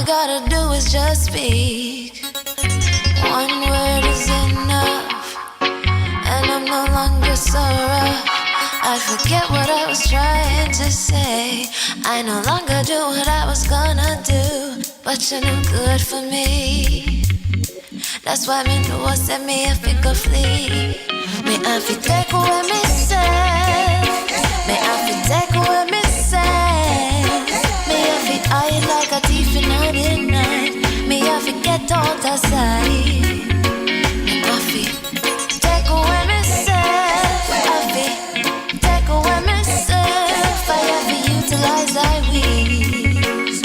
gotta do is just speak. One word is enough, and I'm no longer so rough. I forget what I was trying to say. I no longer do what I was gonna do, but you knew good for me. That's why me know I said me if it go flee. Me I fi take away me say. Me I fi take away me say. Me I fi hide like a thief in the night. Me I fi get out of sight. Me I fi take away me say. I fi take away me say. I have to utilize I wings.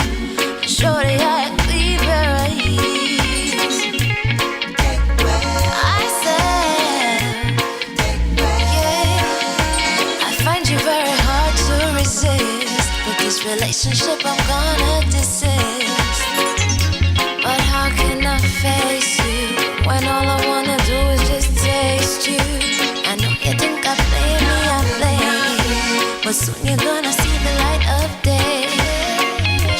Shorty I clean where I ease. I said, yeah, I find you very hard to resist. But this relationship I'm gonna desist. But how can I face you when all I wanna do is just taste you? I know you think I play me, I play. But soon you're gonna see the light of day.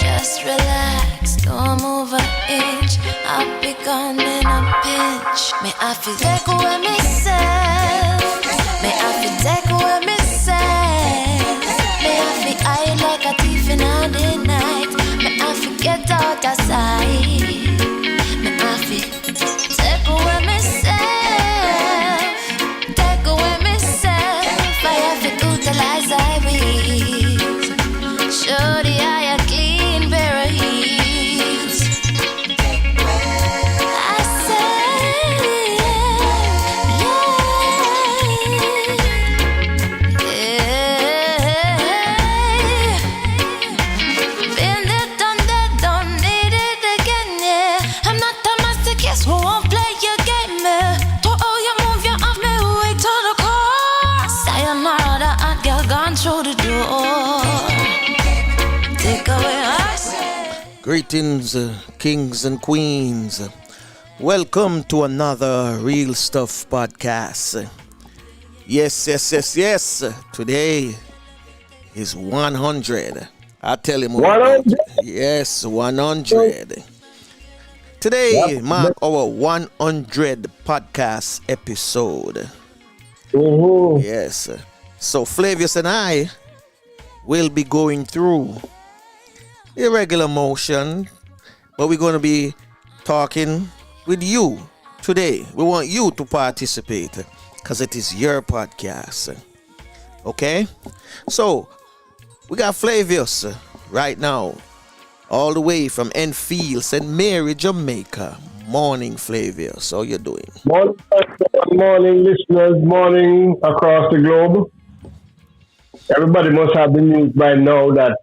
Just relax, don't move an inch. I'll be gone in a pinch. May I feel take away myself. May I feel take away myself. May I feel hide like a thief in the night. May I feel get out of sight. May I feel take away myself. Take away myself. I have to utilize I will. Shorty, I clean pair of heels. I said, yeah, yeah. Been there, done that, don't need it again, yeah. I'm not the master, guess who won't play your game, yeah. To all you move, you off me way to the core. Sayonara, the hot girl gone through the door. Take away our say. Greetings, kings and queens. Welcome to another Real Stuff podcast. Yes. Today is 100. I tell him more about it. Yes, 100. Today mark our 100 podcast episode. Yes. So Flavius and I will be going through irregular motion, but we're going to be talking with you today. We want you to participate because it is your podcast. Okay? So, we got Flavius right now, all the way from Enfield, St. Mary, Jamaica. Morning, Flavius. How you doing? Morning, listeners. Morning across the globe. Everybody must have the news by now that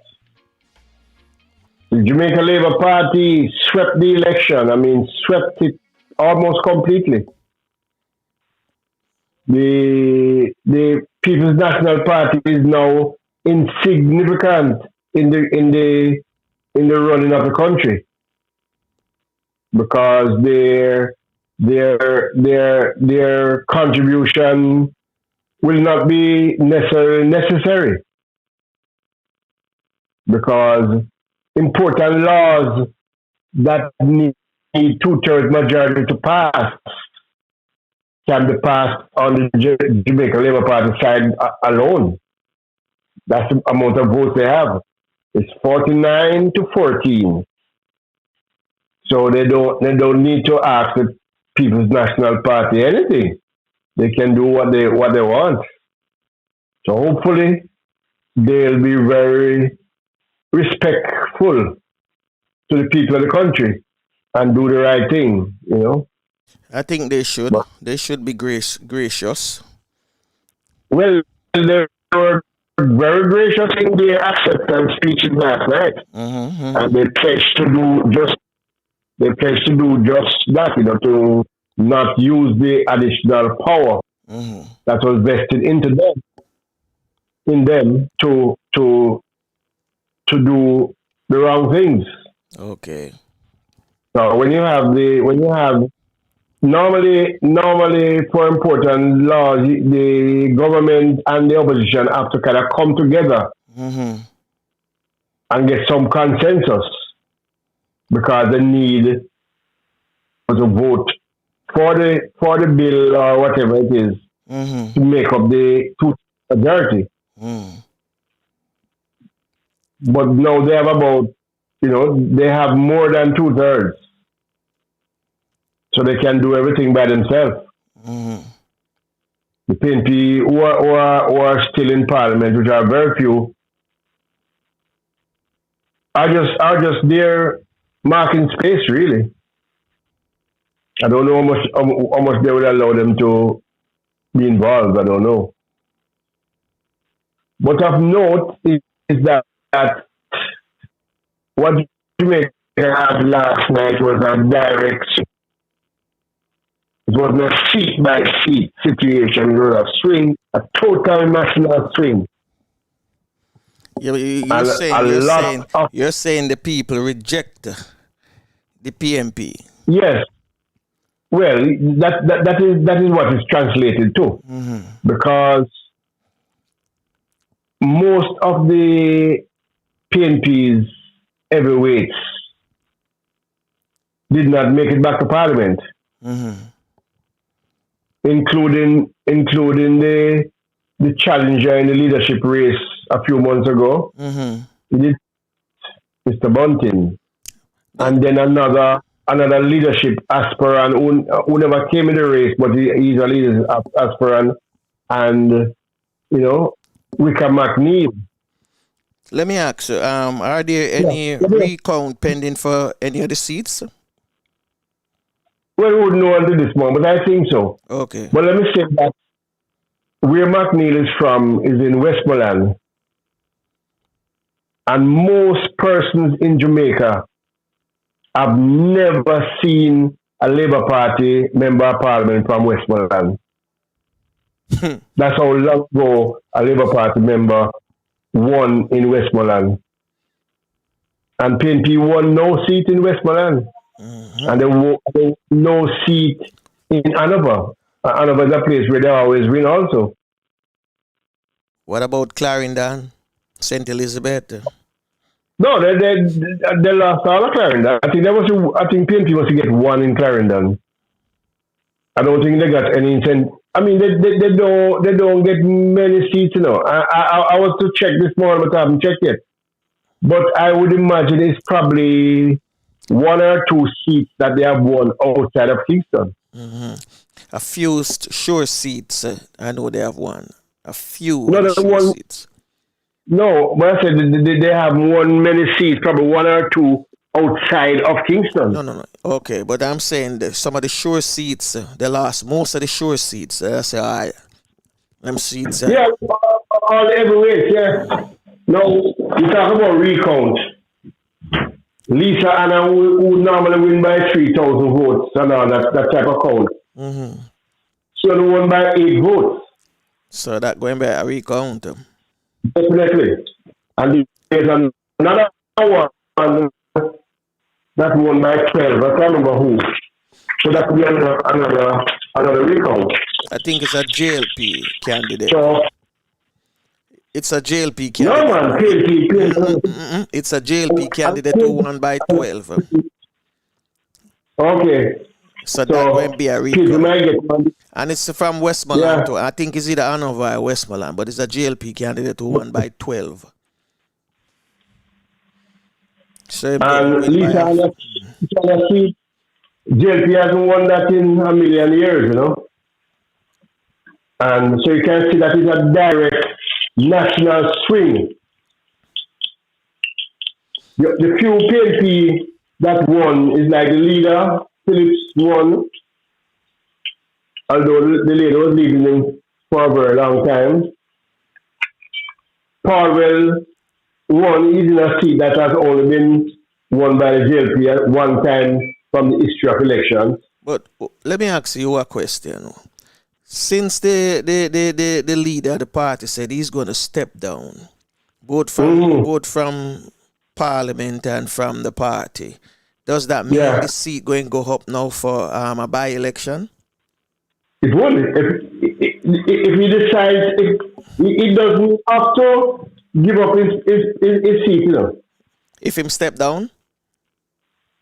the Jamaica Labour Party swept the election. I mean, swept it almost completely. The People's National Party is now insignificant in the running of the country because their contribution will not be necessary because important laws that need 2/3 majority to pass can be passed on the Jamaica Labour Party side alone. That's the amount of votes they have. It's 49 to 14. So they don't need to ask the People's National Party anything. They can do what they want. So hopefully they'll be very respectful to the people of the country and do the right thing, you know. I think they should. They should be gracious. Well, they were very gracious in their acceptance speeches last night, and they pledged to do just that, you know, to not use the additional power that was vested in them to do the wrong things. Okay. So when you have normally for important laws, the government and the opposition have to kind of come together and get some consensus. because they need to vote for the bill or whatever it is to make up the two majority. But now they have about, they have more than 2/3, so they can do everything by themselves. The PNP who are still in Parliament, which are very few, are just there marking space, really. I don't know how much they would allow them to be involved. I don't know. But of note is that what Jamaica had last night was a direct. It was not seat by seat situation. It was a swing, a total national swing. You're saying the people reject the PNP. Yes. Well, that is what is translated to, because most of the PNP's heavyweights did not make it back to Parliament, including the challenger in the leadership race a few months ago. He did Mr. Bunting, and then another leadership aspirant who never came in the race, but he's a leadership aspirant, and Wickham McNeil. Let me ask you, are there any recount pending for any of the seats? Well, we wouldn't know until this moment, but I think so. Okay. But let me say that where McNeil is from is in Westmoreland, and most persons in Jamaica have never seen a Labour Party member of Parliament from Westmoreland. That's how long ago a Labour Party member won in Westmoreland. And PNP won no seat in Westmoreland. And they won no seat in Hanover. Hanover is a place where they always win also. What about Clarendon, St. Elizabeth? No, they lost all of Clarendon. I think PNP must get one in Clarendon. I don't think they got any incentive. I mean, they don't get many seats, I was to check this morning, but I haven't checked yet. But I would imagine it's probably one or two seats that they have won outside of Kingston. A few sure seats. I know they have won. A few seats. No, but I said they have won many seats, probably one or two outside of Kingston. No. Okay, but I'm saying that some of the sure seats, they lost most of the sure seats. That's all them seats. Yeah, all the heavyweights, yeah. No, you talk about recount. Lisa Anna who normally win by 3,000 votes and all that type of count. She only won by 8 votes. So that going by a recount. Definitely. And there's another one that won by 12. I can't remember who. So that could be another recount. I think it's a JLP candidate. So, it's a JLP candidate. No, man. JLP. It's a JLP candidate who won by 12. Okay. So that will be a recount. And it's from Westmoreland too. I think it's either Hanover or Westmoreland, but it's a JLP candidate who won by 12. So and Lisa, JLP hasn't won that in a million years, And so you can see that it's a direct national swing. The few PNP that won is like the leader, Phillips won, although the leader was leading him for a very long time. Parwell won. He's in a seat that has only been won by the JLP at one time from the history of elections. But let me ask you a question. Since the leader of the party said he's going to step down, both from Parliament and from the party, does that mean the seat going to go up now for a by-election? It will. If he decides, if he doesn't have to give up his seat, If him step down?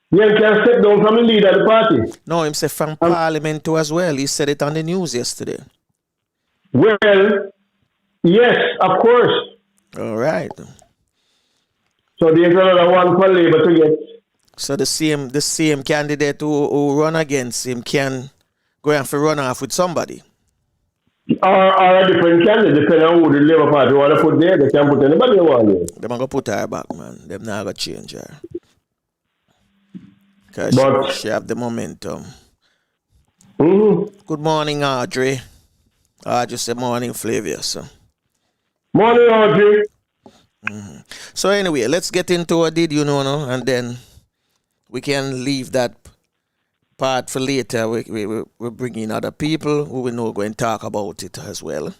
Yeah, can step down from the leader of the party. No, him say from Parliament too as well. He said it on the news yesterday. Well, yes, of course. All right. So there's another one for Labour to get. So the same candidate who run against him can go and for run off with somebody. Or a different candidate, depending on who the Labour Party want to put there. They can put anybody they want there. They're going to put her back, man. They're not going to change her. Because she have the momentum. Mm-hmm. Good morning, Audrey. Just say morning, Flavius. Morning, Audrey. Mm-hmm. So anyway, let's get into what did you know, no? And then we can leave that part for later. We're bringing other people who we know going to talk about it as well.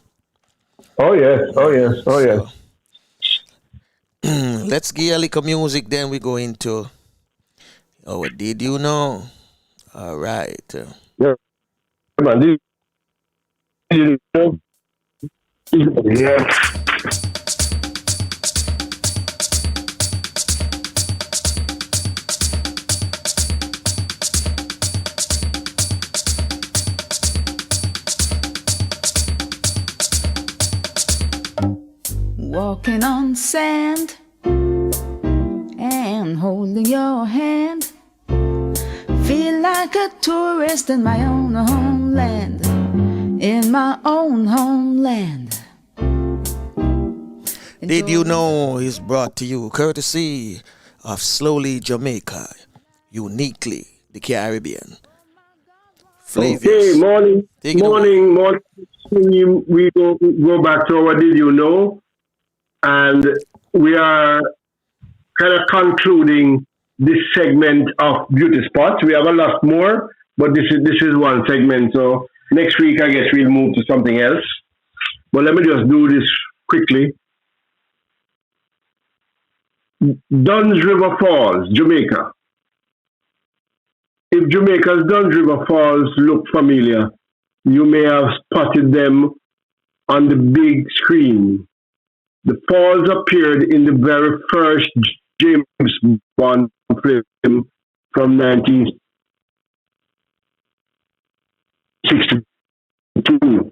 Oh, yes. Oh, yes. Oh, yes. So, let's get a little music, then we go into what did you know? All right. Yeah. Come on, did you know? Yeah. Walking on sand and holding your hand, feel like a tourist in my own homeland, in my own homeland. Did you know is brought to you courtesy of Slowly Jamaica, uniquely the Caribbean. Flavius. Okay, morning. We go back to our Did You Know? And we are kind of concluding this segment of Beauty Spots. We have a lot more, but this is one segment. So next week, I guess we'll move to something else. But let me just do this quickly. Dunn's River Falls, Jamaica. If Jamaica's Dunn's River Falls look familiar, you may have spotted them on the big screen. The falls appeared in the very first James Bond film from 1962.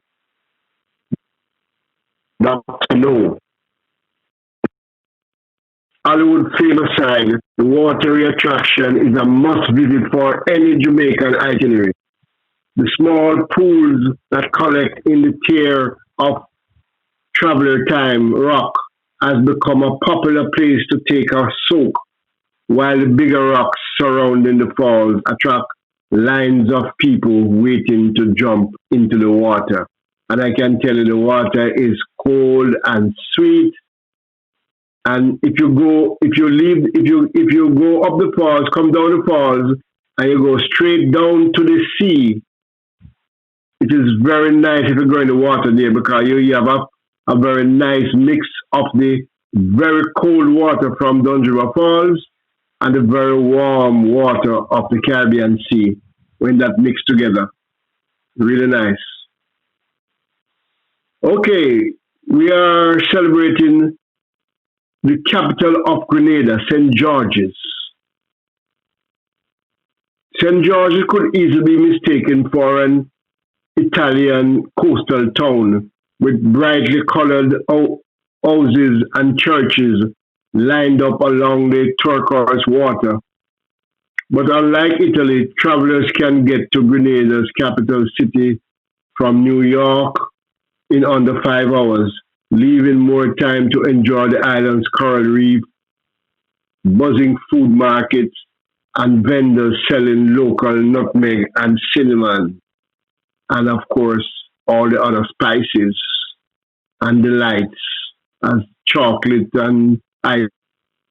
Dr. No. Hollywood famous side, the watery attraction is a must visit for any Jamaican itinerary. The small pools that collect in the tier of Traveler Time Rock has become a popular place to take a soak, while the bigger rocks surrounding the falls attract lines of people waiting to jump into the water. And I can tell you the water is cold and sweet. And if you go up the falls, come down the falls, and you go straight down to the sea, it is very nice if you go in the water there, because you have a very nice mix of the very cold water from Dunn's River Falls and the very warm water of the Caribbean Sea. When that mix together, really nice. Okay, we are celebrating the capital of Grenada, St. George's. St. George's could easily be mistaken for an Italian coastal town with brightly colored houses and churches lined up along the turquoise water. But unlike Italy, travelers can get to Grenada's capital city from New York in under 5 hours, leaving more time to enjoy the island's coral reef, buzzing food markets, and vendors selling local nutmeg and cinnamon, and of course, all the other spices and delights as chocolate and ice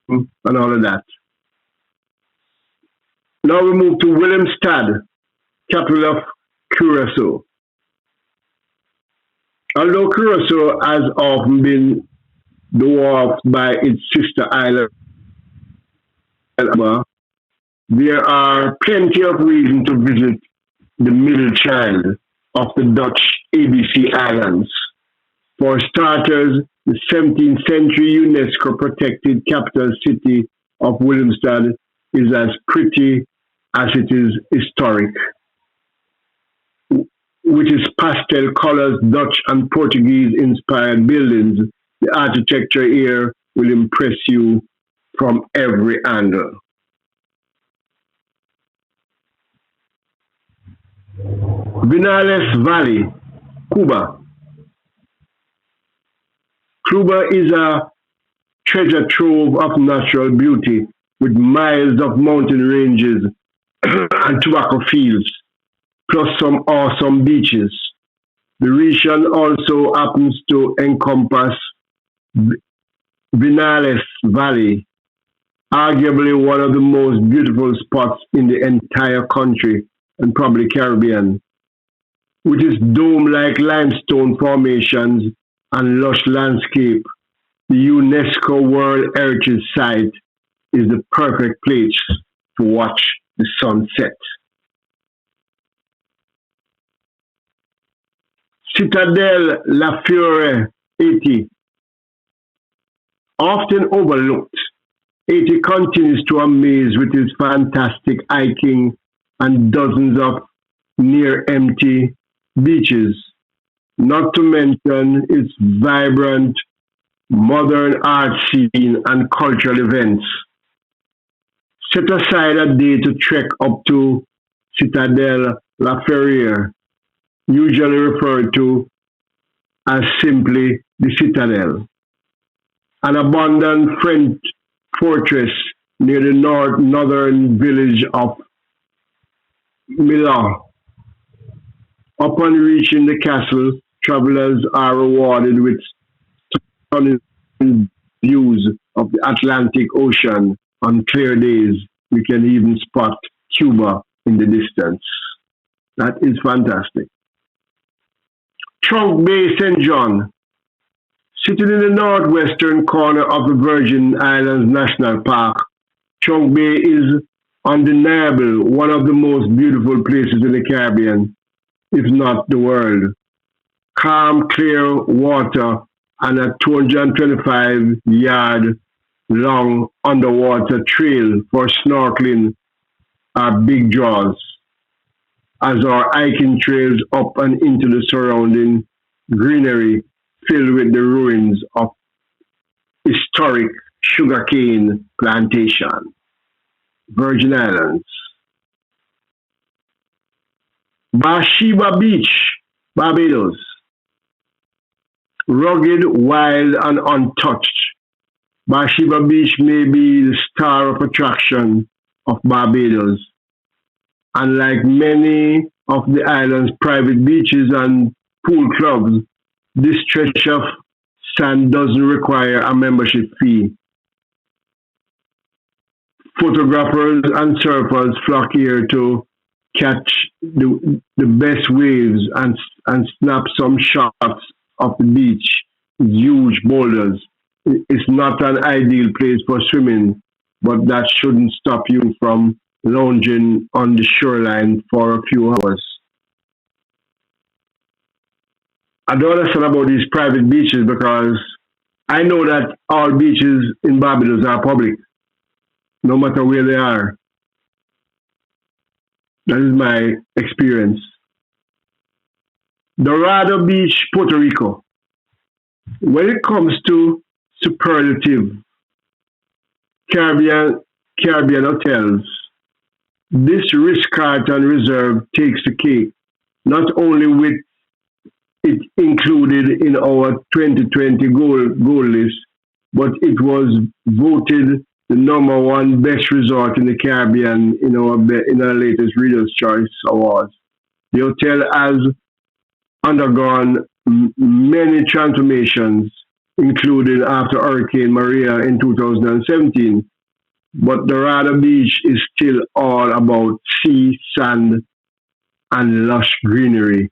and all of that. Now we move to Willemstad, capital of Curacao. Although Curacao has often been dwarfed by its sister island, there are plenty of reasons to visit the middle child of the Dutch ABC Islands. For starters, the 17th century UNESCO protected capital city of Willemstad is as pretty as it is historic. With its pastel colors, Dutch and Portuguese inspired buildings, the architecture here will impress you from every angle. Vinales Valley, Cuba. Cuba is a treasure trove of natural beauty with miles of mountain ranges and tobacco fields, plus some awesome beaches. The region also happens to encompass Vinales Valley, arguably one of the most beautiful spots in the entire country and probably Caribbean. With its dome-like limestone formations and lush landscape, the UNESCO World Heritage Site is the perfect place to watch the sunset. Citadel La Fiore, Haiti. Often overlooked, Haiti continues to amaze with its fantastic hiking and dozens of near empty beaches, not to mention its vibrant modern art scene and cultural events. Set aside a day to trek up to Citadel La Ferrière, usually referred to as simply the Citadel, an abandoned French fortress near the northern village of Milan. Upon reaching the castle, travelers are rewarded with stunning views of the Atlantic Ocean. On clear days, we can even spot Cuba in the distance. That is fantastic. Trunk Bay St. John, sitting in the northwestern corner of the Virgin Islands National Park, Trunk Bay is undeniably one of the most beautiful places in the Caribbean, if not the world. Calm, clear water and a 225-yard long underwater trail for snorkeling are big draws, as are hiking trails up and into the surrounding greenery filled with the ruins of historic sugarcane plantation. Virgin Islands. Bathsheba Beach, Barbados. Rugged, wild, and untouched, Bathsheba Beach may be the star of attraction of Barbados. And like many of the island's private beaches and pool clubs, this stretch of sand doesn't require a membership fee. Photographers and surfers flock here to catch the best waves and snap some shots of the beach with huge boulders. It's not an ideal place for swimming, but that shouldn't stop you from lounging on the shoreline for a few hours. I don't understand about these private beaches because I know that all beaches in Barbados are public, no matter where they are. That is my experience. Dorado Beach, Puerto Rico. When it comes to superlative Caribbean hotels, this Ritz-Carlton Reserve takes the cake, not only with it included in our 2020 goal list, but it was voted the number one best resort in the Caribbean in our latest Reader's Choice Awards. The hotel has undergone many transformations, including after Hurricane Maria in 2017. But Dorado Beach is still all about sea, sand, and lush greenery.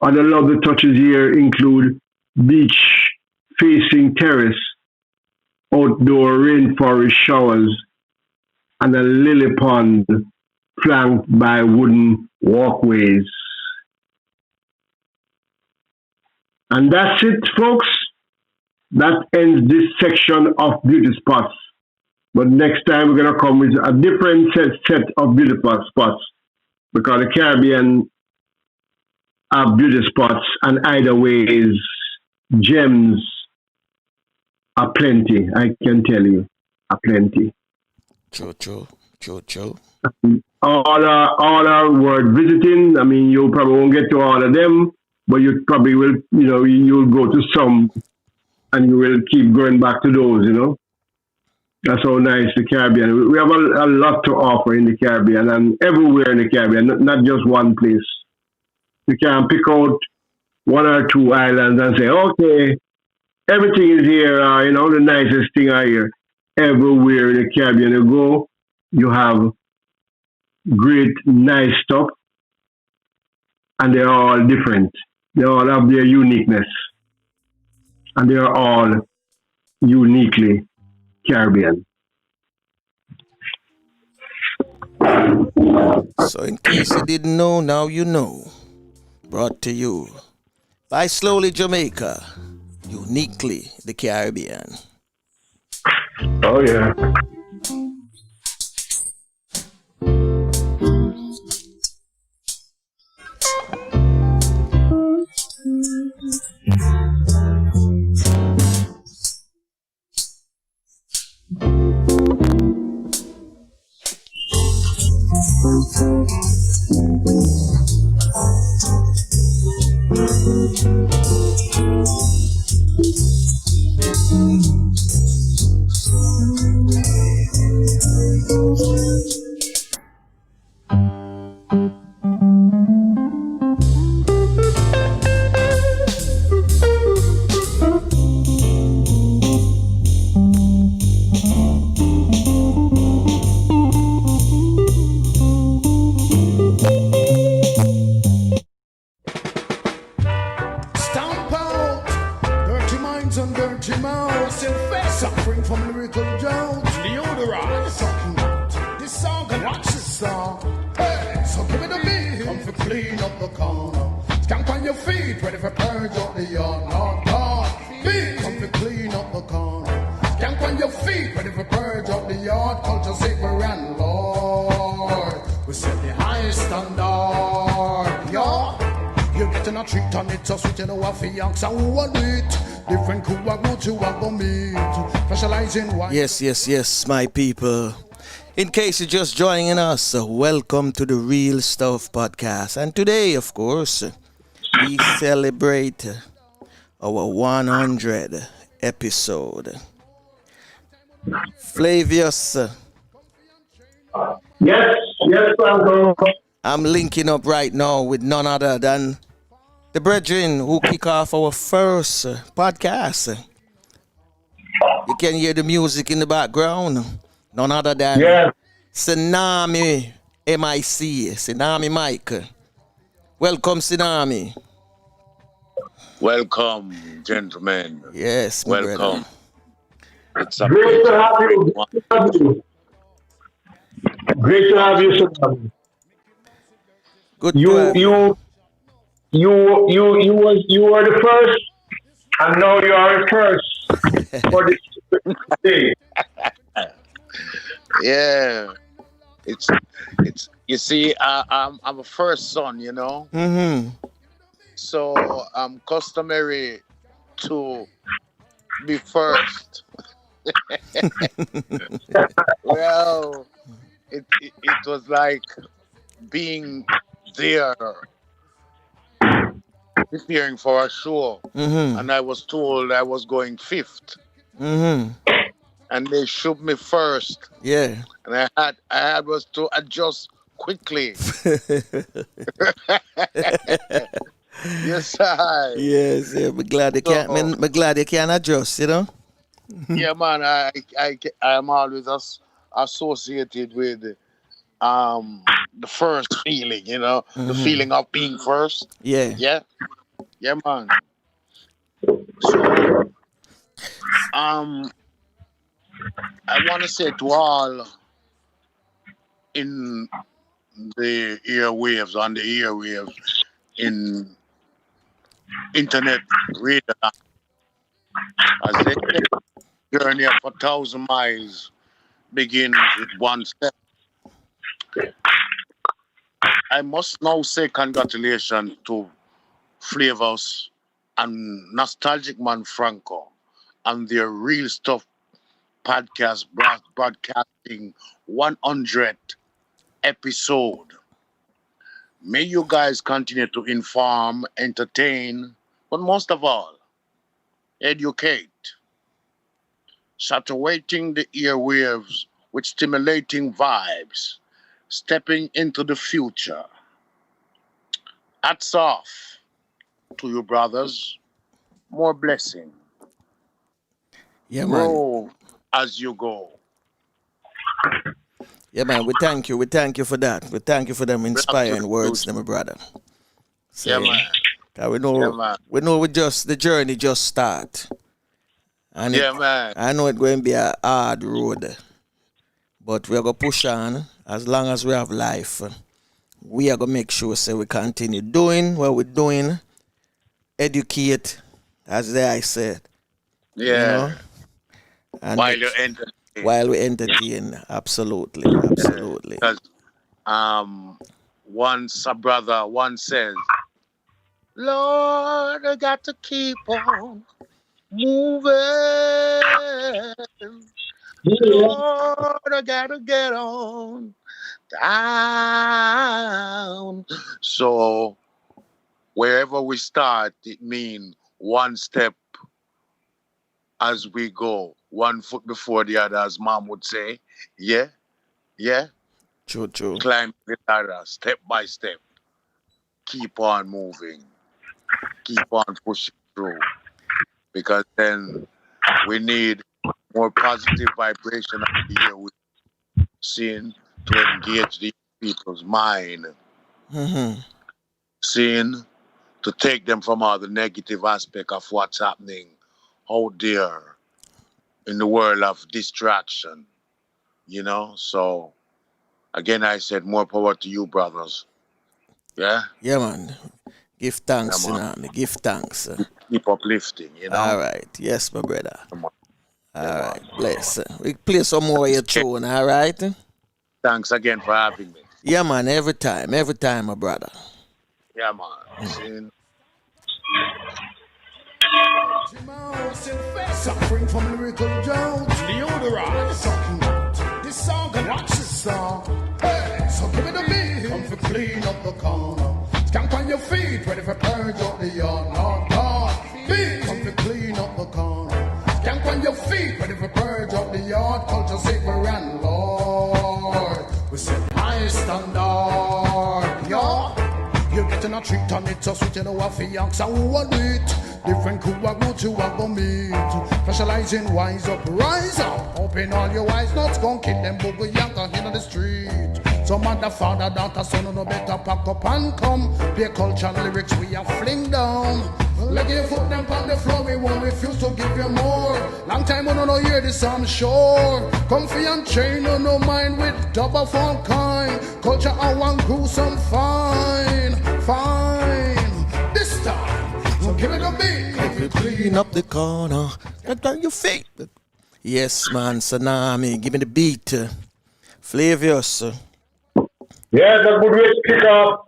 Other lovely touches here include beach-facing terrace, outdoor rainforest showers, and a lily pond flanked by wooden walkways. And that's it, folks. That ends this section of beauty spots. But next time we're gonna come with a different set of beautiful spots because the Caribbean have beauty spots, and either ways, gems are plenty. I can tell you, are plenty. True. All our word visiting. I mean, you probably won't get to all of them, but you probably will. You'll go to some, and you will keep going back to those. That's how nice the Caribbean. We have a lot to offer in the Caribbean and everywhere in the Caribbean, not just one place. You can pick out one or two islands and say, okay, everything is here. The nicest thing are here. Everywhere in the Caribbean you go, you have great, nice stuff, and they're all different. They all have their uniqueness, and they are all uniquely Caribbean. So in case you didn't know, now you know. Brought to you by Slowly Jamaica, uniquely the Caribbean. Oh yeah. Yes, my people. In case you're just joining us, welcome to the Real Stuff Podcast. And today, of course, we celebrate our 100th episode. Flavius. Yes, Franco. I'm linking up right now with none other than the brethren who kick off our first podcast. You can hear the music in the background. None other than Tsunami Mic. Tsunami Mic. Welcome, Tsunami. Welcome, gentlemen. Yes, my welcome. Brother. It's a great to have you. Great to have you, Tsunami. Good. You were the first, and now you are the first for this day. Yeah, it's. You see, I'm a first son, Mm-hmm. So I'm customary to be first. Well, it was like being there, preparing for a show, and I was told I was going fifth. And they shoot me first. Yeah. And I had was to adjust quickly. Yes, I. Yes, yeah. I'm glad you can adjust, Yeah, man. I am always associated with the first feeling, the feeling of being first. Yeah. Yeah, man. So I want to say to all in the airwaves, in internet radio, as they say, journey of 1,000 miles begins with one step. I must now say congratulations to Flavius and Nostalgic Man Franco and their Real Stuff podcast broadcasting 100th episode. May you guys continue to inform, entertain, but most of all, educate. Saturating the airwaves with stimulating vibes, stepping into the future. Hats off to you, brothers. More blessing. Yeah, Grow man. as you go. Yeah, man. We thank you. We thank you for that. We thank you for them inspiring words, my brother. So, Yeah, man. We know, the journey just start. And man. I know it's going to be a hard road, but we're going to push on as long as we have life. We are going to make sure we continue doing what we're doing, educate, as I said. Yeah. You know? And while we entertain, absolutely. Because once a brother once says, Lord, I got to keep on moving. Lord, I gotta get on down. So wherever we start, it means one step as we go, 1 foot before the other, as Mom would say. Yeah. True. Climb the ladder, step by step. Keep on moving. Keep on pushing through. Because then we need more positive vibration of the year we're seeing to engage the people's mind. Mm-hmm. Seeing to take them from all the negative aspect of what's happening out there in the world of distraction. You know? So, again, I said more power to you, brothers. Yeah? Yeah, man. Give thanks, Give thanks. Keep uplifting, you know? All right. Yes, my brother. All right. Bless. We play some more of your tune, all right? Thanks again for having me. Yeah, man. Every time, my brother. Yeah, man. Suffering from lyrical drought, deodorant. This song can watch this song. Hey, so give it a beat. Come for clean up the corner. Skank on your feet, ready for purge up the yard. Lord God, beat. Come for clean up the corner. Skank on your feet, ready for purge up the yard. Culture safer and Lord. We set high standard, yeah. You're getting a treat on it, so sweet you know what for yanks and who want it. Different crew I go to, I go meet. Specializing wise up, rise up. Open all your eyes, nuts gon' kill them booger yanker in the street. Some mother, father, daughter, son, no better pack up and come. Play culture lyrics we are fling down. Let your foot them on the floor, we won't refuse to give you more. Long time I don't hear this, I'm sure. Comfy and chain, no mind with double of all kind. Culture I want gruesome, fine. This time, so give it a beat. Clean up the corner. Get on your feet. Yes, man. Tsunami. Give me the beat. Flavius. Yeah, that's a good way to kick off.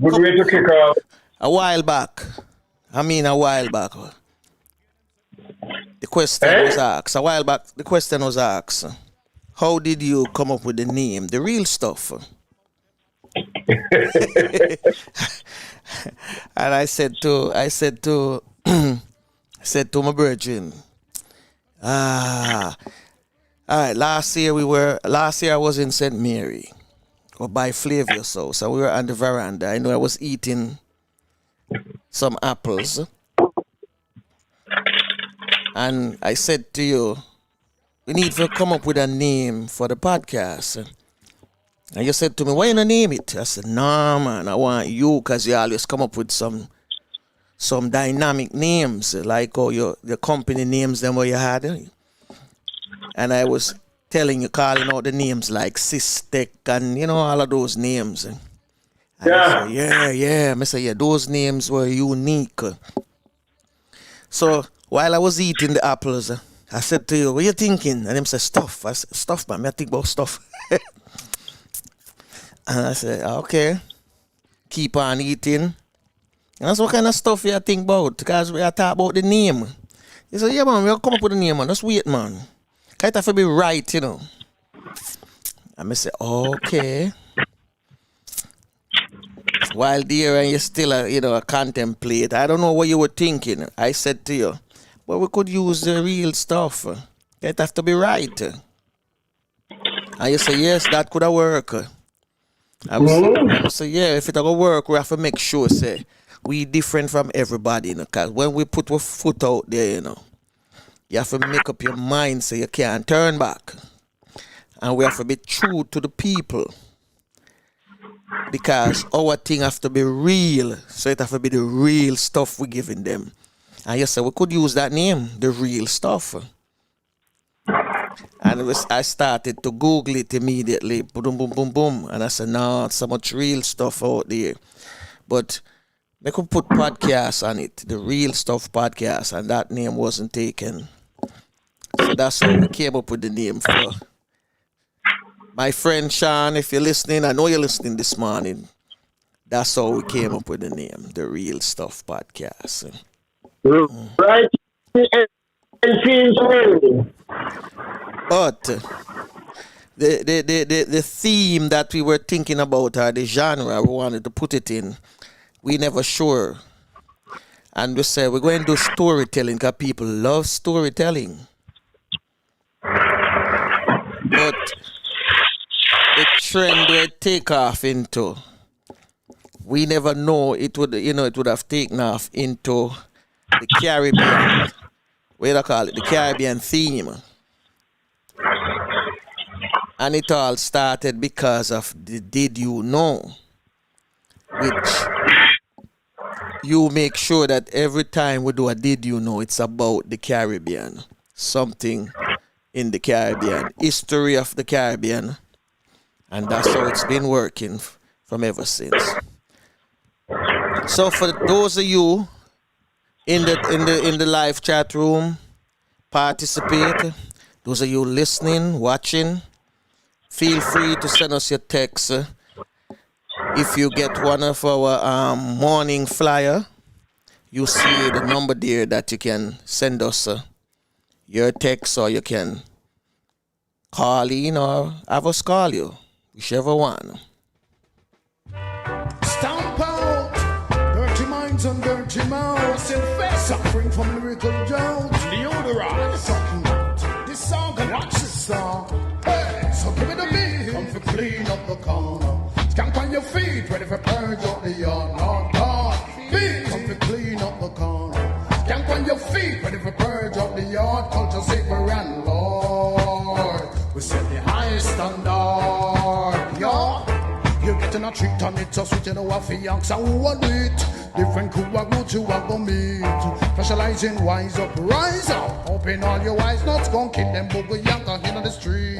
Good way to kick off. A while back. The question was asked. A while back, the question was asked. How did you come up with the name? The Real Stuff. And I said to my virgin, all right, last year I was in St. Mary or by Flavius house. So we were on the veranda. I know I was eating some apples. And I said to you, we need to come up with a name for the podcast. And you said to me, why you not name it? I said, nah, man, I want you because you always come up with some dynamic names, like the company names them what you had. And I was calling out the names like Sistek and, all of those names. And Yeah. I said, yeah, those names were unique. So while I was eating the apples, I said to you, what you thinking? And him said, stuff. I said, stuff, man. I think about stuff. And I said, okay. Keep on eating. And that's what kind of stuff you think about. Because we are talking about the name. He said, yeah, man, we'll come up with the name, man. Just wait, man. Can't have to be right, you know. And I said, okay. While there and you still, contemplate. I don't know what you were thinking. I said to you, but we could use the real stuff. It have to be right. And you say, yes, that could have worked. I would say, yeah, if it will work, we have to make sure, say, we different from everybody, you know, because when we put our foot out there, you know, you have to make up your mind so you can't turn back. And we have to be true to the people. Because our thing have to be real. So it have to be the real stuff we're giving them. And you say, we could use that name, the real stuff. And I started to Google it immediately. Boom, boom, boom, boom. And I said, no, so much real stuff out there. But they could put podcasts on it, the real stuff podcast, and that name wasn't taken. So that's how we came up with the name for my friend Sean. If you're listening, I know you're listening this morning. That's how we came up with the name, the Real Stuff Podcast. Right. But the theme that we were thinking about, or the genre we wanted to put it in, we never sure. And we said we're going to do storytelling because people love storytelling. But the trend will take off into, we never know it would have taken off into the Caribbean. What do you call it? The Caribbean theme. And it all started because of the Did You Know? Which you make sure that every time we do a Did You Know, it's about the Caribbean. Something in the Caribbean. History of the Caribbean. And that's how it's been working from ever since. So for those of you in the live chat room, participate. Those of you listening, watching, feel free to send us your text. If you get one of our morning flyer, you see the number there that you can send us your text, or you can call in or have us call you, whichever one. Stamp out dirty minds and dirty mouths, suffering from lyrical drought. Deodorant sucking out this song and watch this song. Hey, so give it a beat. Come for clean up the corner. Skank on your feet, ready for purge out the yard. Not God. Beat. Come for clean up the corner. Skank on your feet, ready for purge out the yard. Culture saver and Lord. We set the highest standard. Yeah. You getting a treat on it, so switch it over for yanks and who want it. Different crew are good to go meet. Specializing wise up, rise up. Open all your eyes, not gon' kill them booger yanker in the street.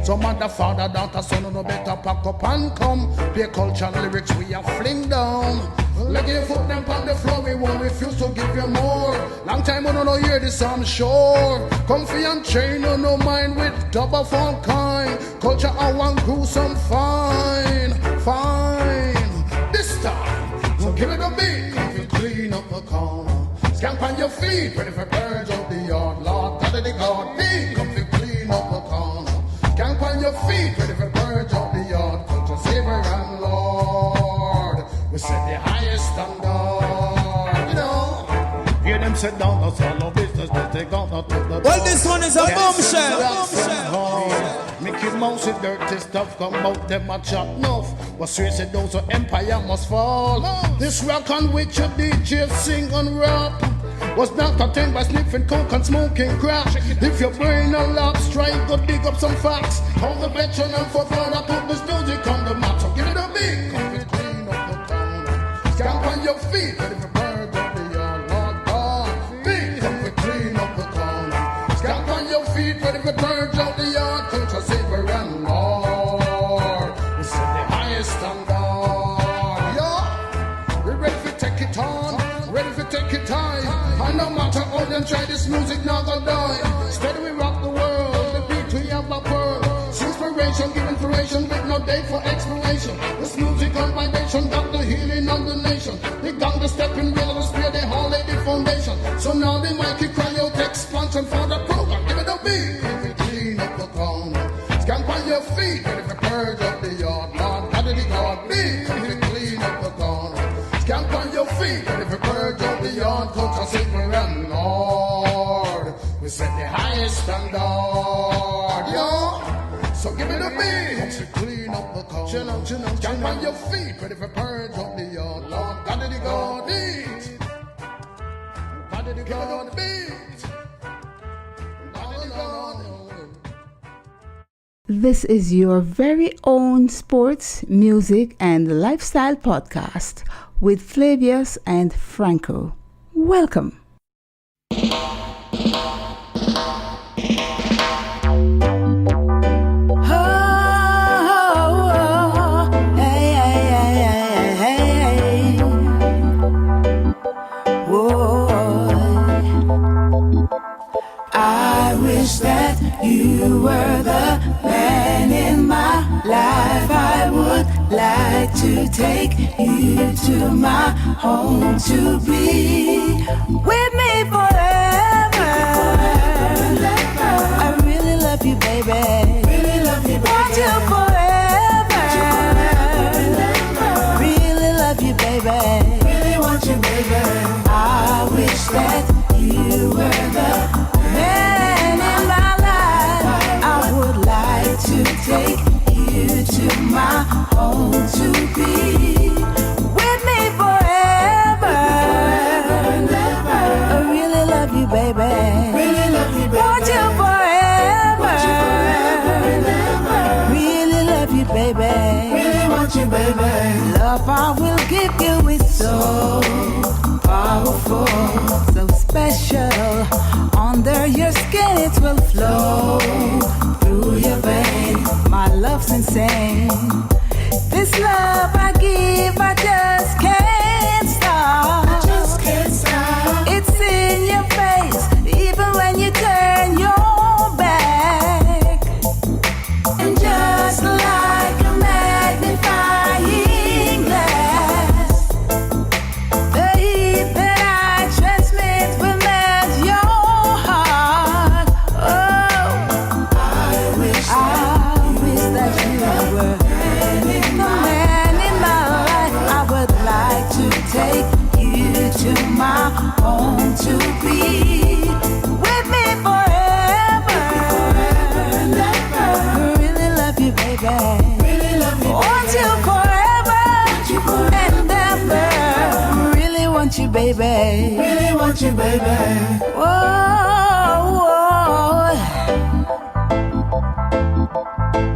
So mother, father, daughter, son, no better pack up and come. Play culture lyrics we are fling down. Like you put them on the floor, we won't refuse to give you more. Long time we don't hear this, I'm sure. Comfy and chain, no mind with double of all kind. Culture I want gruesome, fine. This time, so give it a beat. If you clean up the corner, skank on your feet, ready for purge out the yard. Lord, God of the God, beat. If you clean up the corner, skank on your feet, ready for purge out the yard. Culture saver and Lord, we set the highest standard. You know, hear them sit down, that's all no business, they take out to the. Well, this one is a bombshell. Mickey Mouse with dirty stuff, come out them a chat enough. What serious it does, so empire must fall. This rock on which your DJ sing and rap was not attained by sniffing coke and smoking crack. If your brain a lapse, try go dig up some facts. Call the veteran and for God I put this music on the map. So give it a beat, come and clean up the town. Stamp on your feet, ready for bird of the yard. Lord God, beat, come and clean up the town. Stamp on your feet, ready for bird of the yard. Culture saver and Lord, we set the highest standard. Yeah, we ready for take it on, ready for take it high. And no matter how them try, this music not gonna die. Steady purge up the yard. Lord, God, the God, me, come to clean up the corner. Stamp on your feet, and if you purge up the yard, come to sing and Lord. We set the highest standard, yo. So give me the beat, to clean up the corner. Stamp on your feet, ready for purge up the yard. Lord, God, the God, beat. God, the God, beat. God, the God. This is your very own sports, music, and lifestyle podcast with Flavius and Franco. Welcome. I wish that you were the man in my life. I would like to take you to my home to be with me forever. I really love you, baby. Really love you, baby. Want you forever. Really love you, baby. Really want you, baby. I wish that you were the man in my life. I would like to take you to my home to be with me forever. I really love you, baby. Really love you, baby. Want you forever. Really love you, baby. Really want you, baby. Love I will give you is so powerful, so special. Under your skin it will flow through your veins. My love's insane. This love I give, I just can't stop. I just can't stop. It's in your face, even when you turn your back. And just like a magnifying glass, the heat that I transmit will melt your heart. Oh, I wish that you were the man in my life. I would like to take you to my home to be with me forever. Really love you, baby. Really love you, want you forever and ever. Really want you, baby. Really want you, baby. Whoa, whoa.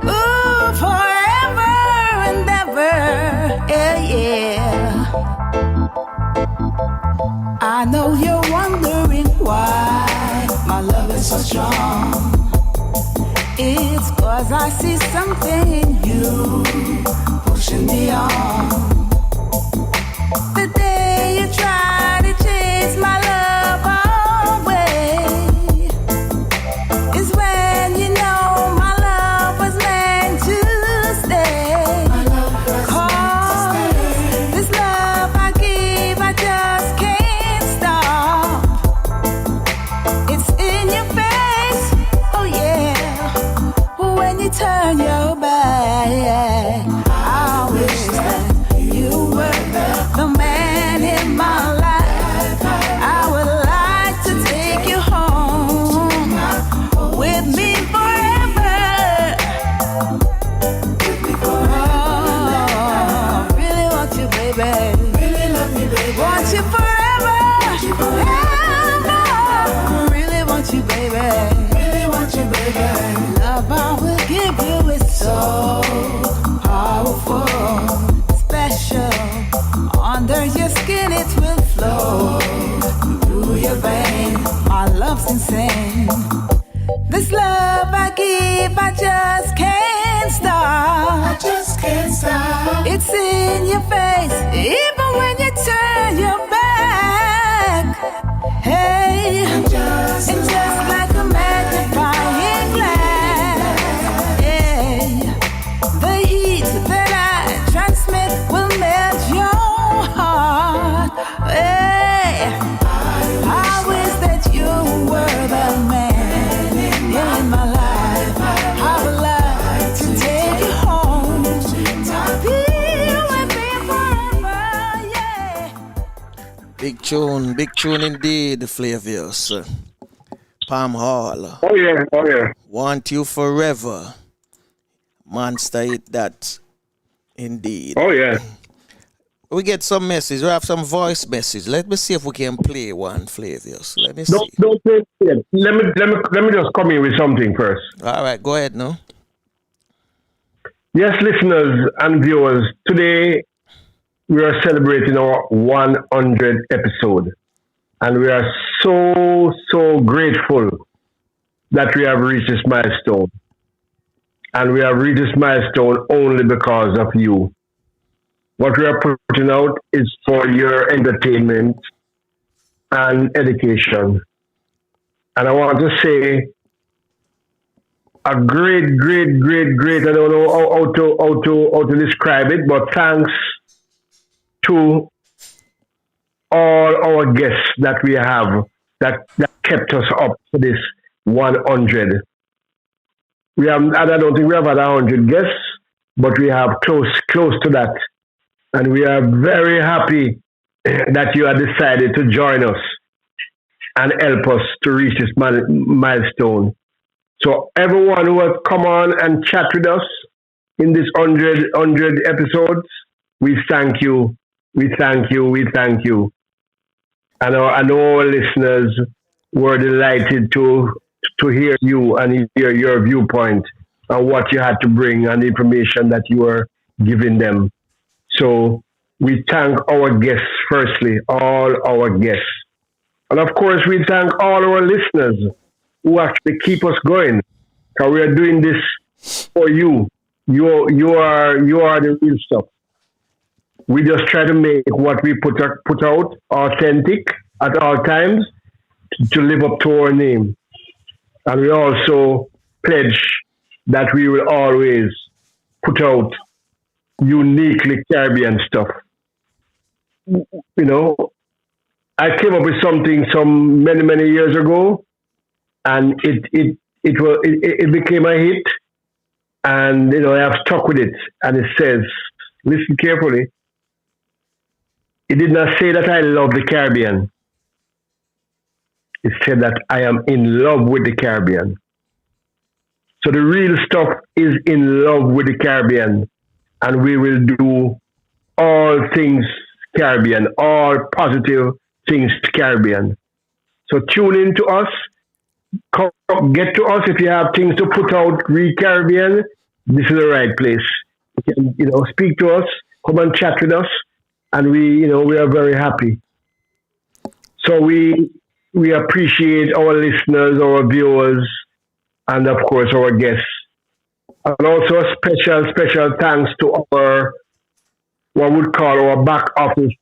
Ooh, forever and ever. Yeah, yeah. I know you're wondering why my love is so strong. It's 'cause I see something in you pushing me on. The day you try to chase my love away is when you know my love was meant to stay. 'Cause this love I give, I just can't stop. It's in your face, oh yeah, when you turn your back. I wish that you were the man in my life. I would like to take you home with me forever. Oh, really want you, baby. Really love you, baby. Want you forever. Ever. Really want you, baby. Really want you, baby. Love I will give you is so powerful, special. Under your skin it will flow through your veins. My love's insane. This love I give, I just can't stop. I just can't stop. It's in your face, even when you turn your back. Hey, and just like a magnifying glass, yeah, the heat that I transmit will melt your heart. Hey, I wish that you were the man in my life. I would like to take you home. big tune indeed, Flavius. Pam Hall. Oh yeah. Want You Forever. Monster hit that. Indeed. Oh yeah. We get some message. We have some voice message. Let me see if we can play one, Flavius. Let me see. Don't play it. Let me just come in with something first. All right, go ahead now. Yes, listeners and viewers, today we are celebrating our 100 episode. And we are so grateful that we have reached this milestone. And we have reached this milestone only because of you. What we are putting out is for your entertainment and education. And I want to say a great, I don't know how to describe it, but thanks to all our guests that we have that kept us up to this 100. I don't think we have had 100 guests, but we have close to that. And we are very happy that you have decided to join us and help us to reach this milestone. So everyone who has come on and chat with us in this 100 episodes, we thank you. We thank you. And our listeners were delighted to hear you and hear your viewpoint and what you had to bring and the information that you were giving them. So we thank our guests firstly, all our guests. And of course, we thank all our listeners who actually keep us going. Because we are doing this for you. You are the real stuff. We just try to make what we put out authentic at all times to live up to our name. And we also pledge that we will always put out uniquely Caribbean stuff. You know, I came up with something some many years ago, and it became a hit, and I have stuck with it. And it says, listen carefully. It did not say that I love the Caribbean. It said that I am in love with the Caribbean. So the real stuff is in love with the Caribbean. And we will do all things Caribbean, all positive things Caribbean. So tune in to us. Get to us if you have things to put out re-Caribbean. This is the right place. You can, speak to us, come and chat with us. And we are very happy. So we appreciate our listeners, our viewers, and of course our guests. And also a special thanks to our, what we would call our back office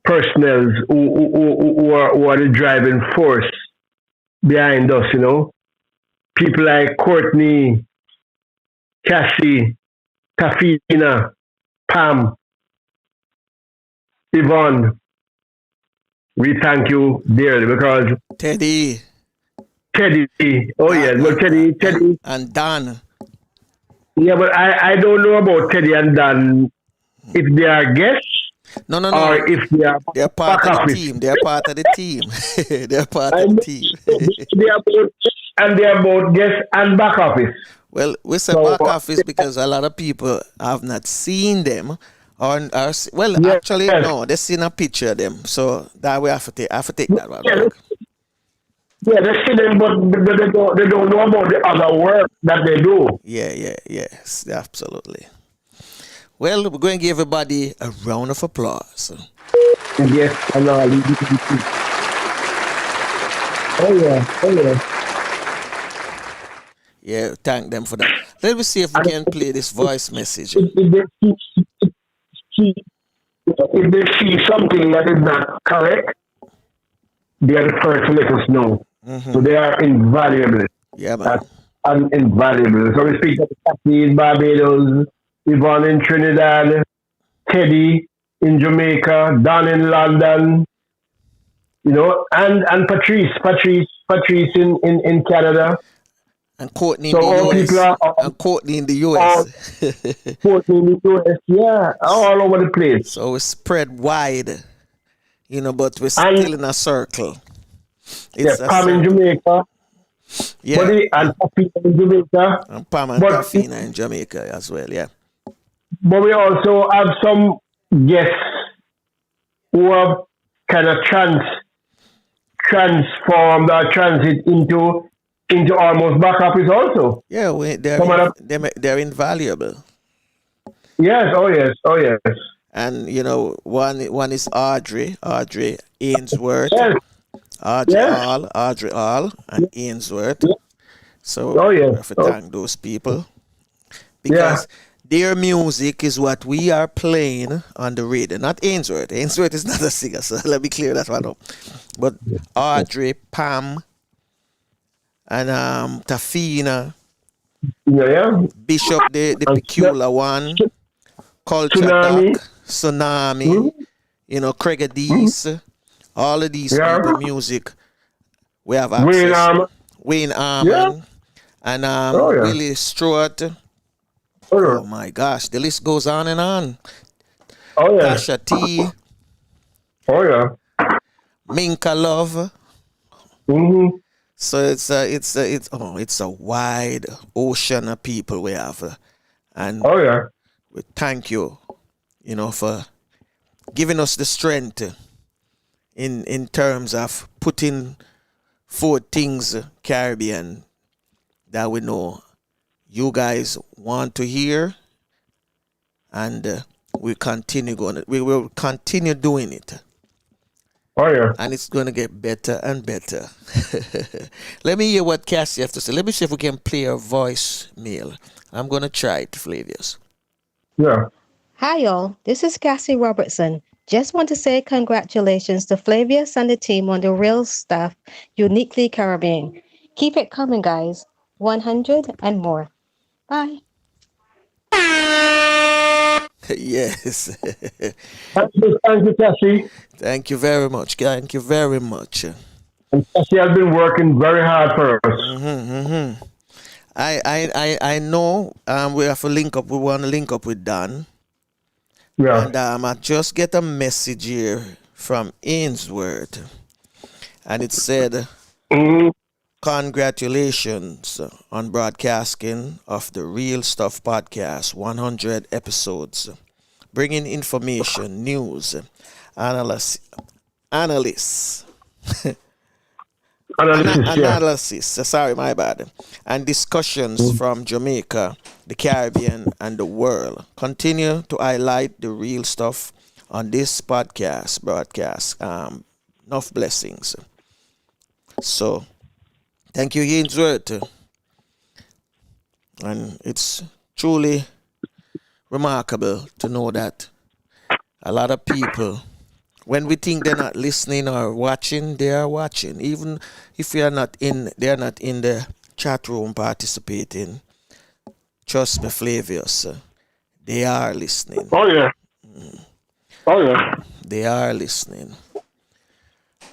personnel who are the driving force behind us, People like Courtney, Cassie, Tafina, Pam, Yvonne. We thank you dearly because Teddy. Oh yeah, well Teddy and Dan. Yeah, but I don't know about Teddy and Dan if they are guests. No. Or if they're part of the team. They're part of the team. They're part of the team. They are both guests and back office. Well, we say back office because a lot of people have not seen them. Actually, no, they seen a picture of them. So that we have to take that one. Yeah, they see them, but they don't know about the other work that they do. Yes, absolutely. Well, we're going to give everybody a round of applause. Yes, and all. Oh yeah. Yeah, thank them for that. Let me see if we can play this voice message. If they see something that is not correct, they are the first to let us know. Mm-hmm. So they are invaluable. Yeah, man. Invaluable. So we speak to Kathy in Barbados, Yvonne in Trinidad, Teddy in Jamaica, Don in London, and Patrice in Canada. And Courtney in the US. And Courtney in the US. Courtney in the US, yeah, all over the place. So it's spread wide. but we're still in a circle. It's a Pam in circle. Jamaica. Yeah. And Tafina in Jamaica. And Pam and But, Tafina in Jamaica as well, yeah. but we also have some guests who have kind of transformed or transit into almost back office also. Yeah, they're invaluable. Yes, oh yes. And one is Audrey Ainsworth, Yes, Audrey Hall, and Ainsworth. So oh we yes. have to thank those people Yeah, because their music is what we are playing on the radio. Not Ainsworth. Ainsworth is not a singer, so let me clear that one up. But Audrey, Pam, and Tafina, yeah. Bishop, the And peculiar one, Culture Tsunami. Doc, Tsunami, Craig Dees, all of these Yeah. people, music, we have Wayne access. Wayne Arman, and Oh yeah. Willie Stewart. Oh Oh yeah. my gosh, the list goes on and on. Oh yeah. Tasha T, Oh yeah. Minka Love. Mm-hmm. So it's a wide ocean of people we have, and Oh yeah. we thank you, for giving us the strength in terms of putting forth things Caribbean that we know you guys want to hear, and we will continue doing it, Oh yeah. and it's going to get better and better. Let me hear what Cassie has to say. Let me see if we can play her voicemail. I'm going to try it, Flavius. Yeah. Hi, y'all. This is Cassie Robertson. Just want to say congratulations to Flavius and the team on the real stuff, uniquely Caribbean. Keep it coming, guys. 100 and more. Bye. Yes. Thank you, Cassie. Thank you very much. Thank you very much. And Cassie has been working very hard for us. Mm-hmm. I know we have to link up. We want to link up with Dan. Yeah. And I just get a message here from Ainsworth. And it said, Mm-hmm. congratulations on broadcasting of the Real Stuff Podcast, 100 episodes. Bringing information, news, analysis. Analysis, yeah. Analysis, sorry, my bad, and discussions from Jamaica, the Caribbean, and the world. Continue to highlight the real stuff on this broadcast. Enough blessings. So, thank you, Ainsworth. And it's truly remarkable to know that a lot of people, when we think they're not listening or watching, they are watching. Even if they're not in the chat room participating. Trust me, Flavius, they are listening. Oh yeah. Oh yeah. They are listening.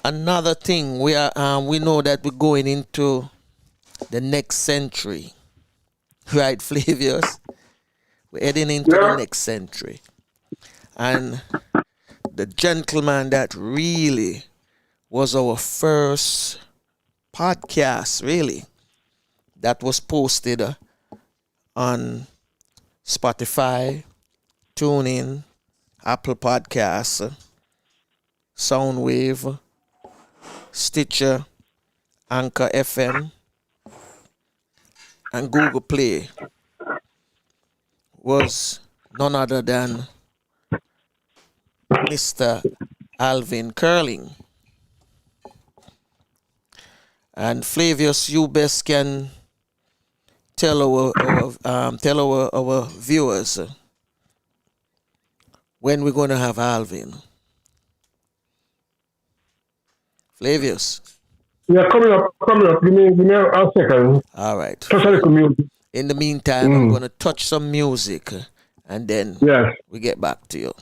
Another thing, we know that we're going into the next century, right, Flavius? We're heading into the next century, and the gentleman that really was our first podcast, really, that was posted on Spotify, TuneIn, Apple Podcasts, Soundwave, Stitcher, Anchor FM, and Google Play was none other than Mr. Alvin Curling. And Flavius, you best can tell our viewers when we're going to have Alvin. Flavius. Yeah, coming up. Give me a second. All right. Touch a little music. In the meantime, I'm going to touch some music and then we get back to you.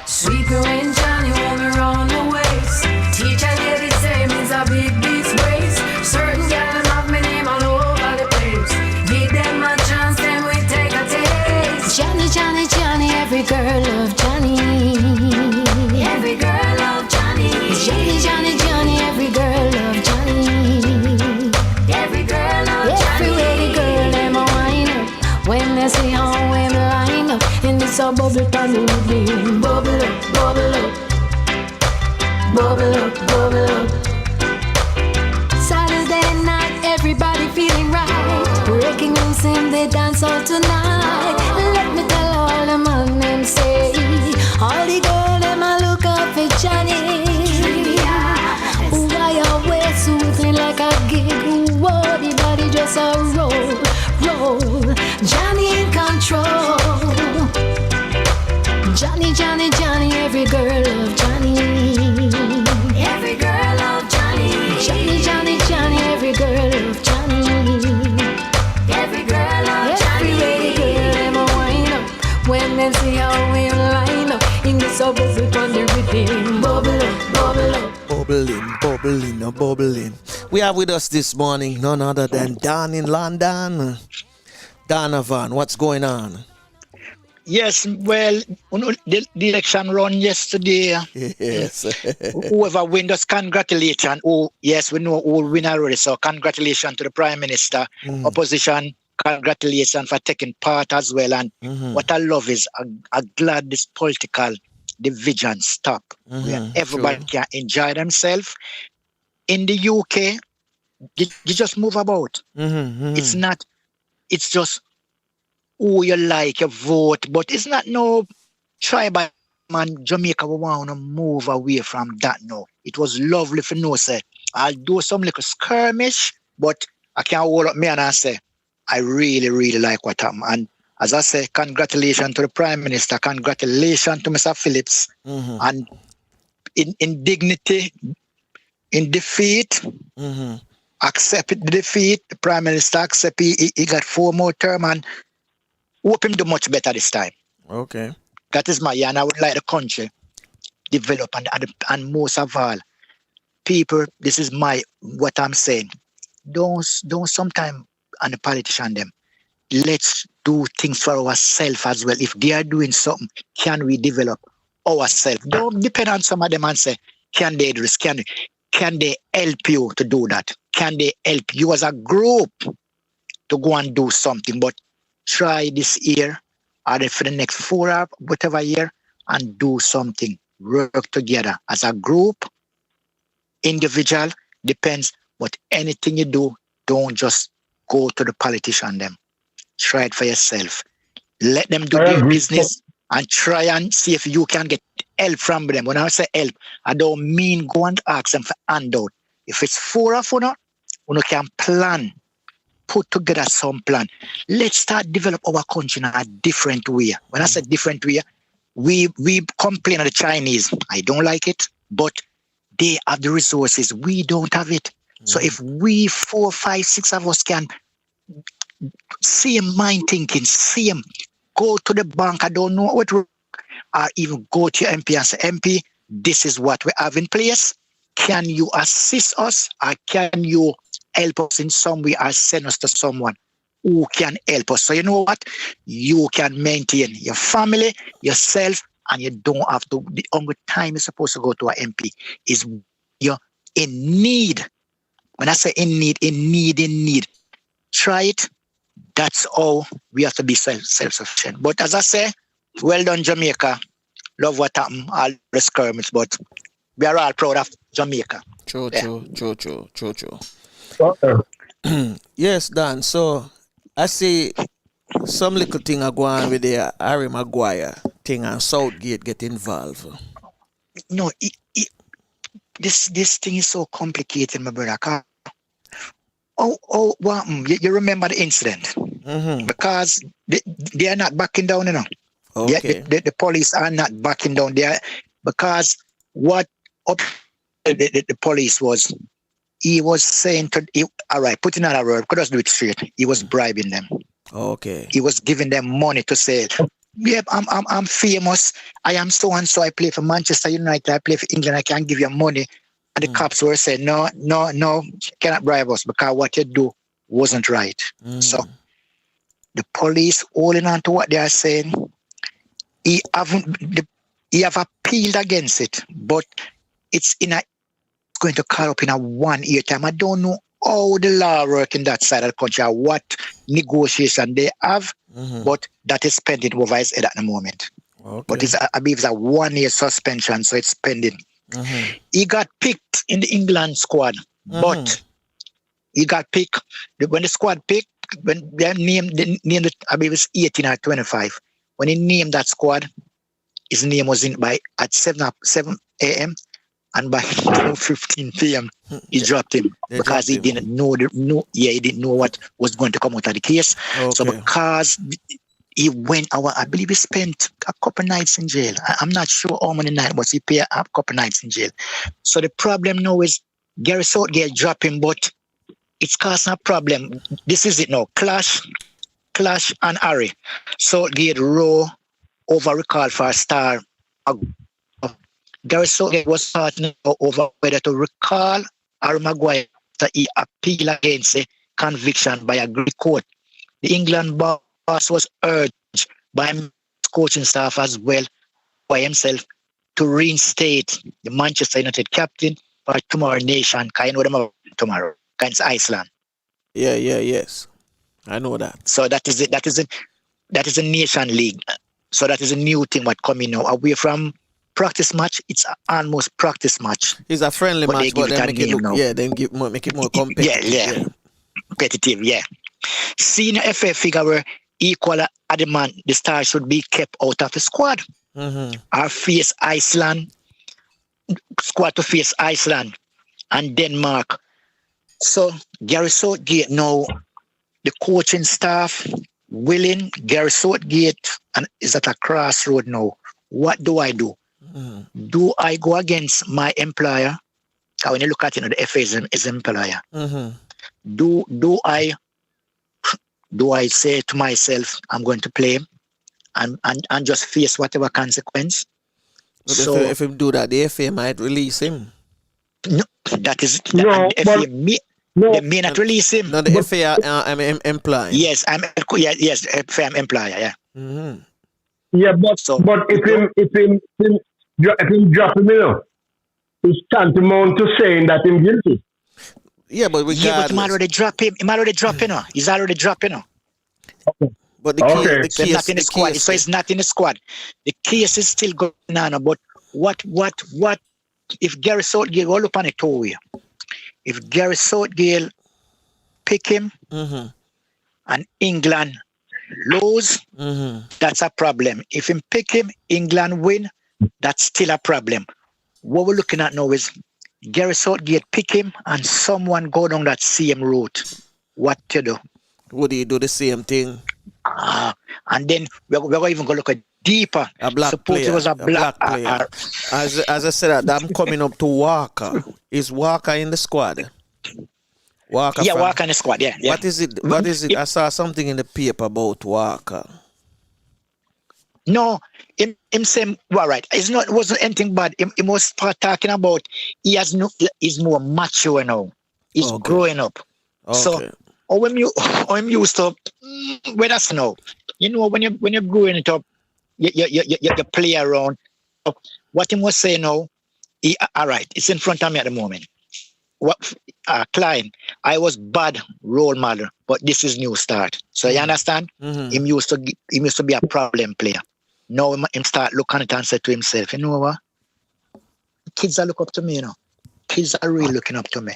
Sweet rain, Johnny, when we round the waist. Teacher lady say me's a big disgrace. Certain girl have me name all over the place. Give them a chance, then we take a taste. Johnny, Johnny, Johnny, every girl love Johnny. Every girl love how him line up. And it's a bubble pan the rhythm. Bubble up, bubble up. Bubble up, bubble up. Saturday night, everybody feeling right. Breaking loose in the dance hall tonight. Let me tell all the man them say, all the girl them a look up for Johnny. Why you wear soothing like a gig? Whoa, the body just a roll, roll. Johnny in control. Johnny, Johnny, Johnny, every girl love Johnny. Every girl love Johnny. Johnny, Johnny, Johnny, every girl love Johnny. Every girl love Johnny. Every girl them a wind up when them see how we line up. In the suburbs we on the rhythm. Bubble up, bubble up. Bubbling, bubbling, bubbling. We have with us this morning none other than Dan in London. Donovan, what's going on? Yes, well, the election run yesterday. Yes. Whoever win, just congratulations. Oh, yes, we know who will win already. So congratulations to the Prime Minister. Opposition, congratulations for taking part as well. And what I love is I'm glad this political division stop. Where everybody can enjoy themselves. In the UK, you just move about. It's not, it's just who you like, you vote, but it's not no tribal man. Jamaica we want to move away from that now. It was lovely for no say. I'll do some little skirmish, but I can't hold up me and I say, I really, really like what happened. And as I say, congratulations to the Prime Minister, congratulations to Mr. Phillips. And in dignity, in defeat, accept the defeat. The Prime Minister accept he got 4 more terms and hope him do much better this time. Okay. That is my and I would like the country develop and most of all, people, this is what I'm saying. Don't sometime on the politician them. Let's do things for ourselves as well. If they are doing something, can we develop ourselves? Don't depend on some of them and say, can they do this? Can they help you to do that? Can they help you as a group to go and do something? But try this year or for the next 4 or whatever year and do something. Work together as a group, individual, depends. But anything you do, don't just go to the politician them. Try it for yourself. Let them do their business and try and see if you can get help from them. When I say help, I don't mean go and ask them for handout. If it's 4 of you, you can plan. Put together some plan. Let's start develop our country in a different way. When I say different way, we complain of the Chinese. I don't like it, but they have the resources. We don't have it. So if we 4, 5, 6 of us can same mind thinking, same go to the bank, I don't know what, or even go to your MP and say, MP, this is what we have in place. Can you assist us or can you help us in some way or send us to someone who can help us? So you know what? You can maintain your family, yourself, and you don't have to, the only time you're supposed to go to an MP is you're in need. When I say in need, try it. That's how we have to be self-sufficient. But as I say, well done, Jamaica. Love what happened, all the skirmishes, but we are all proud of Jamaica. True. Okay. Yes, Dan. So I see some little thing are going on with the Harry Maguire thing and Southgate get involved. No, this thing is so complicated, my brother. You remember the incident? Because they are not backing down, you know. Okay. The police are not backing down there because what the police was, he was saying all right, put in another word, could just do it straight. He was bribing them. Okay. He was giving them money to say, yep, I'm famous. I am so and so. I play for Manchester United. I play for England. I can give you money. And the cops were saying, no, you cannot bribe us because what you do wasn't right. So the police holding on to what they are saying. He have appealed against it, but it's going to call up in a 1 year time. I don't know how the law works in that side of the country or what negotiation they have, but that is pending over his head at the moment. Okay. But I believe it's a 1 year suspension, so it's pending. He got picked in the England squad, but he got picked when the squad picked, when they named it, I believe it's 18 or 25. When he named that squad, his name was in by at 7 a.m. and by 15 p.m. he dropped him because he didn't know he didn't know what was going to come out of the case. Okay. So because he went, I believe he spent a couple nights in jail. I'm not sure how many nights, but he paid a couple nights in jail. So the problem now is Gary Southgate dropped him, but it's causing a problem. This is it now. Clash and Harry. Southgate row over recall for a star. Gary Southgate was starting over whether to recall Harry Maguire that he appeal against a conviction by a Greek court. The England boss was urged by coaching staff as well by himself to reinstate the Manchester United captain for tomorrow nation. I know them tomorrow against Iceland. Yes. I know that. So that is it. That is a nation league. So that is a new thing what coming now. Away from practice match, it's almost practice match. It's a friendly match, but they make it look, make it more competitive. Yeah. Competitive, yeah. Senior FA figure were equal adamant the star should be kept out of the squad. Our face Iceland, squad to face Iceland and Denmark. So Gary Southgate now, the coaching staff willing, Gary Southgate and is at a crossroad now. What do I do? Do I go against my employer? When you look at it, the FA is employer. Do I say to myself, I'm going to play him and just face whatever consequence? But so if him do that, the FA might release him. No, that is No, the but- FA they may not release him. No, the FA I'm employing. Yes, FA employer, yeah. Yeah, but So- if him drop him, it's tantamount to saying that him guilty. Yeah, but we Yeah, but him already drop him. He's already dropping. But the Okay. case, So he's not in the squad. case, So he's not in the squad. The case is still going on. But what if Gary Southgate roll up on it all way? If Gary Southgate pick him and England lose, that's a problem. If him pick him, England win, that's still a problem. What we're looking at now is Gary Southgate pick him and someone go down that same route. What to do? would he do the same thing? And then we're even going to look at deeper. A black Suppose player. it was a black player. As I said, I'm coming up to Walker. Is Walker in the squad? Walker. Yeah, Walker in the squad. Yeah. What is it? What is it? I saw something in the paper about Walker. No, him saying, well, right. It wasn't anything bad. He was start talking about he's more mature now. He's growing up. Okay. So when you used to with us now, you know when you're growing it up, you play around. What he was saying now, all right, it's in front of me at the moment. What Klein, I was bad role model, but this is new start. So you understand? Him used to be a problem player. Now him start looking at it and say to himself, you know what? Kids are look up to me, you know. Kids are really looking up to me.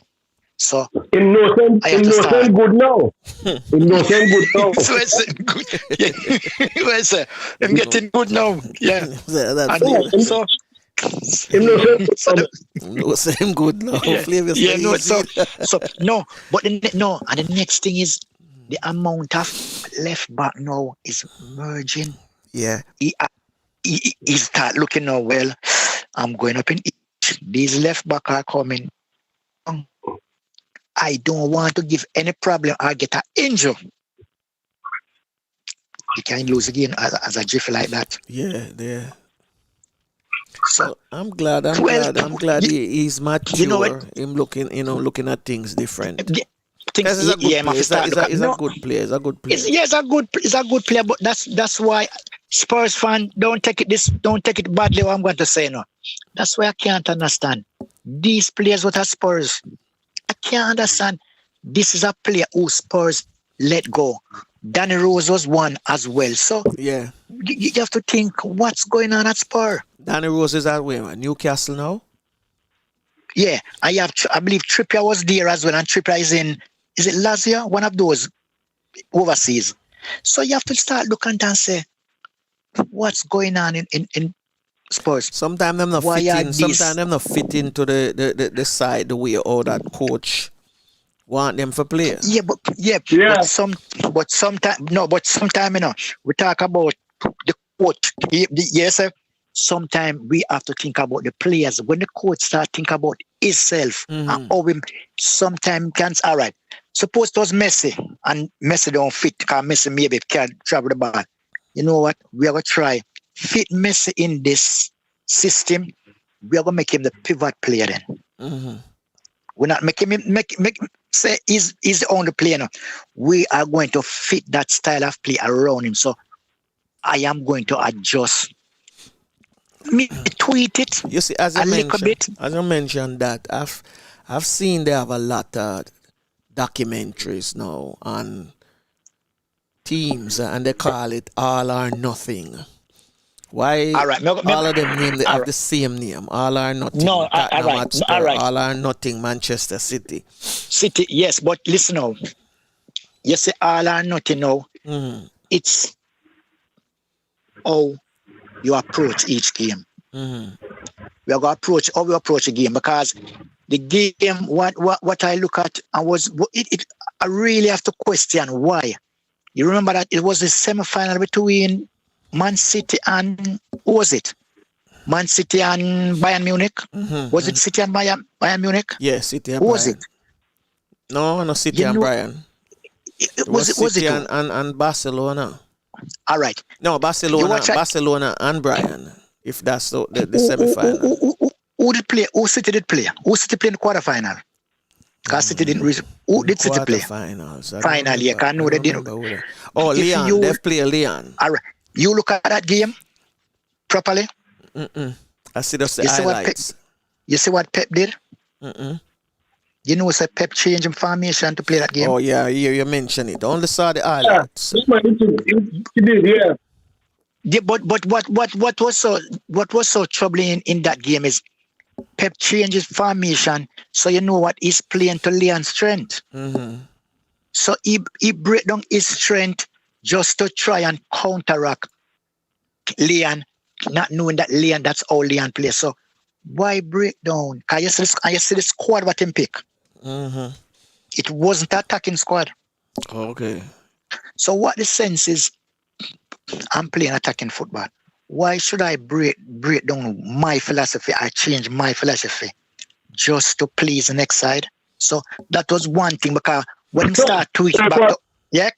So Him no saying good now. Him no saying good now. So it's good. Yeah. I'm getting good now. Yeah. So Him no saying No, same good now. Flavius, yeah, no, easy. so no, but and the next thing is the amount of left back now is merging. Yeah. He start looking now. Well, I'm going up in each. These left back are coming. I don't want to give any problem or get an injury. You can lose again as a jiffy like that. Yeah. So I'm glad he's mature. You know what? Him looking at things different. Things, He's a good player. He's a No, good player. He's a good player. He's a good player, but that's why Spurs fan don't take it badly. What I'm going to say now. That's why I can't understand these players with Spurs. I can't understand. This is a player who Spurs let go. Danny Rose was one as well. So Yeah. you have to think what's going on at Spur. Danny Rose is at where? Newcastle now? Yeah, I believe Trippier was there as well, and Trippier is it Lazio? One of those overseas. So you have to start looking and say, what's going on in Spurs? Sometimes them not fit in. Sometimes them not fit into the side the way all that coach want them for play. Yeah. But sometimes we talk about the coach. Yes, sir. Sometimes we have to think about the players. When the coach start think about himself and how him sometimes can't. All right. Suppose it was Messi and Messi don't fit because Messi maybe can't travel the ball. You know what? We are gonna try fit Messi in this system. We are gonna make him the pivot player then. Mm-hmm. We're not making him make say he's the only player now. We are going to fit that style of play around him. So I am going to adjust. Me tweet it. You see, as you mentioned that, I've seen they have a lot of documentaries now on teams, and they call it all or nothing. Why all right, all of them name they have the same name? All or nothing. No, all right. All or nothing. Manchester City. City, yes, but listen now. You say all or nothing now. Mm-hmm. It's how you approach each game. Mm-hmm. We are going to approach how we approach a game, because the game, what I look at, I really have to question why. You remember that it was the semi-final between Man City and who was it? Man City and Bayern Munich. Mm-hmm. Was it City and Bayern Munich? Yes, City and who Bayern. Was it? No, City and Bayern. Was City it and Barcelona. All right. No, Barcelona and Bayern. If that's the semi-final. Who did play? Who City did play? Who City played in the quarterfinal? Because City didn't reach. Who did City play? Finals. Final, yeah. Because I know they didn't. Oh, Leon. They play Leon. All right. You look at that game properly. I see the highlights. You see what Pep did? You know, it's a Pep change in formation to play that game. Oh yeah, you mentioned it. Only saw the highlights. He did, yeah. Yeah, but what was so troubling in that game is Pep changes formation, so you know what he's playing to Leon's strength. So he break down his strength just to try and counteract Leon, not knowing that Leon, that's how Leon plays. So why break down? Because you see the squad what him pick. It wasn't an attacking squad. Okay. So what the sense is, I'm playing attacking football. Why should I break down my philosophy? I change my philosophy just to please the next side. So that was one thing, because when you start tweeting back to, yeah?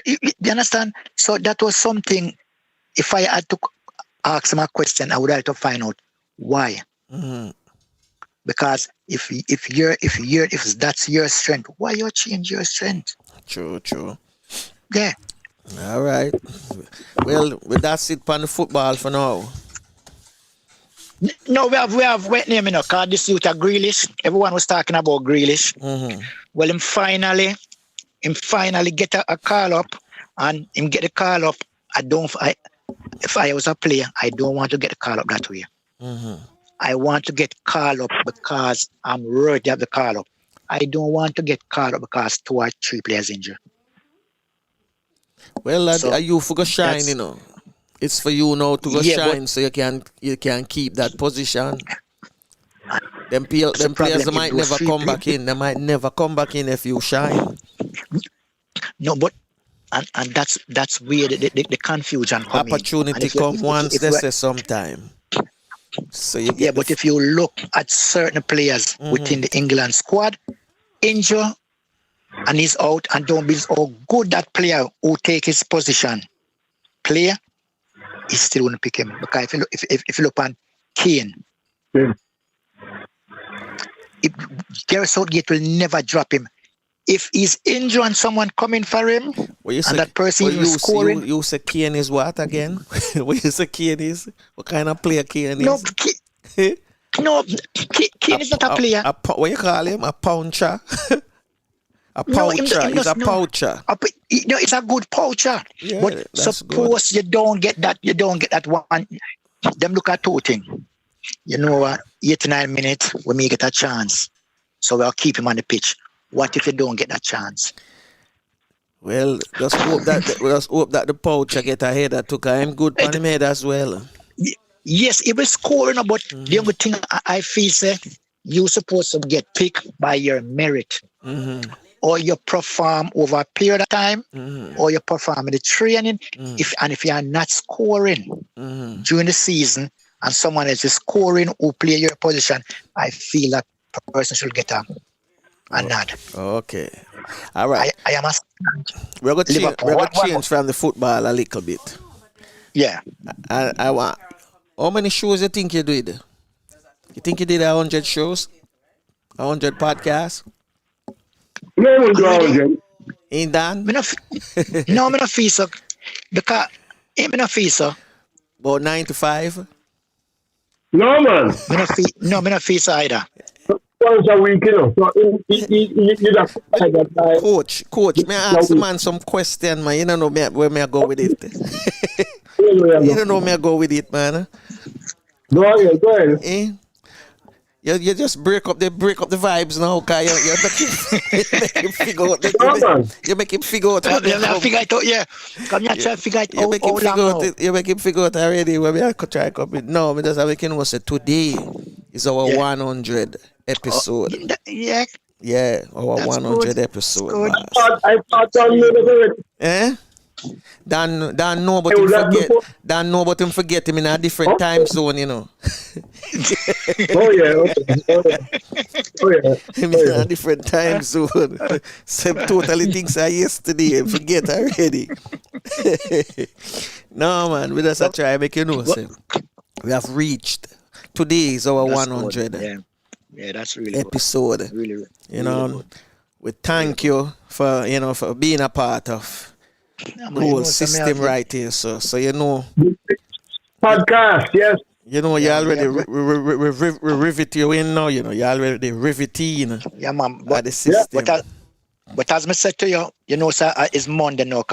You understand? So that was something, if I had to ask him a question, I would like to find out why. Because if that's your strength, why you change your strength? True. Yeah. All right. Well, that's it on the football for now. No, we have wet name, because this youth are Grealish. Everyone was talking about Grealish. Well, him finally get a call up, and him get a call up. If I was a player, I don't want to get a call up that way. I want to get call up because I'm worthy of the call up. I don't want to get called up because 2 or 3 players injured. Well, so you for go shine, It's for you now to go shine, so you can keep that position. Them players might never come back in. They might never come back in if you shine. No, but and that's where the confusion comes. Opportunity come once, they say sometime. So but if you look at certain players within the England squad, injure and he's out, and don't be how good that player who take his position player, he still won't pick him. Because if you look on Kane, Gareth Southgate will never drop him. If he's injured and someone coming for him, and that person is scoring. You say Kane is what again? What you say Kane is? What kind of player Kane is? Kane is not a player. What you call him? A puncher? A poacher. He's a poacher. It's a good poacher. Yeah, but that's suppose good. you don't get that one. Them look at two things. You know what? 89 minutes, we may get a chance. So we'll keep him on the pitch. What if you don't get that chance? Well, just hope that the poacher get a header took him good on him head as well. Yes, he was scoring, but the only thing I feel say you're supposed to get picked by your merit. Or you perform over a period of time, or you perform in the training. If you are not scoring during the season and someone else is scoring who play your position, I feel that person should get a nod. Okay. All right. I am a we're going to change from the football a little bit. Yeah. I want. How many shows you think you did? You think you did 100 shows? 100 podcasts? No, Ain't done? No, I'm not feel so. Because I'm not feel so. About 9 to 5? No, man. I'm not feel so either. Once a week, you know. So Coach, may I ask the man some question, man? You don't know where may I go with it. You don't know where I go with it, man. Go ahead. Eh? You just break up the vibes now, cause you make him figure out. You make him figure out. Figure it out, yeah. Come here, try to figure it out. You make him figure out already. When we are try to come in. No, me just make him say today is our 100 episode. Yeah, our That's 100 good. episode. I thought on Eh? Dan know but him forget. Dan know but him forget him in a different time zone, you know. Oh yeah. Him in a different time zone. Same totally things I yesterday and forget already. No man, we just try make you know. Say, we have reached. Today is our 100 good. Yeah, that's really episode. Good. Really, you know, good. we thank you for being a part of the whole system right here. So you know. Podcast, yes. You know, you already rivet you in now, you know. You already riveting man. By the system. But as I said to you, you know, sir, it's Monday now.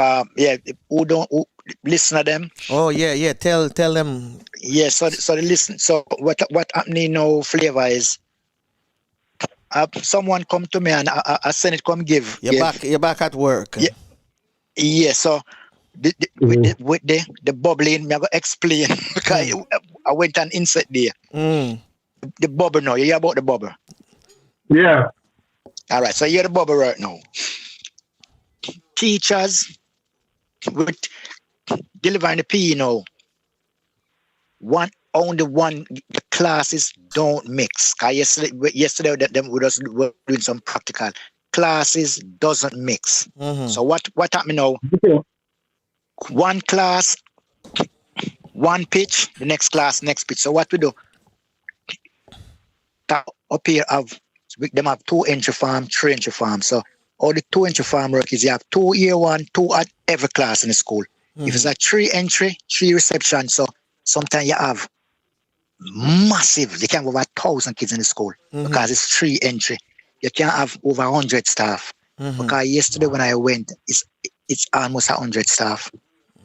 Who listen to them? Oh, yeah. Tell them. Yeah, so they listen. So what happening now, Flavor, is someone come to me and I send it come give. You're back at work. Yeah, so with the bubbling, I'm going to explain because I went and insert there. The bubble now. You hear about the bubble? Yeah. All right, so you hear the bubble right now. Teachers with delivering the PE now. Only one classes don't mix. Yesterday we were doing some practical. Classes doesn't mix. So what happened now? One class, one pitch, the next class, next pitch. So what we do? Up here them have 2-inch farm, 3-inch farm. So all the 2-inch farm work is you have 2 year one, 2 at every class in the school. If it's a 3 entry, 3 reception, so sometimes you have massive. You can have over 1,000 kids in the school because it's 3 entry. You can have over 100 staff. Because yesterday when I went, it's almost 100 staff.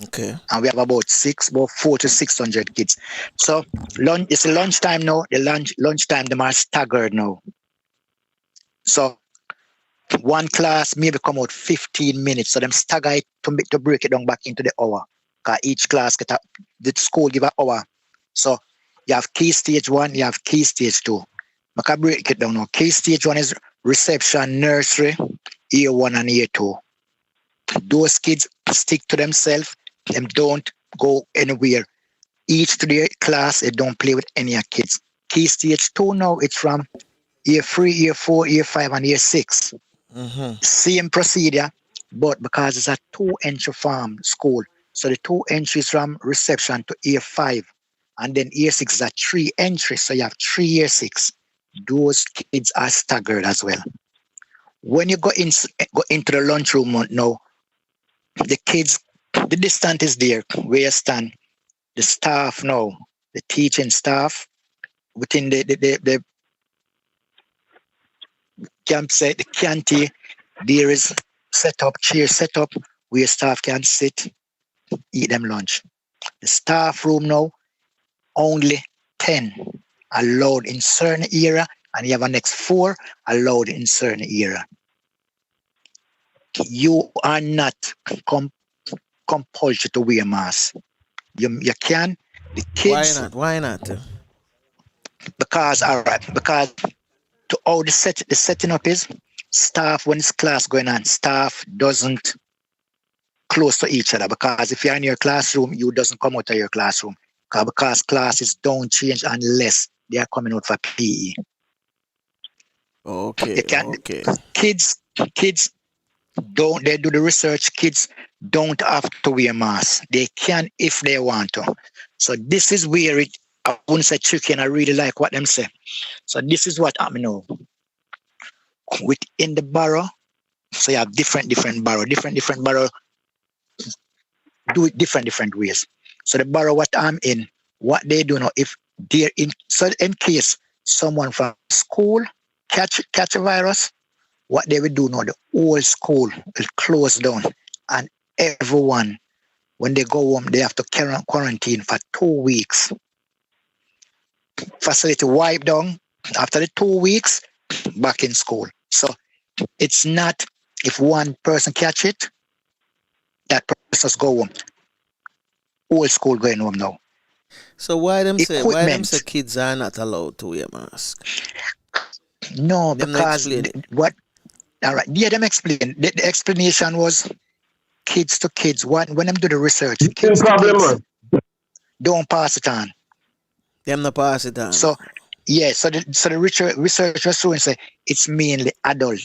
Okay. And we have about 400 to 600 kids. So it's lunchtime now. The lunchtime, them are staggered now. So one class maybe come out 15 minutes. So them stagger it to break it down back into the hour. Because each class the school give an hour. So you have key stage 1, you have key stage 2. I can break it down now. Key stage 1 is reception, nursery, year 1 and year 2. Those kids stick to themselves. Them don't go anywhere. Each to their class, they don't play with any kids. Key stage 2 now, it's from year 3, year 4, year 5, and year 6. Same procedure, but because it's a 2-entry farm school, so the 2 entries from reception to year 5, and then year 6 is a 3 entry, so you have 3 year 6. Those kids are staggered as well. When you go into the lunchroom now, the kids, the distance is there where you stand. The staff now, the teaching staff within the can't say the canteen, There is chair set up where staff can sit, eat them lunch. The staff room now, only 10 allowed in certain area, and you have a next 4 allowed in certain area. You are not compulsory to wear a mask. You can. The kids. Why not? Because to how the setting up is, staff, when it's class going on, staff doesn't close to each other, because if you're in your classroom, you doesn't come out of your classroom, because classes don't change unless they are coming out for PE. Okay. Kids don't, they do the research, kids don't have to wear masks. They can if they want to. So this is where I wouldn't say tricky, and I really like what them say. So this is what happened now. Within the borough, so you have different borough. Different borough do it different ways. So the borough what I'm in, what they do now, if they're in case someone from school catch a virus, what they will do now, the whole school will close down, and everyone, when they go home, they have to quarantine for 2 weeks. Facility wipe down. After the 2 weeks, back in school. So it's not if one person catch it, that person go home. Whole school going home now. So why them say kids are not allowed to wear mask? No, because what? All right, yeah, them explain. The explanation was kids to kids. When them do the research, kids to kids don't pass it on. Them not pass it on. So yeah, so the research was showing say it's mainly adult.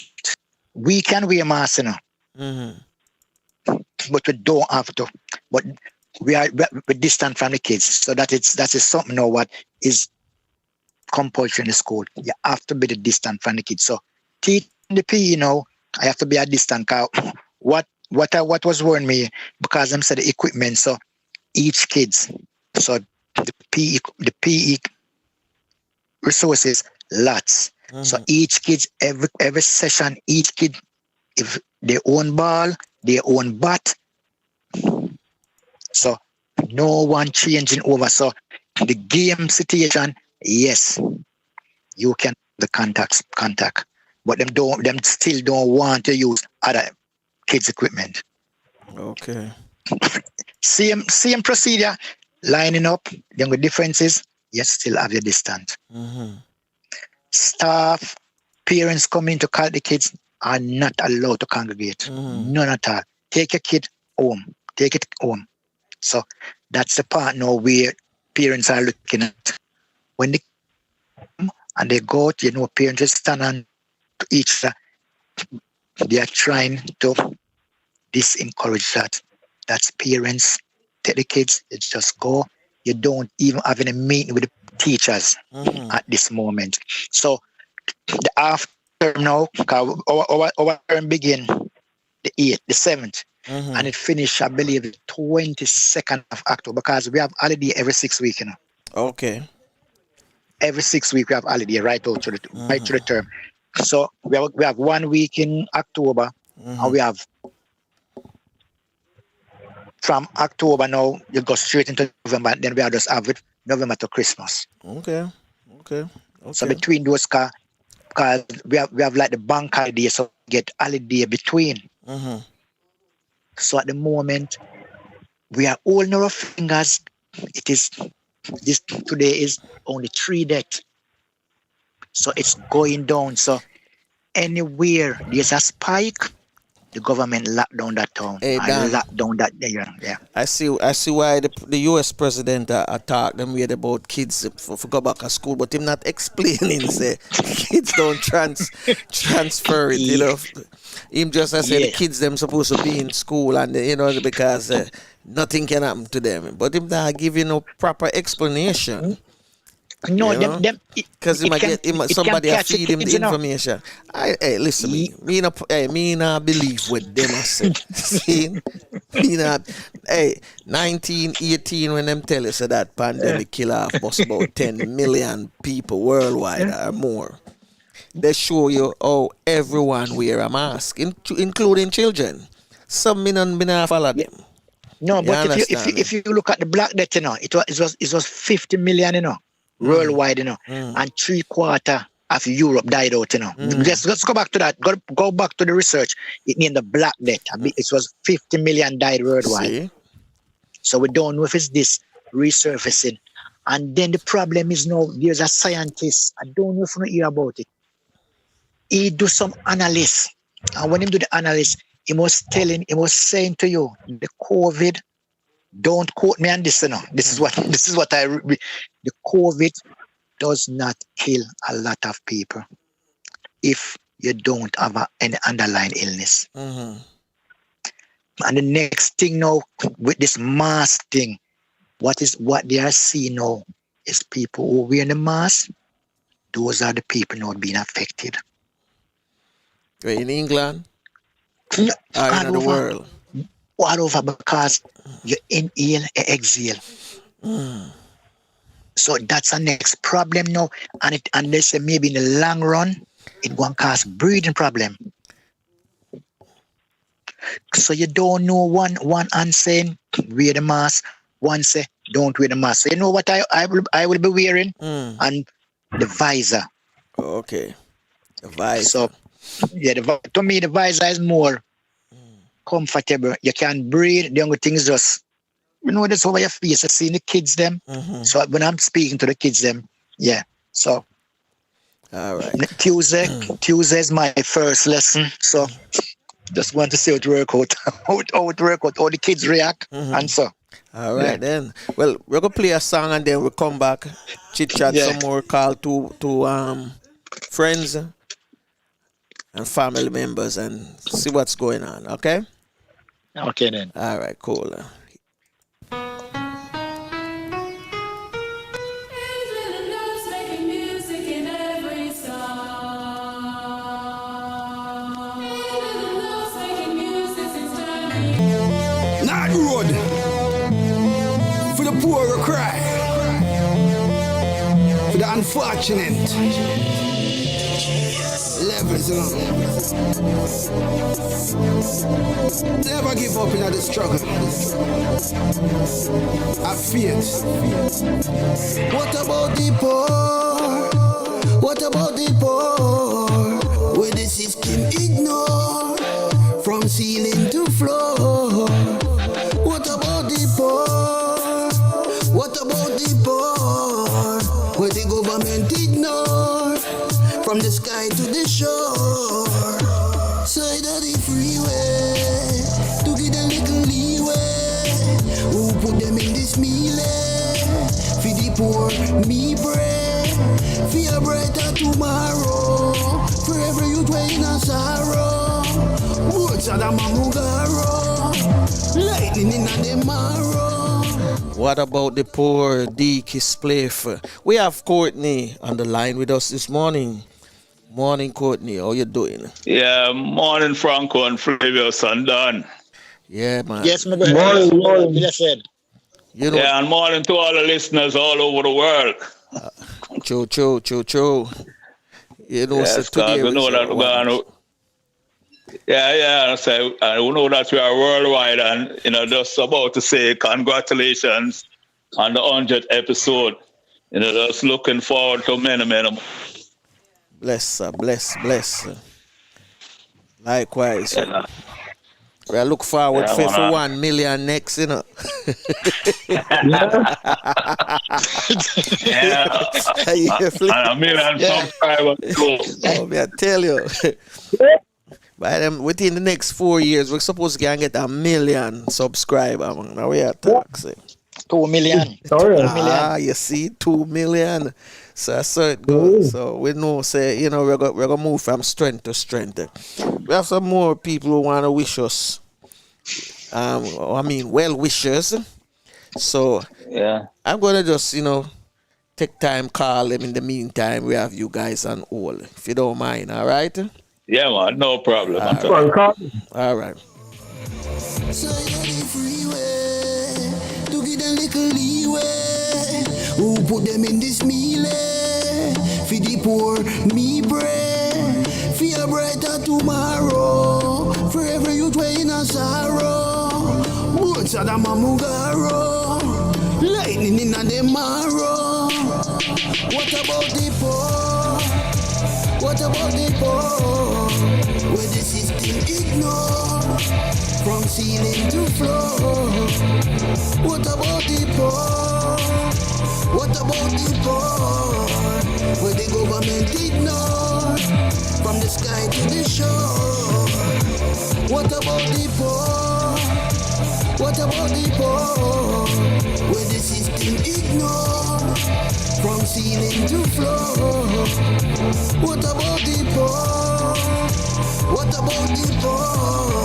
We can wear masks, you know, but we don't have to. But we're distant from the kids, so that is something now what is compulsory in the school. You have to be the distant from the kids. So teaching the PE, you know, I have to be a distant. What was worrying me, because them said the equipment. So each kids, so the PE resources, lots. So each kid, every session, each kid, if they own ball, they own bat. So no one changing over. So the game situation, yes, you can the contact, but them still don't want to use other kids' equipment. Okay. Same procedure, lining up. The only difference is you still have your distance. Staff, parents coming to call the kids are not allowed to congregate. None at all. Take your kid home. Take it home. So that's the part now where parents are looking at. When they come and they go out, you know, parents just stand on to each other. They are trying to disencourage that. That's parents. Take the kids, they just go. You don't even have any meeting with the teachers at this moment. So the after now, our term begin the 8th, the 7th, and it finished, I believe, the 22nd of October, because we have holiday every 6 weeks, you know. Okay. Every 6 weeks we have holiday right out to the term. So we have 1 week in October, and we have from October now, you go straight into November, and then we have just have it November to Christmas. Okay. So between those, because we have like the bank holiday, so we get holiday between. So at the moment, we are holding our fingers. It is today is only 3 days, so it's going down. So anywhere there's a spike, the government locked down that town. Locked down that area. Yeah. I see why the US president attacked them with about kids for go back to school, but him not explaining say kids don't transfer it, you know. Him just say the kids them supposed to be in school, and you know, because nothing can happen to them. But him not giving no proper explanation. No, because somebody feed him the information. Hey, listen, me not believe what them are saying. See, me not. Hey, 1918 when them tell us that pandemic kill off about 10 million people worldwide or more. they show you how everyone wear a mask, including children. Some me not follow them. No, You but understand? if you look at the Black Death, you know, it was 50 million, you know, worldwide, you know, and 3/4 of Europe died out, you know. Let's go back to that. Go back to the research. It named the Black Death. It was 50 million died worldwide. See? So we don't know if it's this resurfacing. And then the problem is now there's a scientist. I don't know if you hear about it. He do some analysis. And when he do the analysis, he was saying to you, the COVID, don't quote me on this, you know. This is what the COVID does not kill a lot of people if you don't have any underlying illness. And the next thing now with this mask thing, what they are seeing now is people who wear the mask, those are the people not being affected. In England? All in the world? All over, because you inhale and exhale. So that's the next problem now. And they say maybe in the long run, it won't cause breathing problem. So you don't know one hand saying wear the mask, one say don't wear the mask. So you know what I will be wearing? And the visor. Okay. The visor. So yeah, to me the visor is more comfortable. You can breathe. The only thing is just, you know, that's over your face. I see the kids them. So when I'm speaking to the kids them, yeah. So all right. Tuesday is my first lesson. So just want to see how it work out, how the kids react, and so. All right then. Well, we're gonna play a song and then we'll come back, chit chat some more, call to friends and family members and see what's going on. Okay. Okay then. All right. Cool. Not road for the poor who cry, for the unfortunate. Levels, you know. Never give up in the struggle. Have faith. What about the poor? What about the poor? Where the system ignore from ceiling to floor. What about the poor? What about the poor? Where the government ignore from the sky to the shore. Side of the freeway to get a little leeway. Who put them in this meal? For the poor, me pray. For a brighter tomorrow. For every youth way in a sorrow. Woods of the Mamugaro. Lightning in the marrow. What about the poor Deke Spliff? We have Courtney on the line with us this morning. Morning, Courtney. How you doing? Yeah, morning, Franco and Flavius and Don. Yeah, man. Yes, my brother. Morning. You know, yeah, and morning to all the listeners all over the world. Cho. You know, yes, so today we know that we're going to... Yeah. So we know that we are worldwide, and just about to say congratulations on the 100th episode. Just looking forward to many more. Bless. Likewise. Yeah. I look forward for 1 million next, Yeah. And 1 million subscribers too. Oh, I tell you. Within the next 4 years, we're supposed to get 1 million subscribers. Now we are talking. 2 million. You see, 2 million. So I saw it go. So we know, we're gonna move from strength to strength. We have some more people who want to wish us. Well wishers. So yeah, I'm gonna just take time, call them. In the meantime, we have you guys on hold, if you don't mind. All right. Yeah, man, no problem. All right. To get a little leeway. Who put them in this meal? For the poor, me pray. for a brighter tomorrow. For every youth way in a sorrow. Boots of the Mamugaro. Lightning in a demaro. What about the poor? What about the poor? Where the system ignore. From ceiling to floor. What about the poor? What about the poor? Where the government ignore. From the sky to the shore. What about the poor? What about the poor? Where the system ignore. From ceiling to floor. What about the poor? What about the poor?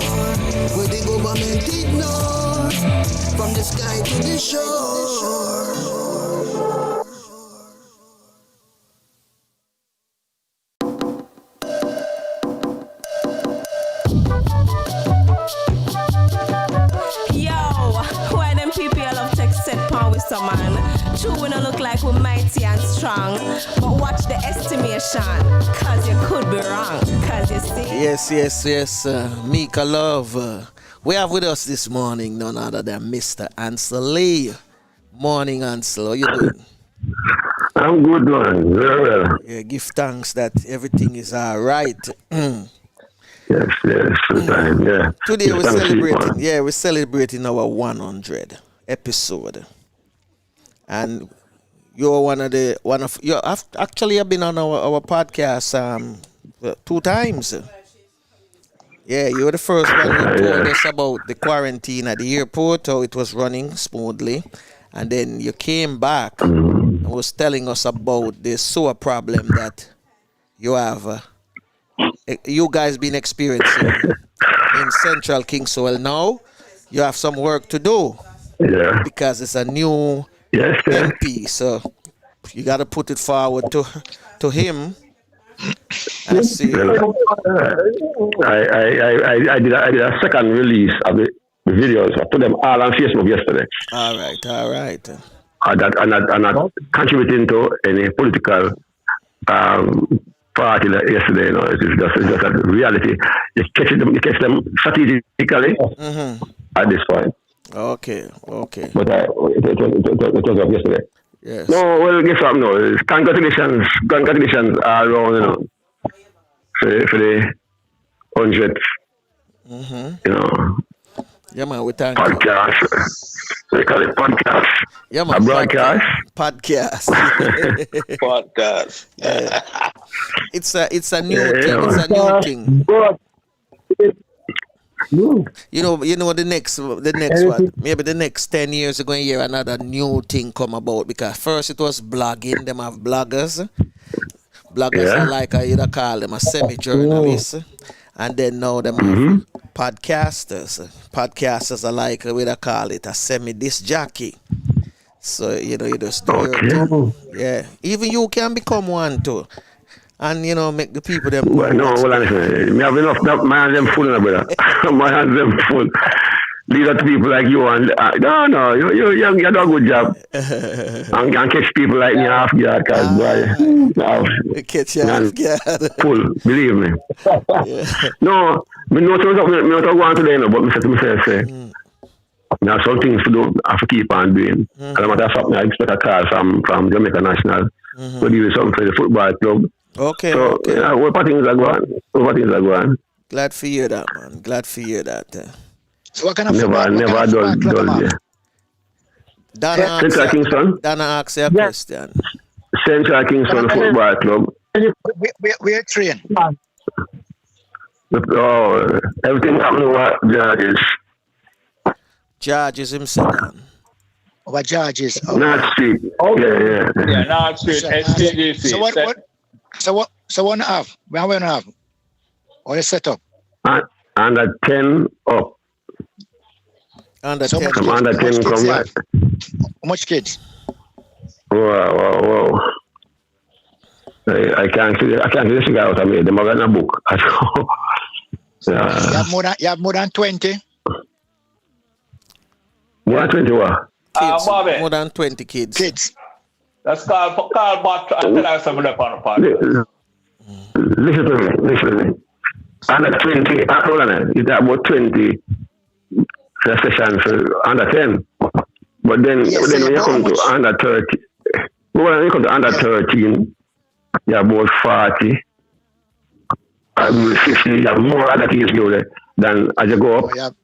Where the government ignore. From the sky to the shore. Why them people love to accept power with some man? True, we don't look like we're mighty and strong, but watch the estimation, cause you could be wrong, cause you see. Yes. Mika Love. We have with us this morning none other than Mr. Ansel Lee. Morning, Ansel. How you doing? I'm good, man. Very well. Yeah, give thanks that everything is all right. Yes, time, yeah. Today we're celebrating. Yeah, we're celebrating our 100 episode, and you're actually have been on our podcast 2 times. Yeah, you were the first one who told us about the quarantine at the airport, how it was running smoothly, and then you came back and was telling us about the sewer problem that you have. You guys been experiencing in Central Kingswell. Now you have some work to do because it's a new MP, so you got to put it forward to him and see. I did a second release of the videos. I put them all on Facebook yesterday. All right. I'm not contributing to any political party yesterday. It's just a reality. You catch them strategically at this point. Okay. But it was up yesterday. Yes. No, well, guess what? No, congratulations all around, for the 100th. Yeah, man, we thank podcast. you. We call it podcast. Yeah, man. A broadcast. Podcast. Podcast. It's a new thing. It's a new thing. You know the next one. Maybe the next 10 years you're going to hear another new thing come about, because first it was blogging. Them have bloggers. Bloggers are like you call them a semi-journalist. And then now them have podcasters. Podcasters are like we call it a semi-disc jockey. So you just do your thing. Yeah. Even you can become one too. And make the people them. Well, no, listen. Me have enough. My hands them full, brother. My hands them full. Leave that to people like you and no, you do a good job. And can catch people like me half guard, cause boy, catch you half guard. Full, believe me. No, me not go on today, but me say. There are some things to do. I have to keep on doing. And I'm I expect a call from Jamaica National to do something for the football club. Okay. So okay. What things are going? Glad for you that, man. Glad for you that. So what kind of never done. Central Kingston. Dana asks you a question. Central Kingston Football Club. We're trained. Oh, everything happening with Georges. Georges himself. What Georges? North Street. Yeah, North Street. STGC. So what have? Where we have? Or is set up? Under 10 up. Under so 10. From under 10 come back. How much kids? Wow. I can't see this guy out of me. They must have a book. You have more than 20? More than 20 what? More than 20 kids. Kids. That's called Bot and tell us something upon the part. Listen to me. Under 20, hold on, it's about 20 session for under 10. But then, when you come to under 30, when you come to under 13, you're about 40. 50, you have more other things than as you go up.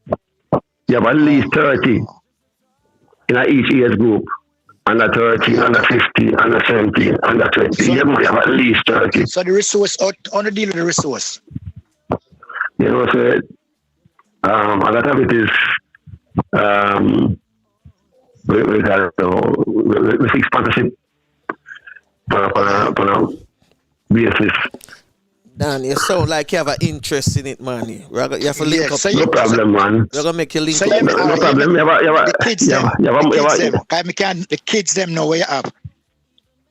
You have at least 30 in each age group. Under 30, under 50, under 17, under 20. So, you have at least 30. So the resource, on the deal with the resource? You know, so, a lot of it is we fix sponsorship on a basis. Dan, you sound like you have an interest in it, man. You have to link up. No problem, man. We're going to make you link so up. No problem. The kids them know where you are.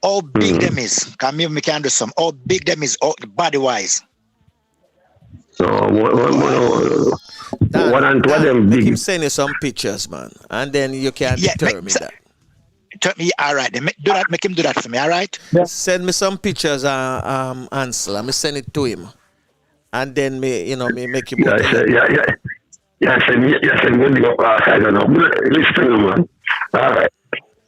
How big them is. Can me can do some. How big them is body-wise. So, what them big? Him send you some pictures, man. And then you can determine that. All right, then make him do that for me, all right? Yeah. Send me some pictures, Ansel. Let me send it to him, and then me make him. Send me the I don't know. Listen, man. All right,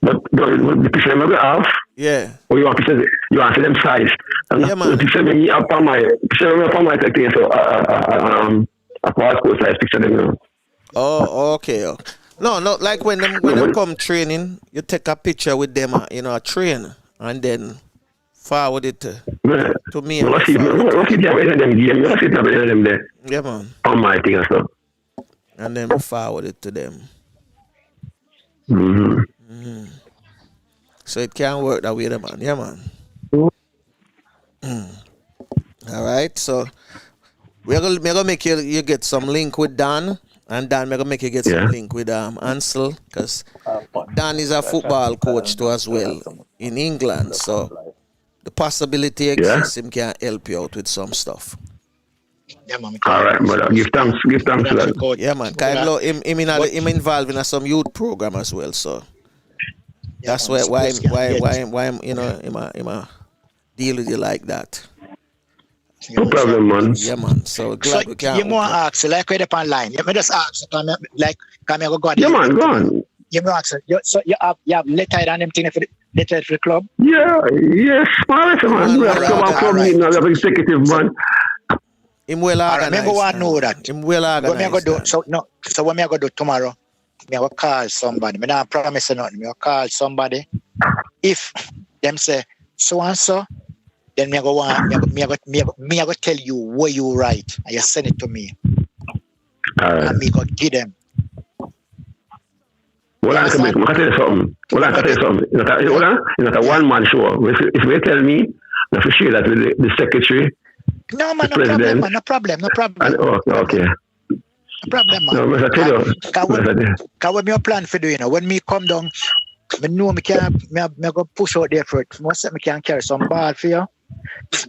but the picture I'm gonna have. Yeah. Or you want pictures? You want them size? Yeah, man. The picture me upon my thing. So a passport size picture them. Oh, okay. No, like when them come training, you take a picture with them, a train, and then forward it to me. Yeah, man. On my thing and stuff. And then forward it to them. Mm-hmm. So it can work that way, man. Yeah, man. All right, so we're gonna make you get some link with Dan. And Dan, we're going to make you get some link with Ansel, because Dan is a football coach too as well in England. So the possibility exists him can help you out with some stuff. Yeah, man. All right, but give thanks for that. Yeah, man. Him involved in some youth program as well. So that's why him deal with you like that. No problem, man. Yeah, man. So glad we can. You more ask, like we're up online. You may just ask, come here, go on. Yeah, man, go on. You may ask, so you have letter and everything for the club? Yeah, yes, man. We have club meeting, we have executive, man. Him well organized. Remember what I know that. Him well organized. So what me I go do tomorrow? Me I go call somebody. Me not promise nothing. Me I call somebody. If them say so and so, then me I go tell you what you write and you send it to me. And me go give them. Well, I can tell you something. It's not a one-man show. If they tell me, I have to share that with the secretary. No, man, no problem. And, okay. No problem, man. No, I tell you. Because what me plan for doing, when me come down, I know me go push out there for it. Most of me can carry some ball for you.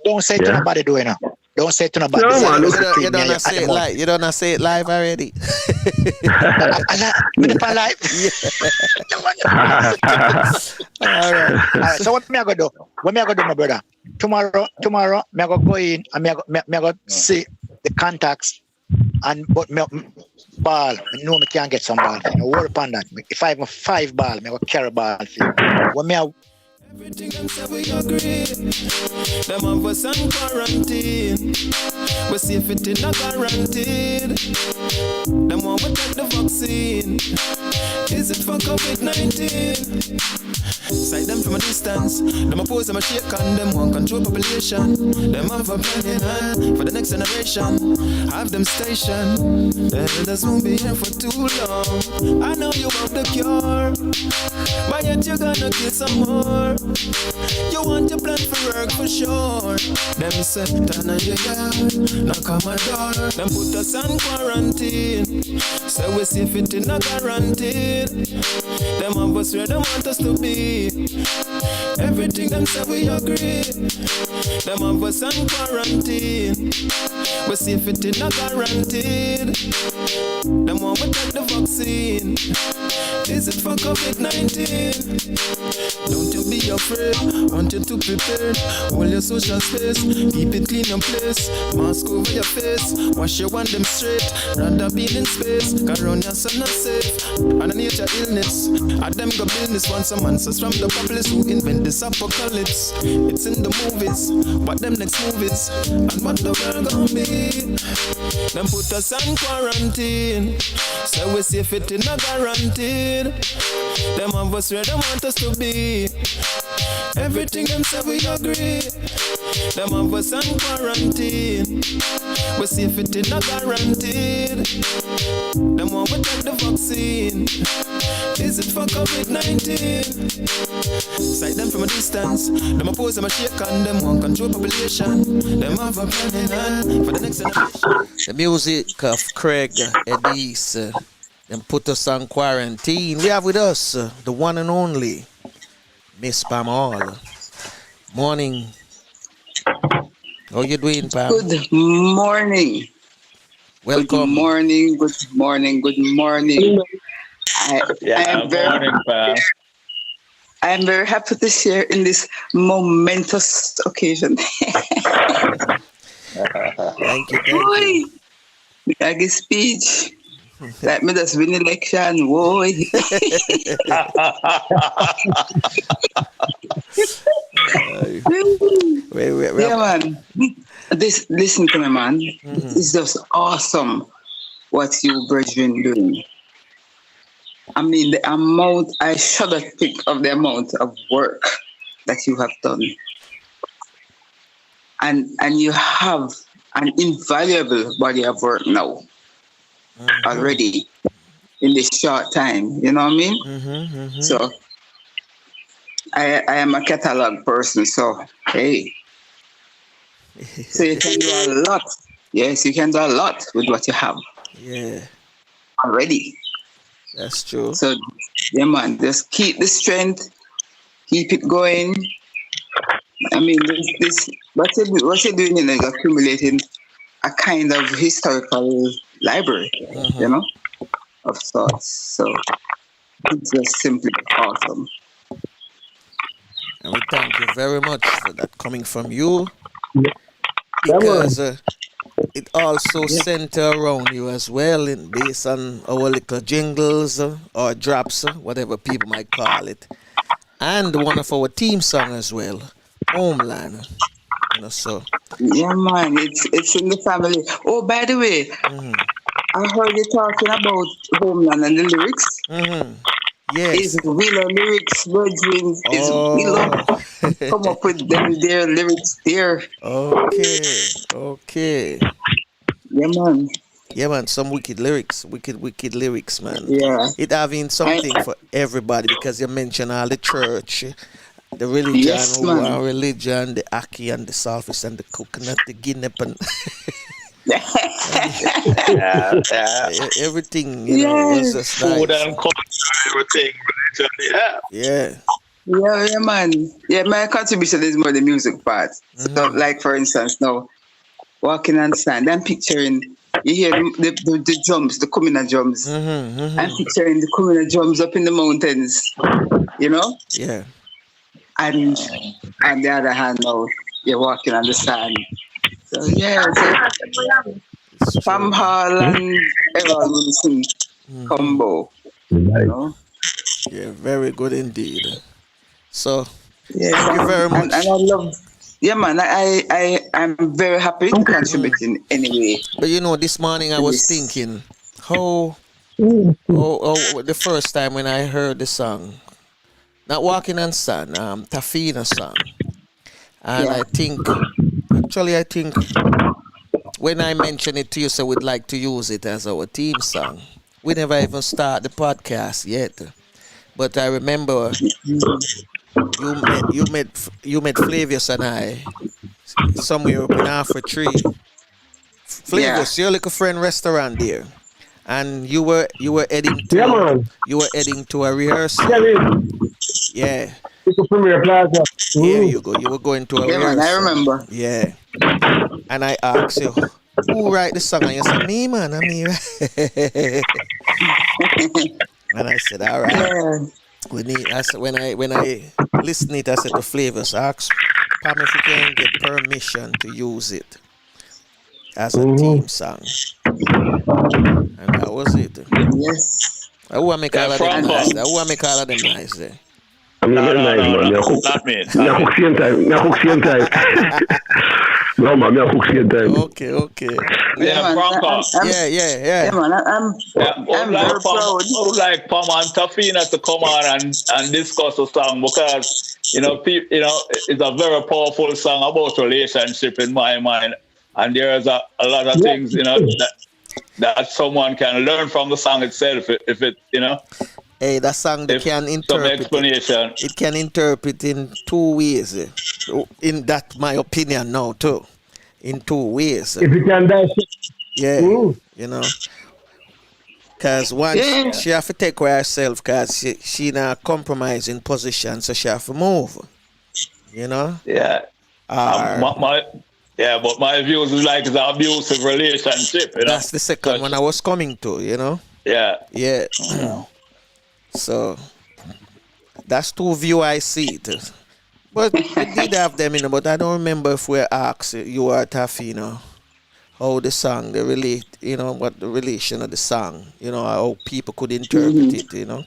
Don't say to nobody doing it. Don't say to nobody. No, man. You don't say it live. You don't say it live already. Live. All right. So what me I go do? What me I go do, my brother? Tomorrow, me I go in and me I go see the contacts but me ball. I know me can get some ball. You worry upon that. If I have 5 ball, me I go carry ball for you. When me everything them say we agree. Them have us on quarantine. We see if it is not guaranteed. Them want we take the vaccine. Is it for COVID-19? Sight them from a distance. Them oppose them a shake and them want control population. Them have a plan in hand for the next generation. Have them stationed. The elders won't be here for too long. I know you have the cure, but yet you're gonna kill some more. You want your plan for work for sure. Them set down on your yard, knock on my door. Them put us on quarantine. Say we see if it is not guaranteed. Them have us where they want us to be. Everything them say we agree. Them have us on quarantine. We see if it is not guaranteed. Them want we take the vaccine. Is it for COVID-19? Don't you be afraid, want you to prepare. Hold your social space, keep it clean and place. Mask over your face, wash your one them straight. Rather be in space, corona's are not safe. And a nature illness, at them go business. Want some answers from the populace who invent this apocalypse. It's in the movies, but them next movies. And what the world gonna be? Them put us on quarantine, so we safe it in a guaranteed. Them of us where they want us to be. Everything them say we agree. Them of us on quarantine, we safe it in a guaranteed. Them want we take the vaccine. Is it for COVID-19? Sight them from a distance. Them oppose them a shake and them want control population. Them have a plan for the next generation. The music of Craig Edis. Them put us on quarantine. We have with us the one and only Miss Pam Hall. Morning. How you doing, Pam? Good morning. Welcome. Good morning. Good morning. Good morning. I am very happy to share in this momentous occasion. Thank you. I give speech. Like me just win election, boy. Yeah, man. Listen to me, man. It's just awesome what you brethren doing. I mean, the amount, I shudder to think of the amount of work that you have done. And you have an invaluable body of work now. Already in this short time, you know what I mean? So I am a catalog person, so hey. So you can do a lot. Yes, you can do a lot with what you have. Yeah. Already. That's true. So yeah, man, just keep the strength, keep it going. I mean, this what you're doing is accumulating a kind of historical library, you know, of sorts. So it's just simply awesome. And we thank you very much for that coming from you, because it also center around you as well, in based on our little jingles or drops, whatever people might call it, and one of our theme song as well, Homeland. You know, so yeah, man, it's in the family. Oh, by the way, I heard you talking about Homeland and the lyrics. Yes. Is Willow lyrics, Virgin, is Willow come up with their lyrics there. Okay. Yeah, man. Yeah, man, some wicked lyrics, man. Yeah. It having something for everybody, because you mentioned all the church, the religion, yes, man. Religion, the ackee and the saltfish and the coconut, the guinea and everything, you know, was just food nice. and culture, everything, religion, Yeah, man. Yeah, my contribution is more the music part. So, like, for instance, now, walking on sand, I'm picturing, you hear the drums, the Kumina drums. I'm picturing the Kumina drums up in the mountains, you know? Yeah. And on the other hand, now, you're walking on the sand. So, yeah, Pam Hall and Errol Wilson combo, you know? Yeah, very good indeed. So, yeah, thank you very much. And I love, yeah, man, I'm very happy to contribute in any way. But you know, this morning I was thinking, how the first time when I heard the song, not Walking on Sun, Tafina song, and I think when I mentioned it to you, so we'd like to use it as our theme song. We never even start the podcast yet, but I remember you met Flavius and I somewhere up in Alpha Tree. Flavius, your little friend restaurant there, and you were heading to a rehearsal. Yeah. Here you go. You were going to a rehearsal. Man, I remember. Yeah. And I asked you, who write the song? And you said, me, man. I mean, And I said, all right. Yeah. I said, when I listened it, I said to Flavius, ask Pam if we can get permission to use it as a theme song. And that was it. Yes. I want to make all of them Franco. nice. I want to make all of them nice there. I'm not nice, man. Not me. Me cook same time. No, man, me cook same time. Okay. Yeah, Franco. Yeah. Yeah, man. I'm very proud. I would like Pam and Tafina to come on and discuss the song because it's a very powerful song about relationship in my mind, and there's a lot of things that someone can learn from the song itself if it. Hey, that song they can interpret. Some explanation. It can interpret in two ways. In that, my opinion now too. In two ways. If you can dissect. Yeah. Because one, she have to take care of herself because she in a compromising position, so she have to move. Yeah. But my views is like it's an abusive relationship. That's the second one I was coming to. Yeah. So that's two view I see it. But we did have them, but I don't remember if we asked you or Tafina how the song, they relate, what the relation of the song, how people could interpret it,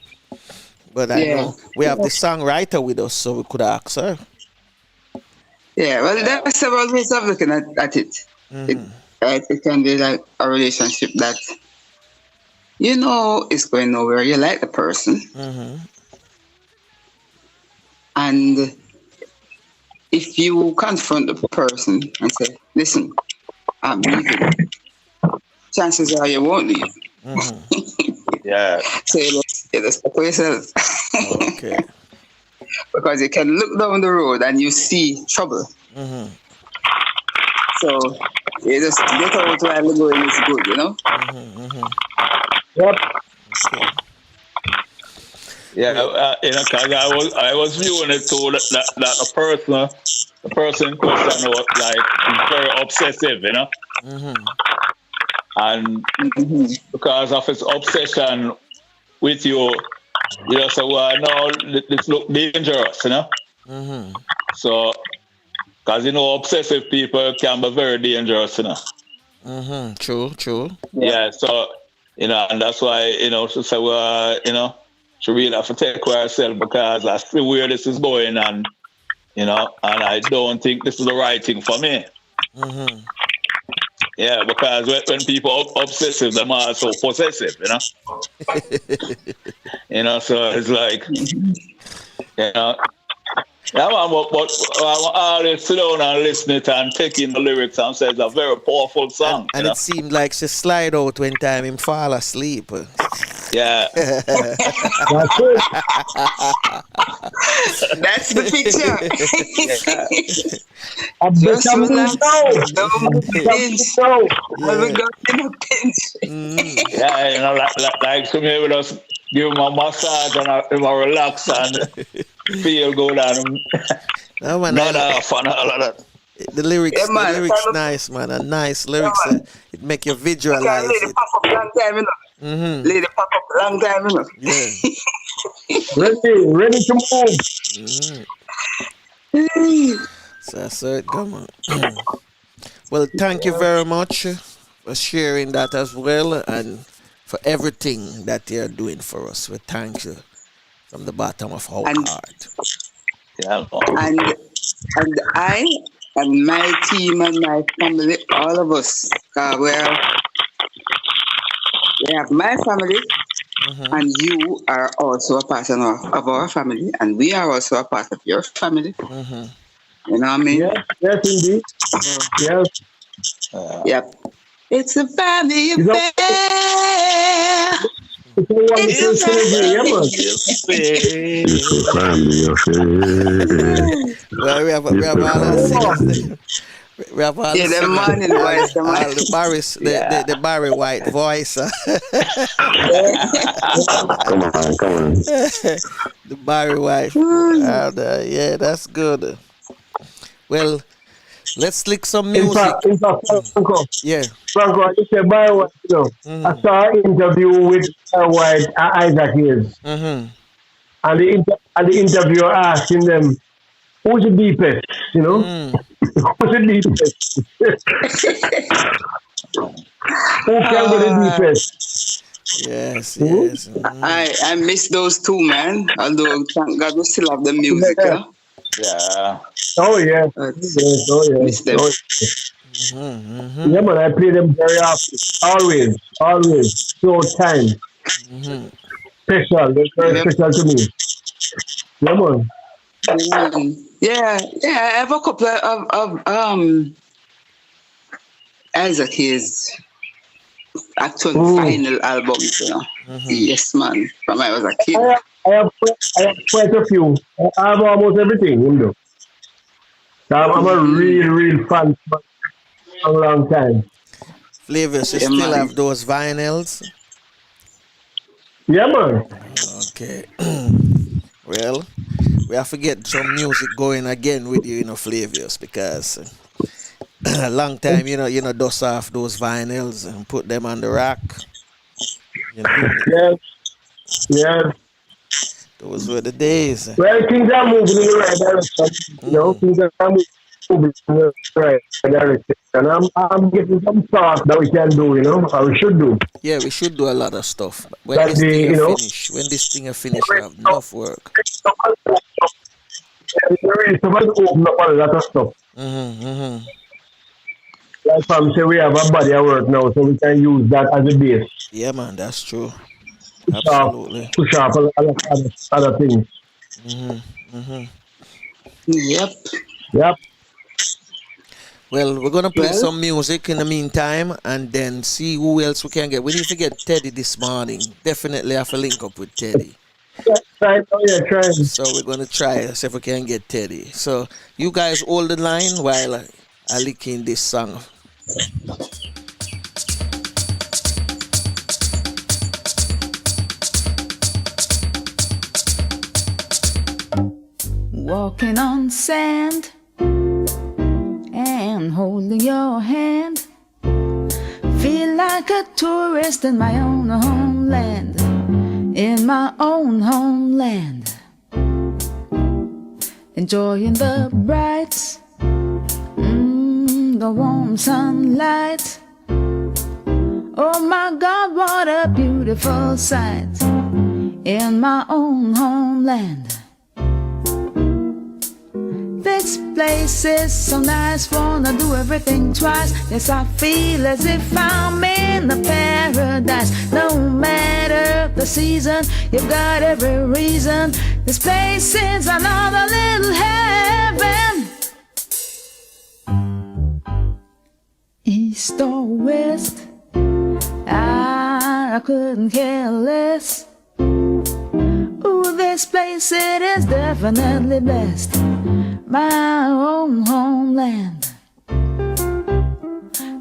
But I know we have the songwriter with us, so we could ask her. Yeah, well, there are several ways of looking at it. It can be like a relationship that it's going nowhere. You like the person. And if you confront the person and say, listen, I'm leaving, chances are you won't leave. Yeah. So you just for yourself. Okay. Because you can look down the road and you see trouble. So you just get out while the going is good, Yep. Okay. Yeah, because I was viewing it too that the person in question was like very obsessive, and because of his obsession with you, say, well, no, this look dangerous, So, because obsessive people can be very dangerous, True. Yeah, so and that's why she said, well, she really have to take care of herself because I see where this is going, and and I don't think this is the right thing for me. Yeah, because when people obsessive, they're also possessive, So it's like, yeah, man, but I always sit down and listen it and take in the lyrics and say it's a very powerful song. And it seemed like she slide out when time him fall asleep. Yeah. That's it. That's the picture. Just relax. Yeah, like to me, we just give him a massage and him a relax and feel good and no, man, not fun all of that. The lyrics, the lyrics nice, man. A nice lyrics. It make you visualize it. Lady pop up long time, Yeah. Ready to move. So that's it, come on. Well, thank you very much for sharing that as well and for everything that you're doing for us. We thank you from the bottom of our heart. Yeah. And I and my team and my family, all of us, we have my family, and you are also a part of our family, and we are also a part of your family. You know what I mean? Yes, indeed. Yes. Yep. It's a family affair. It's a family affair. Well, we have all the singers. We have all the morning voice. All the Barry's, the Barry White voice. Come on. The Barry White. Yeah, that's good. Well, Let's lick some In music. fact, Franco, Yeah. Franco, I just said, by what, I saw an interview with White Isaac Hayes. And the interviewer asking them, who's the deepest? Who's the deepest? Who can go the deepest? Yes, yes. I miss those two, man. Although, thank God we still have the music, yeah. Yeah. Oh, yeah. Miss them. Yeah, man, I play them very often. Always. So time. Special. They're very special to me. Yeah, man. Yeah, I have a couple of Isaac Hayes actual final albums, Yes, man. From I was a kid. I have quite a few. I have almost everything, I'm a real fan for a long time. Flavius, you still have those vinyls? Yeah, man. Okay. Well, we have to get some music going again with you, Flavius, because a long time, dust off those vinyls and put them on the rack. Yes. Those were the days. Well, things are moving in the right direction. Things are moving in the right direction. And I'm getting some thoughts that we can do, or we should do. Yeah, we should do a lot of stuff. When this thing is finished, we have enough work. We're supposed to open up a lot of stuff. Like Pam say, we have a body of work now, so we can use that as a base. Yeah, man, that's true. Absolutely. Push up a lot of other things. Yep. Well, we're going to play some music in the meantime and then see who else we can get. We need to get Teddy this morning. Definitely have to link up with Teddy. Try. So we're going to try see if we can get Teddy. So you guys hold the line while I lick in this song. Walking on sand and holding your hand, feel like a tourist in my own homeland, in my own homeland, enjoying the bright, the warm sunlight. Oh my God, what a beautiful sight in my own homeland. This place is so nice, wanna do everything twice. Yes, I feel as if I'm in a paradise. No matter the season, you've got every reason. This place is another little heaven. East or west, I couldn't care less. Ooh, this place, it is definitely best. My own homeland.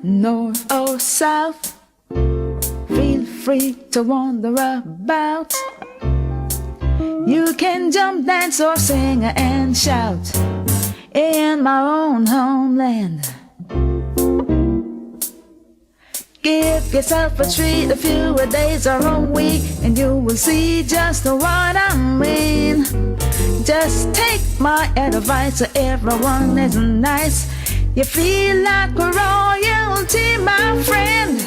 North or south, feel free to wander about. You can jump, dance, or sing and shout in my own homeland. Give yourself a treat, a few days or a week, and you will see just what I mean. Just take my advice, so everyone is nice. You feel like royalty, my friend.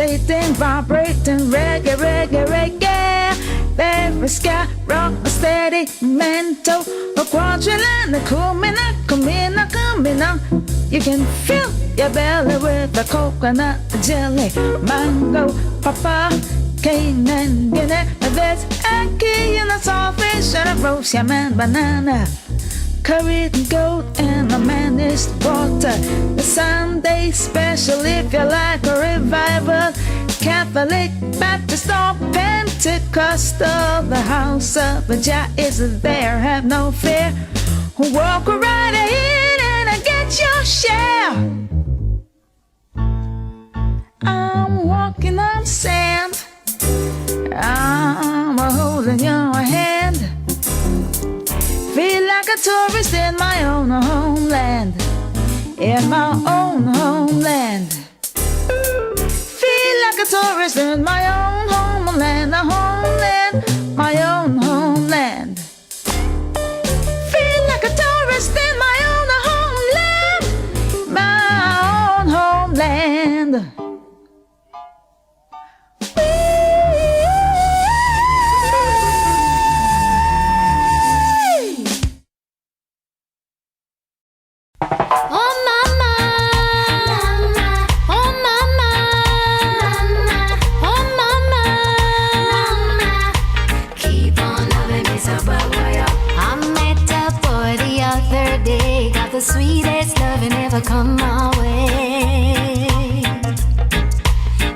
pulsating, vibrating, reggae, reggae, reggae. Every sky rock, a steady mental, a quadrillion, a kumina, kumina, kumina. You can fill your belly with the coconut jelly, mango, papa, cane and guinea. There's a key in a saltfish and a roast yam and banana. Curried goat and a managed water. The Sunday special if you like a revival. Catholic, Baptist or Pentecostal. The house of Jah is there, have no fear. Walk right ahead and get your share. I'm walking on sand. I'm holding your hand. Feel like a tourist in my own homeland. In my own homeland. Feel like a tourist in my own homeland. A homeland, my own homeland. Feel like a tourist in my own homeland. My own homeland. The sweetest loving ever come my way.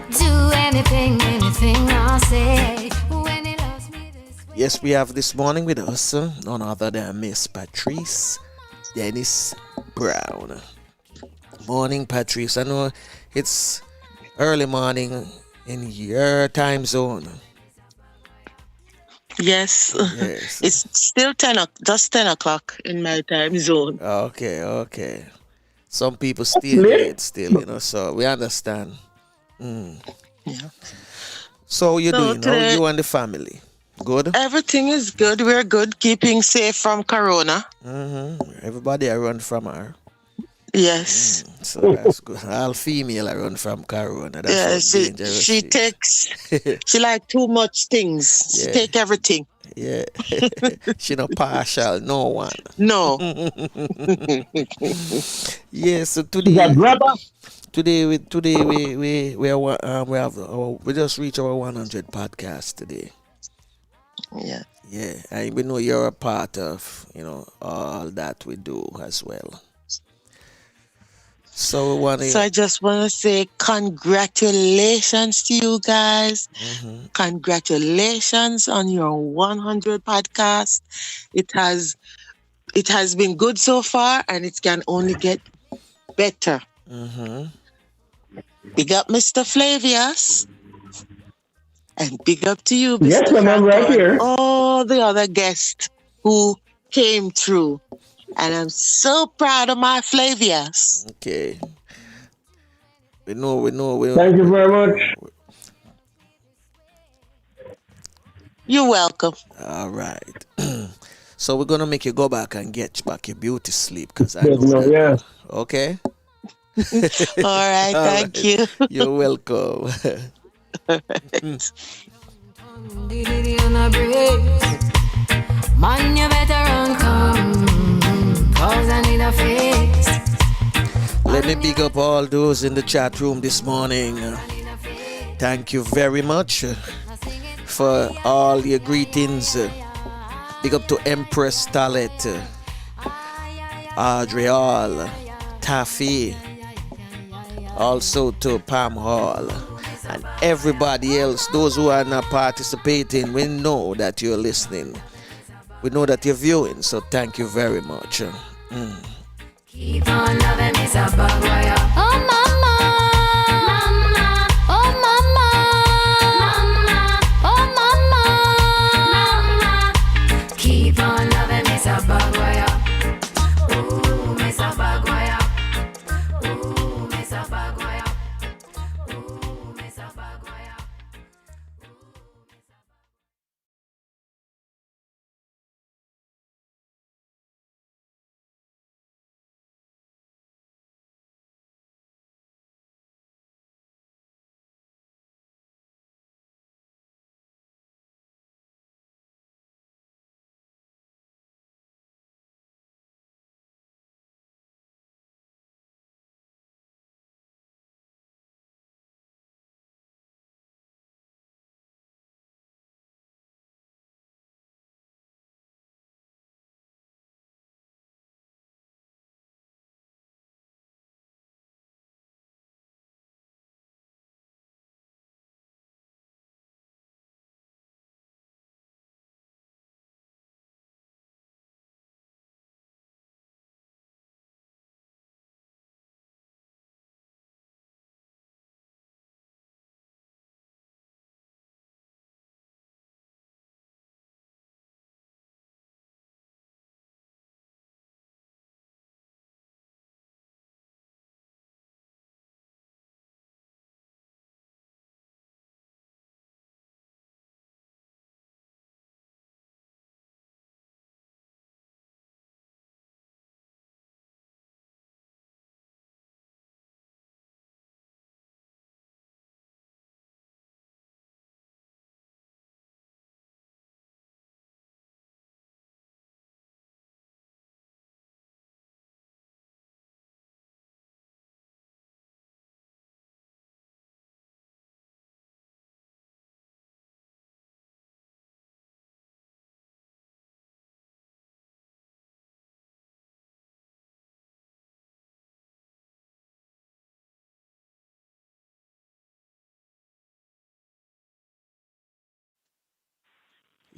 Do anything, anything I say. When he loves me this way. Yes, we have this morning with us none other than Miss Patrice Dennis Brown. Morning, Patrice. I know it's early morning in your time zone. Yes. Yes. It's still just 10 o'clock in my time zone. Okay. Some people still late still, so we understand. Yeah. So you doing? How Today, you and the family? Good? everything is good. We're good. Keeping safe from Corona. Everybody I run from her. Yes. So that's good. All female I run from Corona. That's Yeah, dangerous. she takes, she like too much things. She Yeah. take everything. Yeah. She not partial, no one. No. Yeah, so today we just reached our 100 podcast today. Yeah. Yeah, and we know you're a part of, all that we do as well. So we want to. So I just want to say congratulations to you guys. Congratulations on your 100 podcast. It has been good so far, and it can only get better. Big up Mr. Flavius, and big up to you, Mr. Yes, Franco, I'm right here. and all the other guests who came through. And I'm so proud of my Flavius. Okay. We know. Thank you very much. You're welcome. All right. So we're gonna make you go back and get back your beauty sleep, because I know that. Yeah. Okay. All right, thank you. You're welcome. Man, you better run, come, 'cause I need a fix. Let me big up all those in the chat room this morning. Thank you very much for all your greetings. Big up to Empress Talet, Audrey Hall, Taffy, also to Pam Hall, and everybody else, those who are not participating. We know that you're listening. We know that you're viewing, so thank you very much. Keep on loving me, so bug wire. Oh, mama. Mama. Oh, mama. Mama. Oh, mama. Mama. Keep on loving me, so bug wire. Ooh, me so bug wire. Ooh, me so bug wire. Ooh, me so bug wire.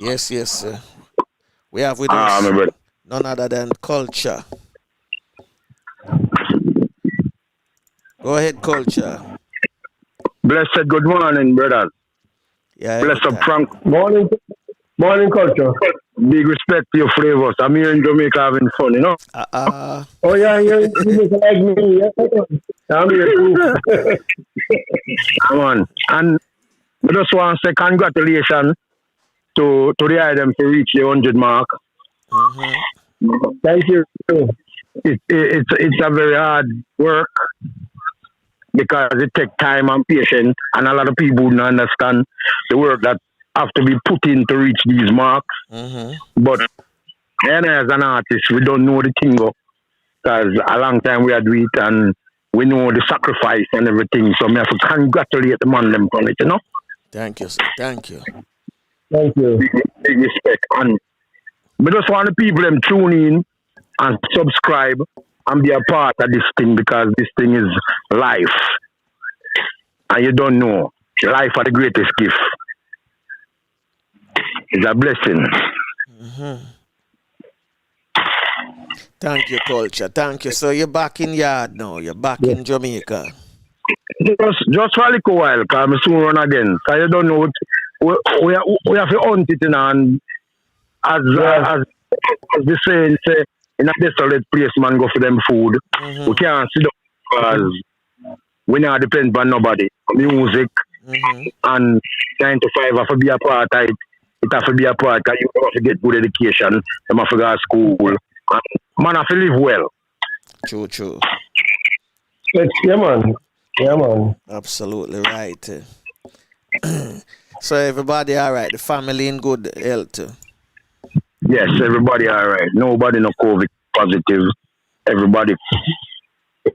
Yes, sir. We have with us none other than Culture. Go ahead, Culture. Blessed good morning, brothers. Yeah. Blessed Frank. Morning, Culture. Big respect to your flavors. I'm here in Jamaica having fun, you know. Oh yeah, you like me. Yeah. I'm here too. Come on, and I just want to say congratulations to the item to reach the 100 mark. Thank you. It's a very hard work because it takes time and patience, and a lot of people don't understand the work that have to be put in to reach these marks. But as an artist, we don't know the thing because a long time we had do it and we know the sacrifice and everything. So I have to congratulate the man them on it, you know. Thank you, sir. Thank you. Thank you. Big respect. And we just want the people them tune in and subscribe and be a part of this thing because this thing is life. And you don't know. Life are the greatest gift. It's a blessing. Thank you, Culture. Thank you. So you're back in yard now. You're back in Jamaica. Just for a little while, because I'm soon run again. Because you don't know what we have to hunt it in and as the saying say, in a desolate place, man, go for them food. We can't sit down because we not depend on nobody. Music and 9 to 5 have to be a part of it. It have to be a part because you have to get good education. You have to go to school. And man have to live well. True. Yeah, man. Absolutely right. So everybody all right? The family in good health? Yes, everybody all right. Nobody no COVID positive. Everybody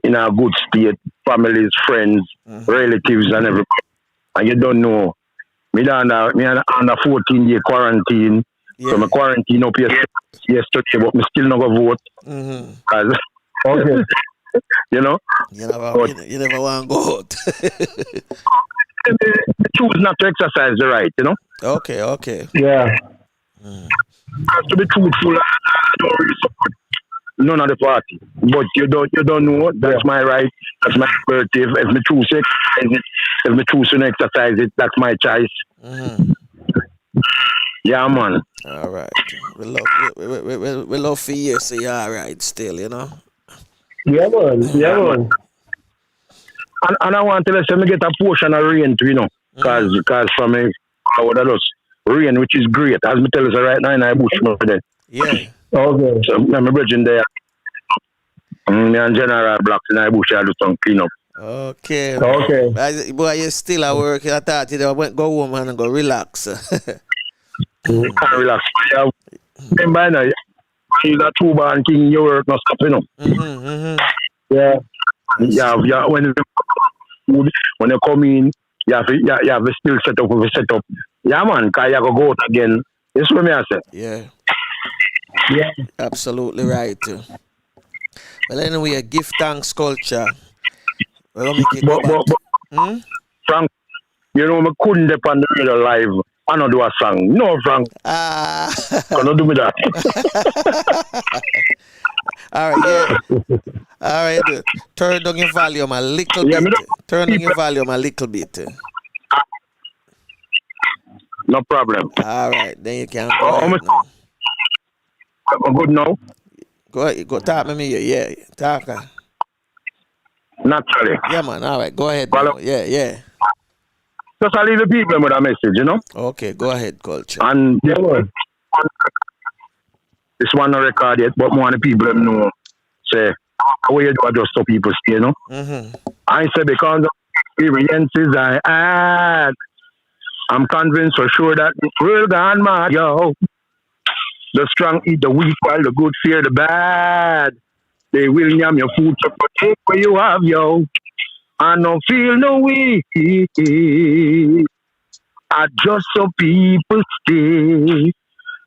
in a good state. Families, friends, relatives, and everybody. And you don't know. Me under 14-day quarantine. Yeah. So my quarantine up yesterday, but me still not go vote. Okay. You know? You never want to go out. Choose not to exercise the right, you know? Okay. Yeah. To be truthful, I don't really support none of the party. But you don't know. That's my right. That's my prerogative. If me choose to exercise it, if me choose to exercise it, that's my choice. Yeah, man. All right. We love for you, so you're all right still, you know? Yeah, man. And I want to let me get a portion of rain too, you know, because from me, I would have lost rain, which is great. As me tell you right now in the bush there. Yeah. Okay. So I'm bridging there. Me and General Blocks in the bush, I do some clean up. Okay. Boy, you still at work. I thought you went go home and go relax. Relax. Remember now, you're a two-barn king, your work not stop, you know. Yeah. Yeah, when you come in, you have to still set up. Yeah, man, because you have to go out again. That's what I say. Yeah. Absolutely right. Well, anyway, give thanks, Culture. We're going to make it go back. Frank, you know, I couldn't depend on the live. I don't do a song. No, Frank. Don't do me that. All right, yeah. All right, turn down your volume a little bit. Turn down your volume a little bit. No problem. All right, then you can go ahead now. I'm good now? Go talk to me. Yeah, talk. Naturally. Yeah, man. All right, go ahead now. Yeah. Just I leave the people with a message, you know? Okay, go ahead, Culture. And this one no record yet, but more of the people know. Say, how you do just so people stay, you know? I say because of experiences I had, I'm convinced for sure that this world gone mad, yo. The strong eat the weak while the good fear the bad. They will yam your food to protect what you have, yo. I don't feel no weak. I just so people stay.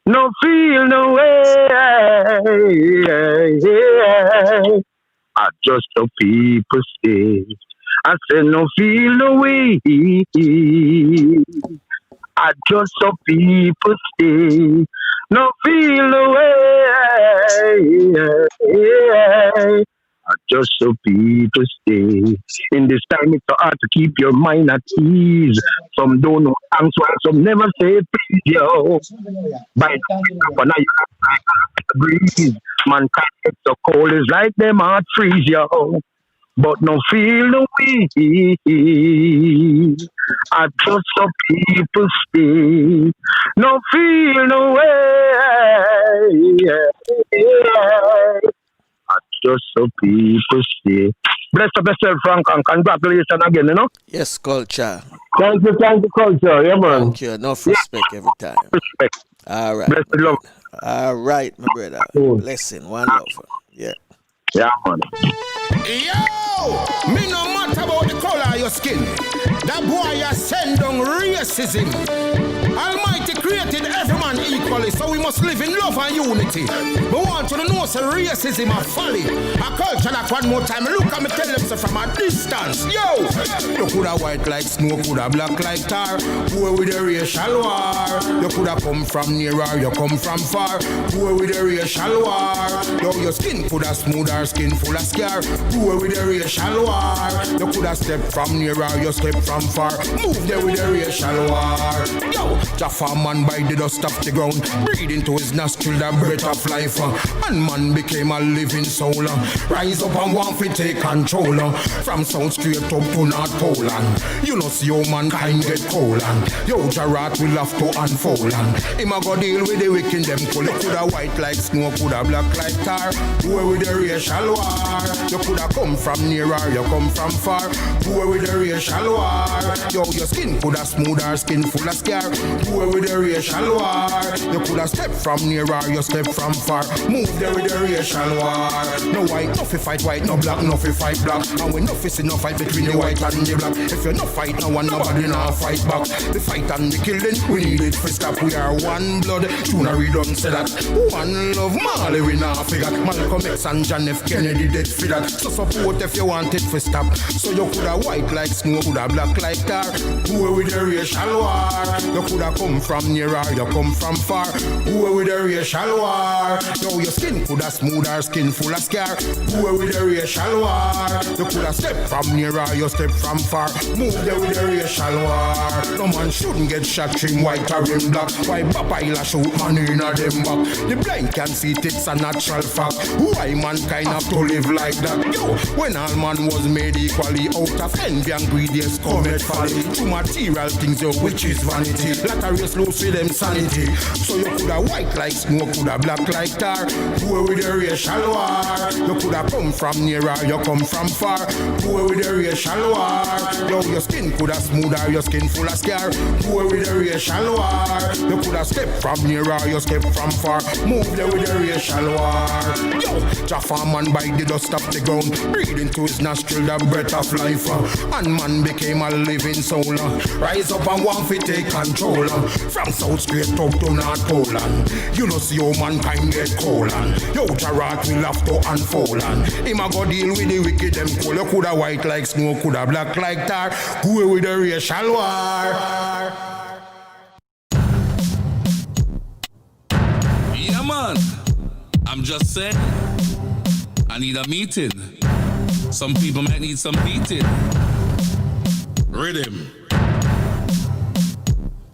No feel no way. I just so people stay. I said no feel no way. I just saw people stay. No feel the way. I just saw people stay. In this time, it's so hard to keep your mind at ease. Some don't know thanks, while some never say please, yo. By the now you like breeze. Mankind gets so cold, it's like them heart freeze, yo. But no feel the way. I just saw people stay. No feel the way. I just saw people stay. Bless up yourself, Frank, and congratulations again, you know? Yes, culture. Thank you, culture. Yeah, man. Thank you. Enough respect every time. Respect. All right. Bless the love. All right, my brother. Blessing. One love. Yeah. Yeah, man. Yo! Me no matter about the color of your skin. That boy you send on racism. Almighty created every man equally, so we must live in love and unity. We want to know say racism a folly. A culture that one more time. Look at me tell them so from a distance. Yo! You coulda white like snow, coulda black like tar. Boy with a racial war. You coulda come from near or you come from far. Boy with a racial war. Yo, your skin coulda smooth or skin full of scar. Boy with a racial war. You coulda step from near or you step from far. Move there with a racial war. Yo, Jaffa man by the dust of the ground, breathe into his nostril the breath of life, and man became a living soul. Rise up and want to take control from south straight up to North Poland. You know see how mankind get cold and yo Jarat will have to unfold and him a go deal with the wicked them cool. You coulda white like snow, coulda black like tar. Boy with the racial war. You coulda come from near or you come from far. Boy with the racial war. Yo, your skin coulda smooth or skin full of scar. Boy with the racial war. You coulda step from near or you step from far. Move there with the racial war. No white, no fi fight white, no black, no fi fight black. And we no fi see no fight between the white and the black. If you no fight no one, nobody no fight back. The fight and the killing, we need it for stop. We are one blood. Tsunami don't say that. One love, Marley we not figure. Malcolm X and John F. Kennedy dead for that. So support if you want it for stop. So you coulda white like snow, coulda black like tar. Boy with the racial war. You coulda come from near or you come from far. Boy with the racial war. Yo, your skin coulda smooth or skin full of scar. Boy with the racial war. You coulda step from near or you step from far. Move there with the racial war. No man shouldn't get shot trim white or in black. Why Papa illa shoot man in a them back? The blind can see it's a natural fact. Why mankind have to live like that? Yo, when all man was made equally out of envy and greed, yes, comet folly. To material things, yo, which is vanity. Like a race lose with them sanity. So you coulda white like snow, coulda black like tar. Boy with the racial war. You coulda come from near or you come from far. Boy with the racial war. Yo, your skin coulda smooth or your skin full of scar. Boy with the racial war. You coulda step from near or you step from far. Move there with the racial war. Yo, Jaffa man by the dust of the ground, breathe into his nostril the breath of life, and man became a living soul. Rise up and want to take control from south straight up to North Poland. You know see how mankind get cold and yo Jarat will have to unfold and him a go deal with the wicked them cool. You coulda white like snow, coulda black like tar. Go with the racial war. Yeah man, I'm just saying, I need a meeting. Some people might need some beating. Rhythm.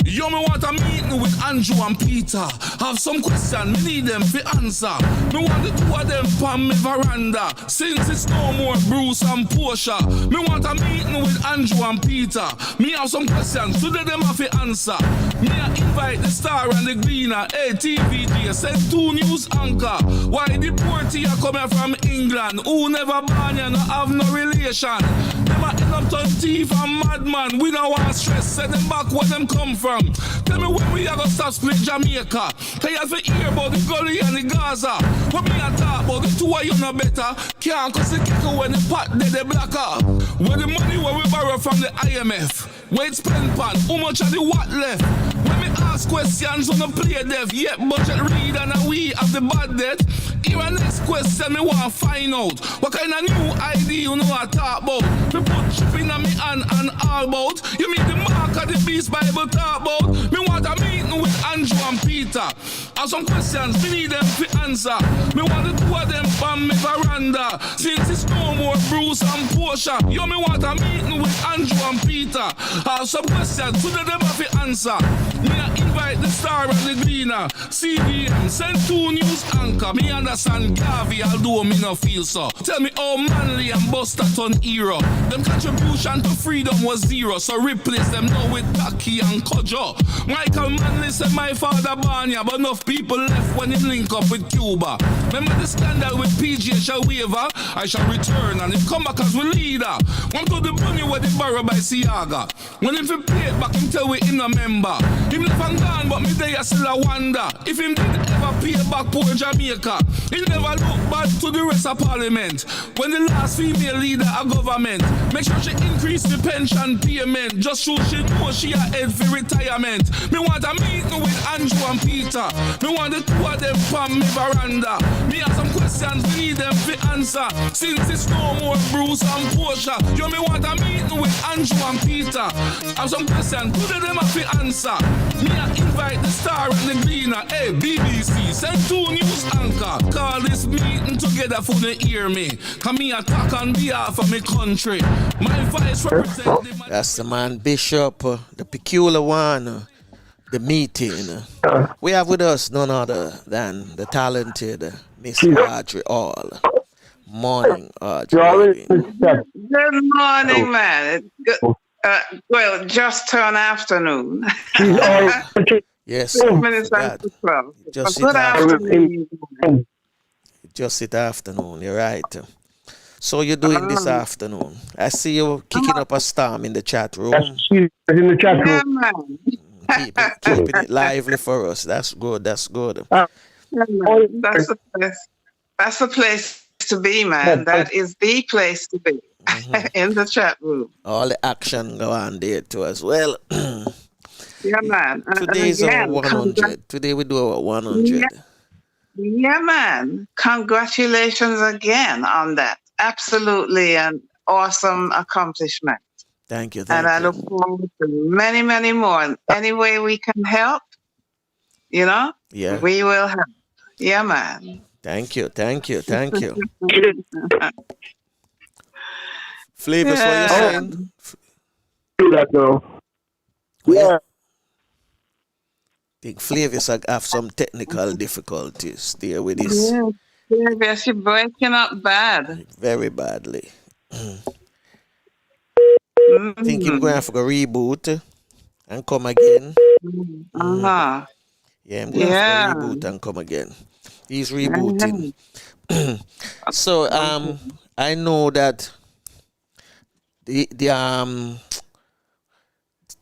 Yo, me want a meeting with Andrew and Peter. Have some question, me need them for answer. Me want the two of them on me veranda. Since it's no more Bruce and Portia. Me want a meeting with Andrew and Peter. Me have some questions, today them have to answer. Me a invite the Star and the Gleaner. Hey, TVG, send 2 news anchor. Why the poor tea coming from England? Who never born and have no relation? Them a end up turn thief and madman. We don't want stress, send them back where them come from. Tell me when we are gonna stop split Jamaica. Tell you to hear about the Gully and the Gaza. When me a talk about the two of you no better. Can't cause the kicker when the pot dead the blacker. Where the money where we borrow from the IMF. Where it's spent pan, how much of the what left? When me ask questions on the play dev, yet budget read and we have the bad debt. Here a next question me want find out. What kind of new idea you know I talk about? Me put chip in me hand and all about. You mean the mark of the beast Bible talk about? Me want a meeting with Andrew and Peter. Have some questions, me need them to answer. Me want the two of them from me veranda. Since it's no more Bruce and Portia. You me want a meeting with Andrew and Peter. Have some questions, to them have to answer. Me a invite the star and the gleaner. CBM, send 2 news anchor. Me understand Garvey, although me no feel so. Tell me how Manly and Buster turn hero. Them contribution to freedom was 0. So replace them now with Taki and Kojo. Michael Manley said my father born ya, but enough people left when him link up with Cuba. Remember the scandal with PJ shall waver? I shall return and him come back as we leader. One to the bunny where they borrow by Siaga. When him fi pay it back, him tell we him no member. Him left and gone, but me there still a wonder. If him did ever pay back poor Jamaica, he never look bad to the rest of parliament. When the last female leader of government, make sure she increase the pension payment. Just so she know she a head for retirement. Me want a meeting with Andrew and Peter. Me want the two of them from me veranda. Me have some questions, me need them to answer. Since it's no more Bruce and Portia, you me want a meeting with Andrew and Peter. Have some questions, two of them have to answer. Me a invite the star and the gleaner. Hey, BBC, send 2 news anchor. Call this meeting together for the hear me. Come me attack on behalf of my country. My vice represent the... That's the man Bishop, the peculiar one, the meeting. We have with us none other than the talented Miss Audrey Hall. Morning, Audrey. Good morning, man. Well, just turned afternoon. Yes. Minutes after 12. Just Good afternoon. Just it afternoon, you're right. So you're doing this afternoon. I see you kicking up a storm in the chat room. In the chat room. Yeah, man. Keeping it lively for us. That's good. That's good. Yeah, man. That's the place. That's the place to be, man. That is the place to be. In the chat room. All the action go on there too as well. Yeah, man. Today is our 100. Today we do our 100. Yeah, man. Congratulations again on that. Absolutely an awesome accomplishment. Thank you. And I look forward to many, many more. Any way we can help, you know, we will help. Yeah, man. Thank you. Thank you. Thank you. Flavius, what you saying? Do that though. Yeah. I think Flavius have some technical difficulties there with this. Yeah, Flavius, you're breaking up bad. Very badly. I think he's going to have to reboot and come again. Uh-huh. Yeah, I'm going to have to reboot and come again. He's rebooting. So I know that the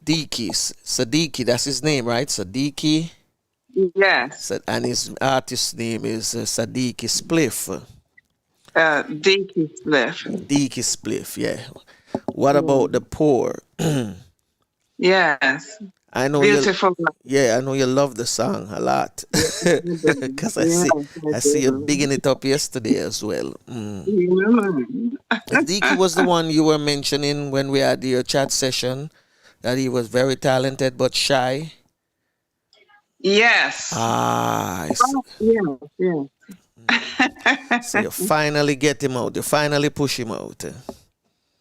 Sadiki, that's his name, right? Sadiki. Yes. And his artist name is Sadiki Spliff. Diki Spliff. Diki Spliff, yeah. What about the poor? Yes. I know beautiful. I know you love the song a lot. Because I see you bigging it up yesterday as well. Diki was the one you were mentioning when we had your chat session, that he was very talented but shy. Yes. Yeah. So you finally get him out. You finally push him out.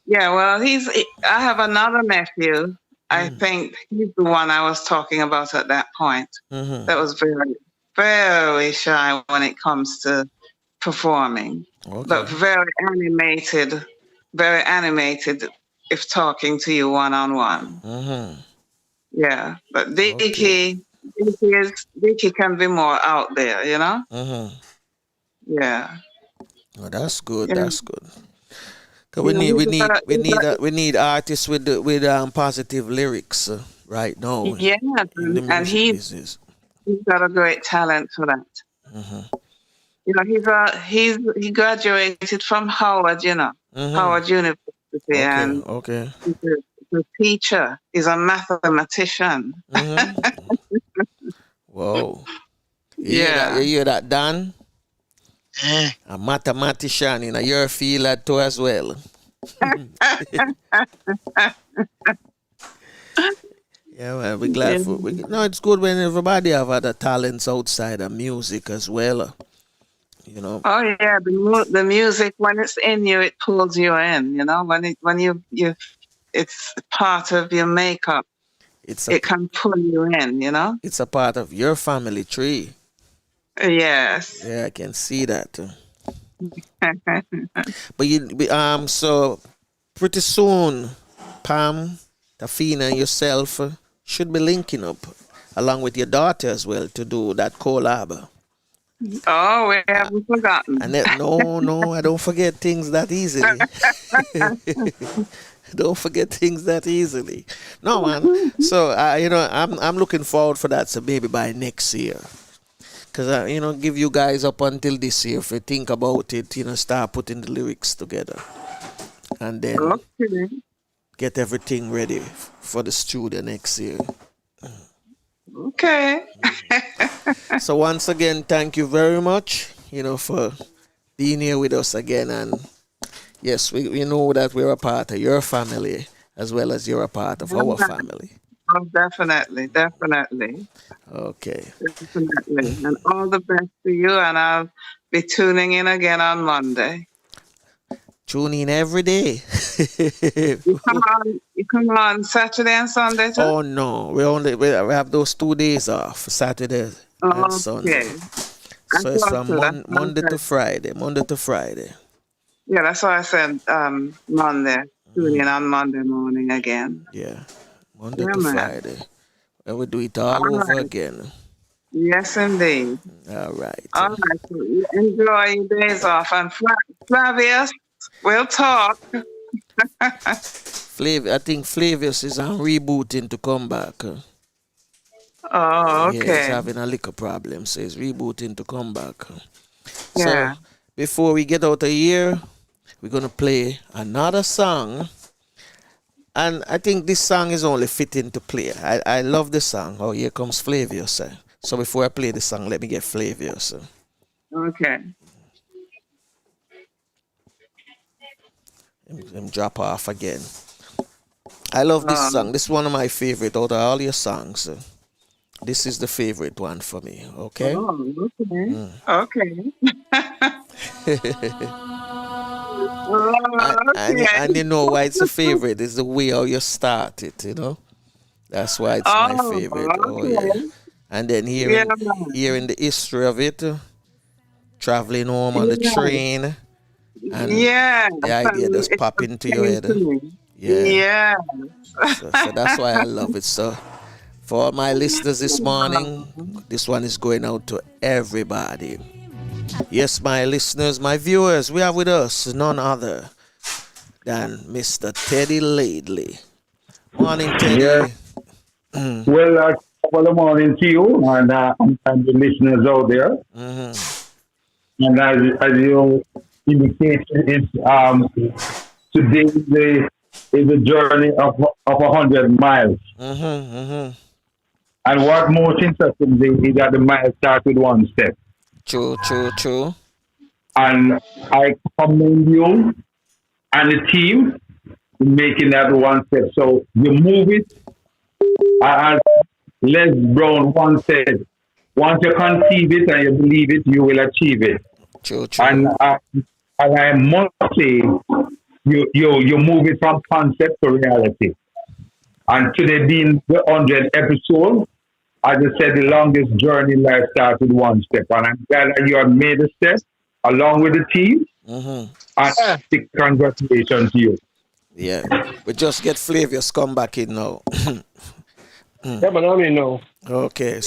Yeah, well, I have another nephew. I think he's the one I was talking about at that point. That was very, very shy when it comes to performing. Okay. But very animated if talking to you one-on-one. Yeah, but Diki can be more out there, you know? Yeah. Oh, that's good. Yeah. That's good. Cause we need artists with positive lyrics right now. Yeah, and he's got a great talent for that. You know, he graduated from Howard, you know, Howard University, and he's a teacher. He's a mathematician. Whoa! You hear that, Dan? A mathematician in your field too as well. Yeah, well, we're glad for. No, it's good when everybody have other talents outside of music as well. You know. Oh yeah, the music when it's in you, it pulls you in. You know, when you it's part of your makeup. It can pull you in. You know. It's a part of your family tree. Yes. Yeah, I can see that. But so pretty soon, Pam, Tafina, and yourself should be linking up along with your daughter as well to do that collab. Oh, we haven't forgotten. No, I don't forget things that easily. Don't forget things that easily. No, man. So I'm looking forward for that. So maybe by next year. Because, give you guys up until this year. If you think about it, start putting the lyrics together. And then get everything ready for the studio next year. Okay. So once again, thank you very much, for being here with us again. And yes, we know that we're a part of your family as well as you're a part of our family. Oh, definitely. Okay. Definitely. And all the best to you, and I'll be tuning in again on Monday. Tune in every day. You come on Saturday and Sunday too? Oh no, we have those 2 days off, Saturday and Sunday. So it's from Monday to Friday. Yeah, that's why I said Monday. Tune in on Monday morning again. Yeah, Monday to Friday. And we do it all over again. Yes, indeed. All right. All right. So enjoy your days off. And Flavius, we'll talk. I think Flavius is on rebooting to come back. Oh, okay. Yeah, he's having a liquor problem, so he's rebooting to come back. Yeah. So before we get out of here, we're going to play another song. And I think this song is only fitting to play. I love this song. Oh, here comes Flavius. So before I play the song, let me get Flavius. Okay. Let me drop off again. I love this song. This is one of my favorite out of all your songs. This is the favorite one for me. Okay? Oh, okay. And you know why it's a favorite? It's the way how you start it, That's why it's my favorite. Oh, yeah. And then hearing the history of it, traveling home on the train, and the idea just pop into your head. Yeah. So that's why I love it. So for all my listeners this morning, this one is going out to everybody. Yes, my listeners, my viewers, we have with us none other than Mr. Teddy Laidley. Morning, Teddy. Yeah. Well, good morning to you and the listeners out there. Mm-hmm. And as you indicated, today is a journey of 100 miles. Mm-hmm, mm-hmm. And what most interesting is that the miles start with one step. True. And I commend you and the team in making that one step. So you move it, as Les Brown once said, once you conceive it and you believe it, you will achieve it. True. And I must say, you move it from concept to reality. And today being the 100th episode, as I said, the longest journey life starts with one step. And I'm glad that you have made a step along with the team. Mm-hmm. And congratulations to you. Yeah. We just get Flavius come back in now. Yeah, but I mean, no. Okay.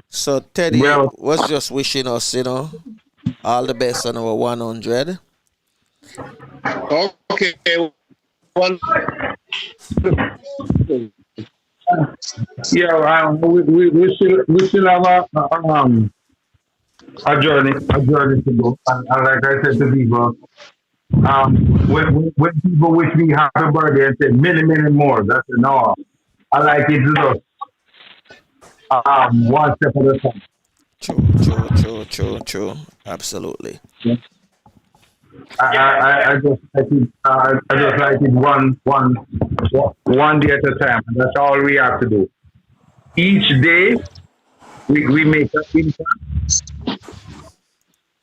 So Teddy was just wishing us, all the best on our 100. Okay. Yeah, we still have a journey to go. And like I said to people, when people wish me happy birthday and say many, many more, that's no. I like it just one step at a time. True. Absolutely. I just like it one day at a time. That's all we have to do. Each day we make an impact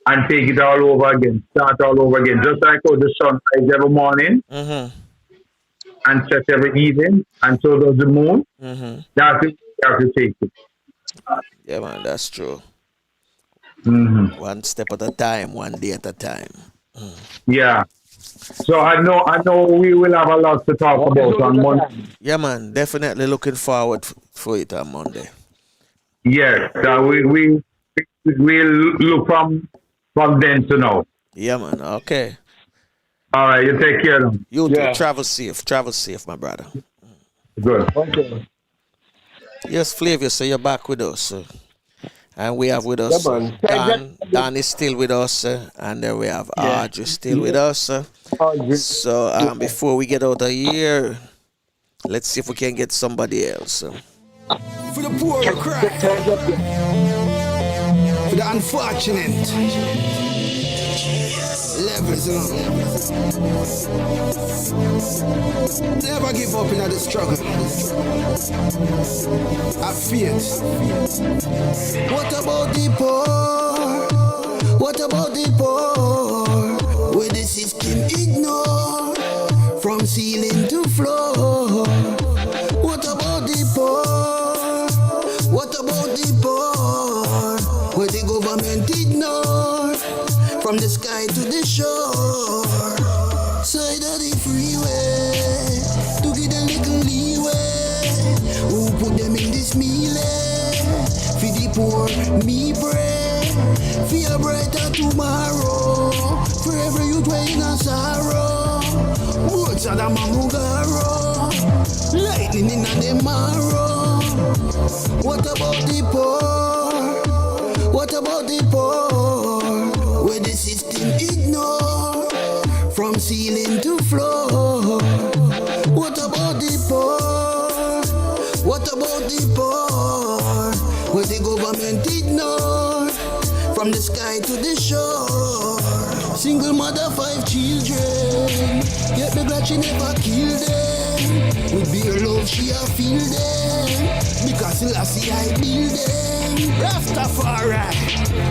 and take it all over again. Start all over again. Just like how the sun rises every morning and sets every evening, and so does the moon. That's it. You have to take it. Yeah, man, that's true. One step at a time, one day at a time. Yeah. So I know we will have a lot to talk about on Monday. Yeah, man, definitely looking forward for it on Monday. Yes, we look from then to now. Yeah, man. Okay. All right, you take care of them. You too. Travel safe, my brother. Good. Okay. Yes, Flavius, so you're back with us. And we have with us Dan is still with us, and then we have Audrey still with us. So before we get out of here, let's see if we can get somebody else. For the poor cry, for the unfortunate, levels never give up in the struggle. I feel it. What about the poor? What about the poor? Where the system ignore from ceiling to floor. What about the poor? What about the poor? Where the government ignore from the sky to the shore. Side of the freeway to get a little leeway. Who put them in this meal? For the poor, me pray. For a brighter tomorrow. For every youth way in a sorrow. Words of the Mamugaro. Lightning in the marrow. What about the poor? What about the poor? Where the system ignore from ceiling to floor. What about the poor? What about the poor? Where the government ignore from the sky to the shore. Single mother, 5 children, yet the glad she never killed them. With bare love she a feel them, because Lassie I build them. Rastafari.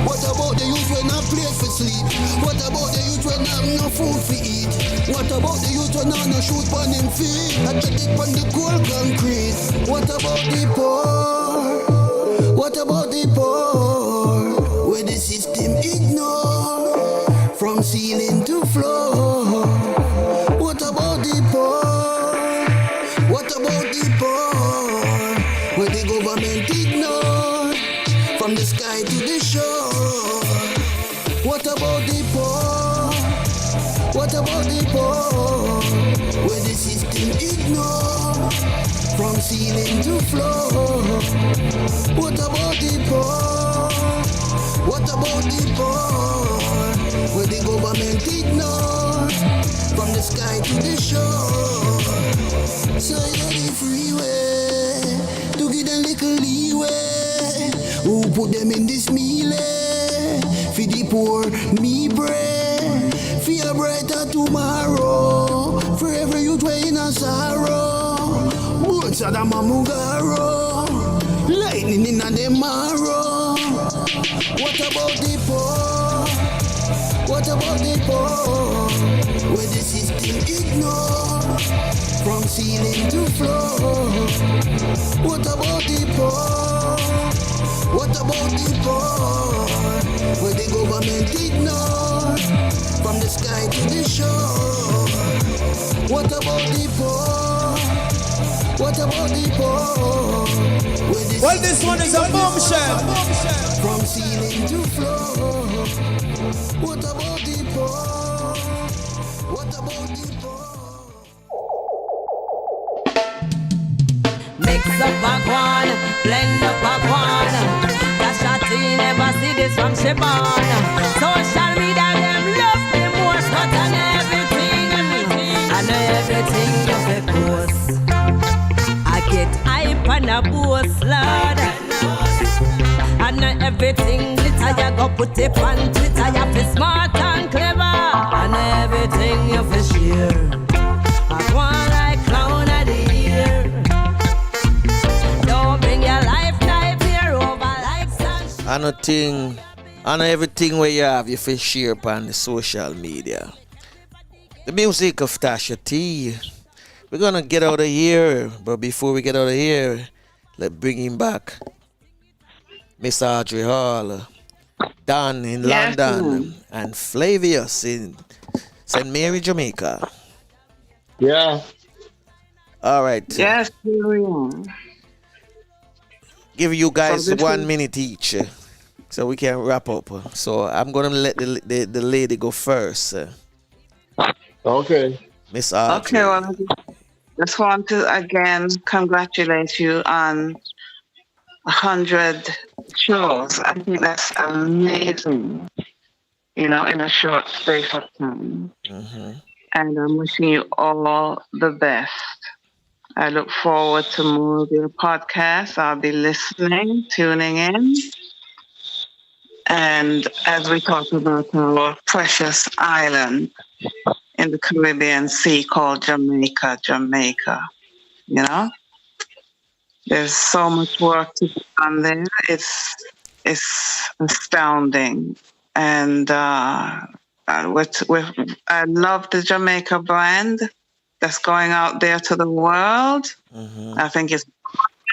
What about the youth when not place for sleep? What about the youth when have no food for eat? What about the youth when have no shoes on them feet? I check it on the cold concrete. What about the poor? What about the poor? Where the system ignore from ceiling to floor. What about the poor? What about the poor? Where the government ignore from the sky to the shore. What about the poor? What about the poor? Where the system ignore from ceiling to floor. What about the poor? What about the poor? Where the government ignore from the sky to the shore. Side of the freeway to give them little leeway. Who put them in this meal? For the poor, me pray. For a brighter tomorrow. For every youth way in a sorrow. Words of the Mamugaro. Lightning in the marrow. What about the poor? What about the poor? Where the system ignore from ceiling to floor. What about the poor? What about the poor? Where the government ignore from the sky to the shore. What about the poor? What about the poor? Well, this one is a bombshell. From ceiling to floor. What about the poor? What about the poor? Mix up a guan, blend up a guan. Kashati never see this from Shebon. Social media them love them most, but and everything you fi post. I get hype and a boast, Lord. And everything glitter, you go put it on Twitter. You feel smart and clever, and everything you feel share. I want like clown of the year. Don't bring your life here over like sunshine. I know thing, I know everything where you have, you feel share upon the social media. The music of Tasha T. We're gonna get out of here, but before we get out of here, let's bring him back. Miss Audrey Hall, Dan in London, and Flavius in St. Mary, Jamaica. Yeah. All right. Yes, here we are. Give you guys So 1 minute each, so we can wrap up. So I'm gonna let the lady go first. Okay. Miss Audrey. Okay, well, I just want to again congratulate you on 100 shows. I think that's amazing, in a short space of time. And I'm wishing you all the best. I look forward to more of your podcasts. I'll be listening, tuning in. And as we talk about our precious island in the Caribbean Sea called Jamaica, there's so much work to be done there. It's astounding. And I love the Jamaica brand that's going out there to the world. I think it's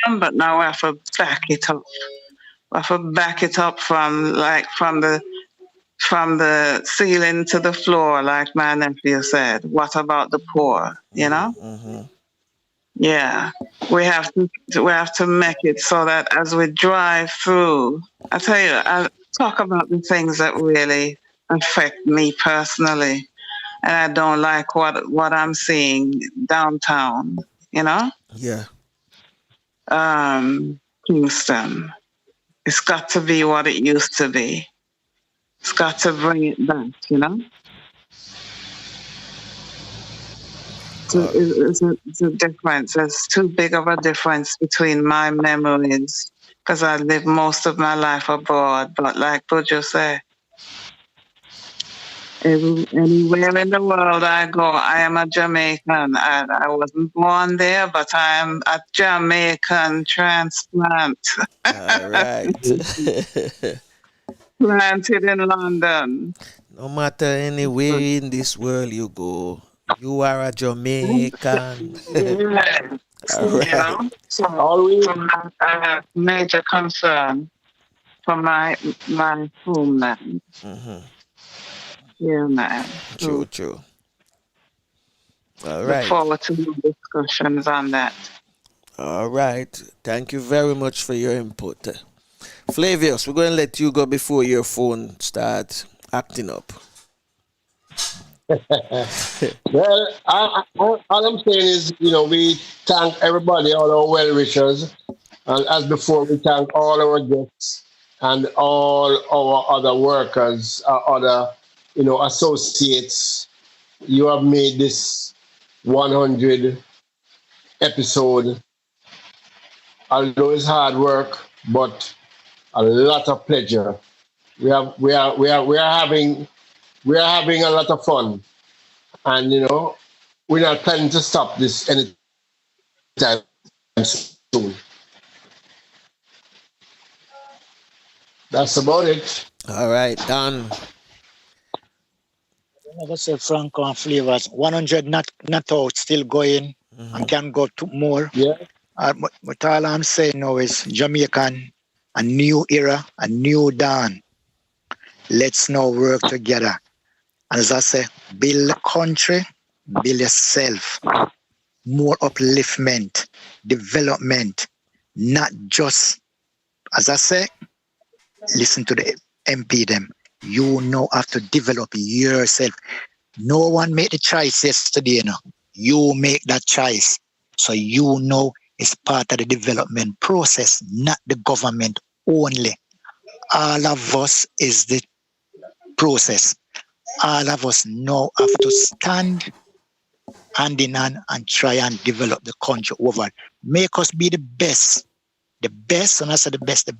awesome, but now we have to back it up. We have to back it up from the ceiling to the floor, like my nephew said. What about the poor? Yeah, we have to make it so that as we drive through, I tell you, I talk about the things that really affect me personally, and I don't like what I'm seeing downtown. Yeah. Kingston. It's got to be what it used to be. It's got to bring it back. It's a difference. There's too big of a difference between my memories because I lived most of my life abroad. But like Buju said, anywhere in the world I go, I am a Jamaican. I wasn't born there, but I am a Jamaican transplant. All right. Planted in London. No matter anywhere in this world you go, you are a Jamaican. All right. So I have major concern for my homeland. Yeah, man. True. All Look right. forward to more discussions on that. All right. Thank you very much for your input. Flavius, we're going to let you go before your phone starts acting up. Well, all I'm saying is, we thank everybody, all our well-wishers. And as before, we thank all our guests and all our other workers, other, associates. You have made this 100 episode. Although it's hard work, but a lot of pleasure. We are having a lot of fun, and we're not planning to stop this anytime soon. That's about it. All right, done. Like I said, Franco and Flavors, 100 not out, still going, and can go to more. Yeah. But all I'm saying now is Jamaican, a new era, a new dawn. Let's now work together. And as I say, build the country, build yourself. More upliftment, development, not just, as I say, listen to the MP them. You know have to develop yourself. No one made the choice yesterday, You make that choice. So it's part of the development process, not the government only. All of us is the process. All of us now have to stand hand in hand and try and develop the country over. Make us be the best. the best, and I said the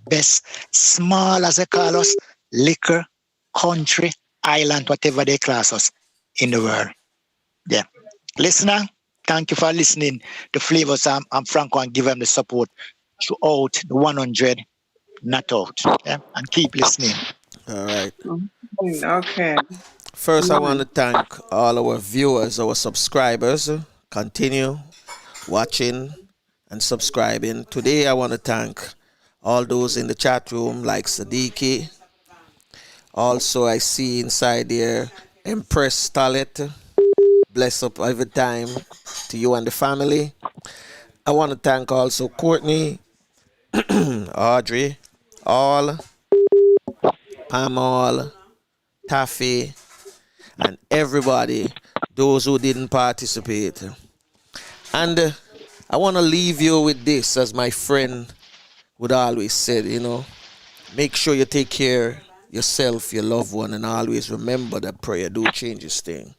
best, small as they call us, liquor, country, island, whatever they class us in the world. Yeah. Listener, thank you for listening to Flavors and Franco and give them the support throughout the 100, not out. Yeah? And keep listening. All right. Okay. First, I want to thank all our viewers, our subscribers. Continue watching and subscribing. Today, I want to thank all those in the chat room like Sadiki. Also, I see inside there Empress Talet. Bless up every time to you and the family. I want to thank also Courtney, Audrey, all, Pam Hall, Taffy, and everybody, those who didn't participate. And I want to leave you with this, as my friend would always say, make sure you take care yourself, your loved one, and always remember that prayer do change this thing.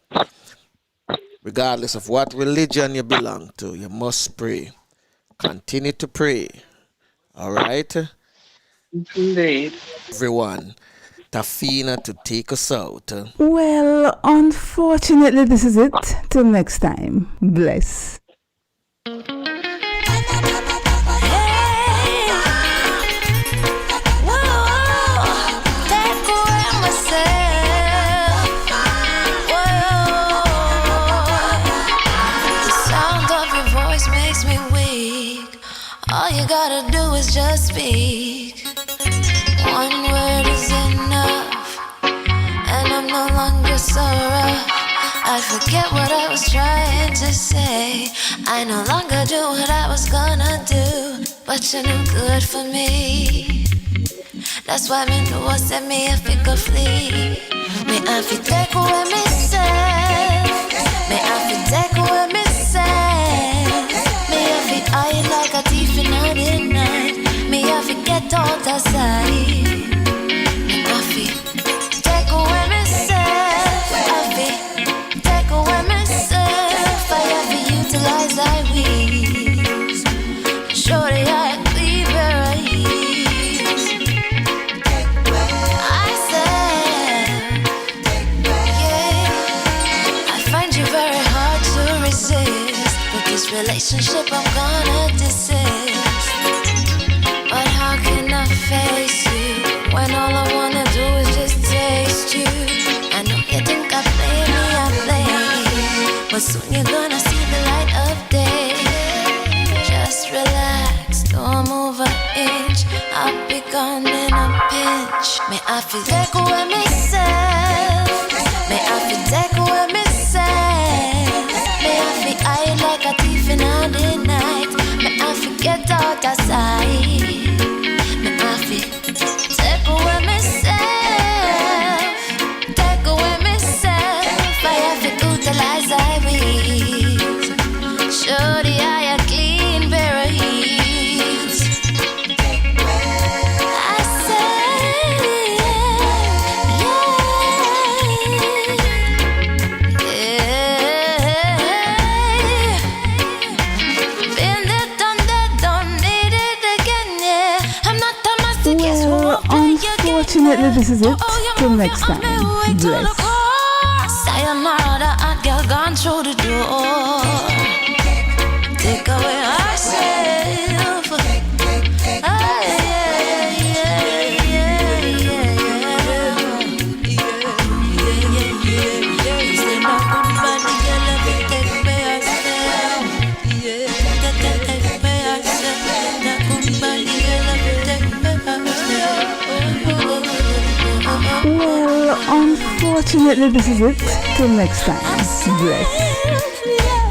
Regardless of what religion you belong to, you must pray. Continue to pray. All right? Indeed. Everyone, Tafina to take us out. Well, unfortunately, this is it. Till next time. Bless. All you gotta do is just speak. One word is enough, and I'm no longer so rough. I forget what I was trying to say. I no longer do what I was gonna do, but you're no good for me. That's why me know what set me if it could flee. Me I fi take away me say. Me I fi take away me say. Me I fi hide like a thief in the night. Me I fi get out of sight. Me I fi take away myself. I fi take away myself. I have to utilize thy wings. Show the eye clean where I is. I said, yeah. I find you very hard to resist. But this relationship I'm gonna desist. But how can I face you when all I wanna do is just taste you? I know you think I play me, but soon you're gonna see the light of day. Just relax, don't move an inch. I'll be gone in a pinch. May I feel take away myself. May I feel take away myself. May I feel hide like a thief in the night. May I forget out of sight. May I feel take away myself. Take away myself. I have to utilize I will. Show the eye a clean pair of heels. I say, been there, done that, don't need it again, yeah. I'm not a master, guess who Well, unfortunately, this is it. Till next time. Bless. Sayonara, a girl gone through the door. Take away ourselves. Ah, yeah, yeah, yeah, yeah. Say no goodbye, girl, let me take me ourselves. Take me ourselves. No goodbye, girl, let me take me ourselves. Well, unfortunately, this is it. Till next time. Bless. Yeah.